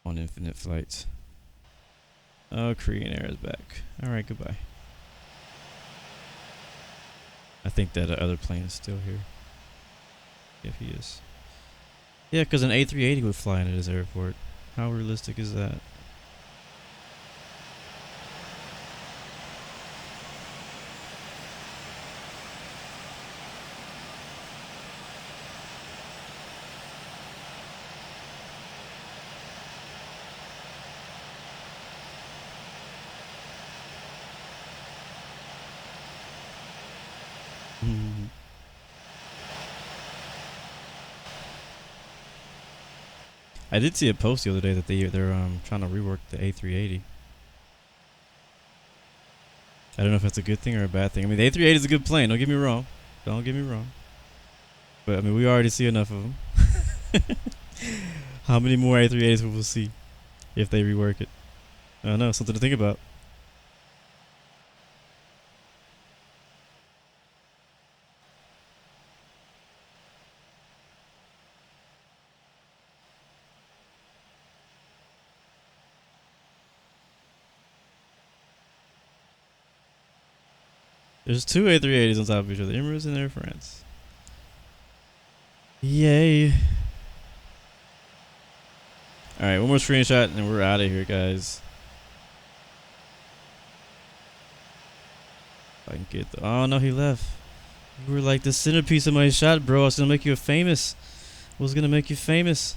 on Infinite Flights. Oh, Korean Air is back. Alright, goodbye. I think that other plane is still here. If he is. Yeah, because an A380 would fly into this airport. How realistic is that? I did see a post the other day that they're trying to rework the A380. I don't know if that's a good thing or a bad thing. I mean, the A380 is a good plane. Don't get me wrong. Don't get me wrong. But I mean, we already see enough of them. How many more A380s will we see if they rework it? I don't know. Something to think about. There's 2 A380s on top of each other. Emirates and Air France. Yay. Alright, one more screenshot and we're out of here, guys. If I can get the... Oh, no, he left. You were like the centerpiece of my shot, bro. I was going to make you famous. I was going to make you famous.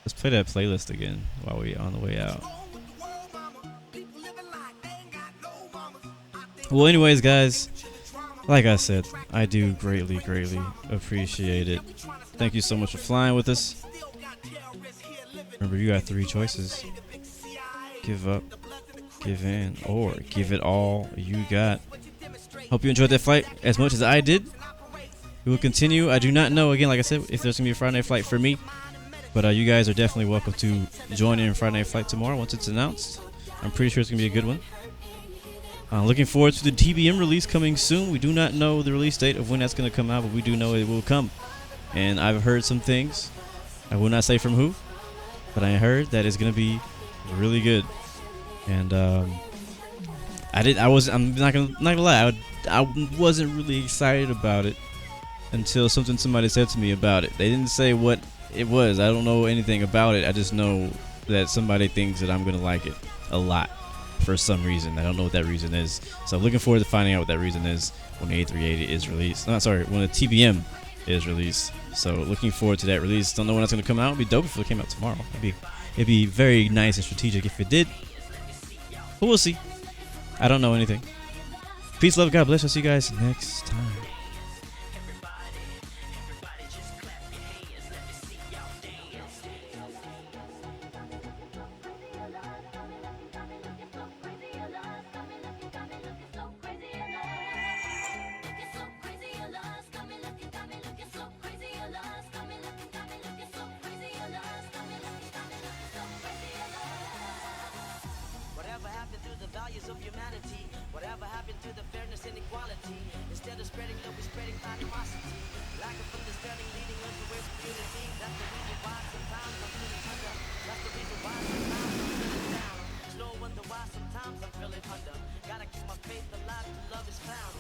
Let's play that playlist again while we're on the way out. Well, anyways, guys, like I said, I do greatly appreciate it. Thank you so much for flying with us. Remember, you got 3 choices. Give up, give in, or give it all you got. Hope you enjoyed that flight as much as I did. We will continue. I do not know, again, like I said, if there's going to be a Friday night flight for me. But you guys are definitely welcome to join in Friday Night Flight tomorrow once it's announced. I'm pretty sure it's going to be a good one. Looking forward to the TBM release coming soon. We do not know the release date of when that's going to come out, but we do know it will come. And I've heard some things. I will not say from who, but I heard that it's gonna be really good. And I'm not gonna lie, I wasn't really excited about it until somebody said to me about it. They didn't say what it was. I don't know anything about it. I just know that somebody thinks that I'm gonna like it a lot for some reason. I don't know what that reason is. So I'm looking forward to finding out what that reason is when the A380 is released. No, sorry, when the TBM is released. So looking forward to that release. Don't know when it's gonna come out. It'd be dope if it came out tomorrow. It'd be very nice and strategic if it did. But we'll see. I don't know anything. Peace, love, God bless. I'll see you guys next time. Whatever happened to the values of humanity? Whatever happened to the fairness and equality? Instead of spreading love, we're spreading animosity. Lack of understanding leading us away from unity. That's the reason why sometimes I'm feeling under. That's the reason why sometimes I'm feeling down. Slow wonder why sometimes I'm feeling under. Gotta keep my faith alive till love is found.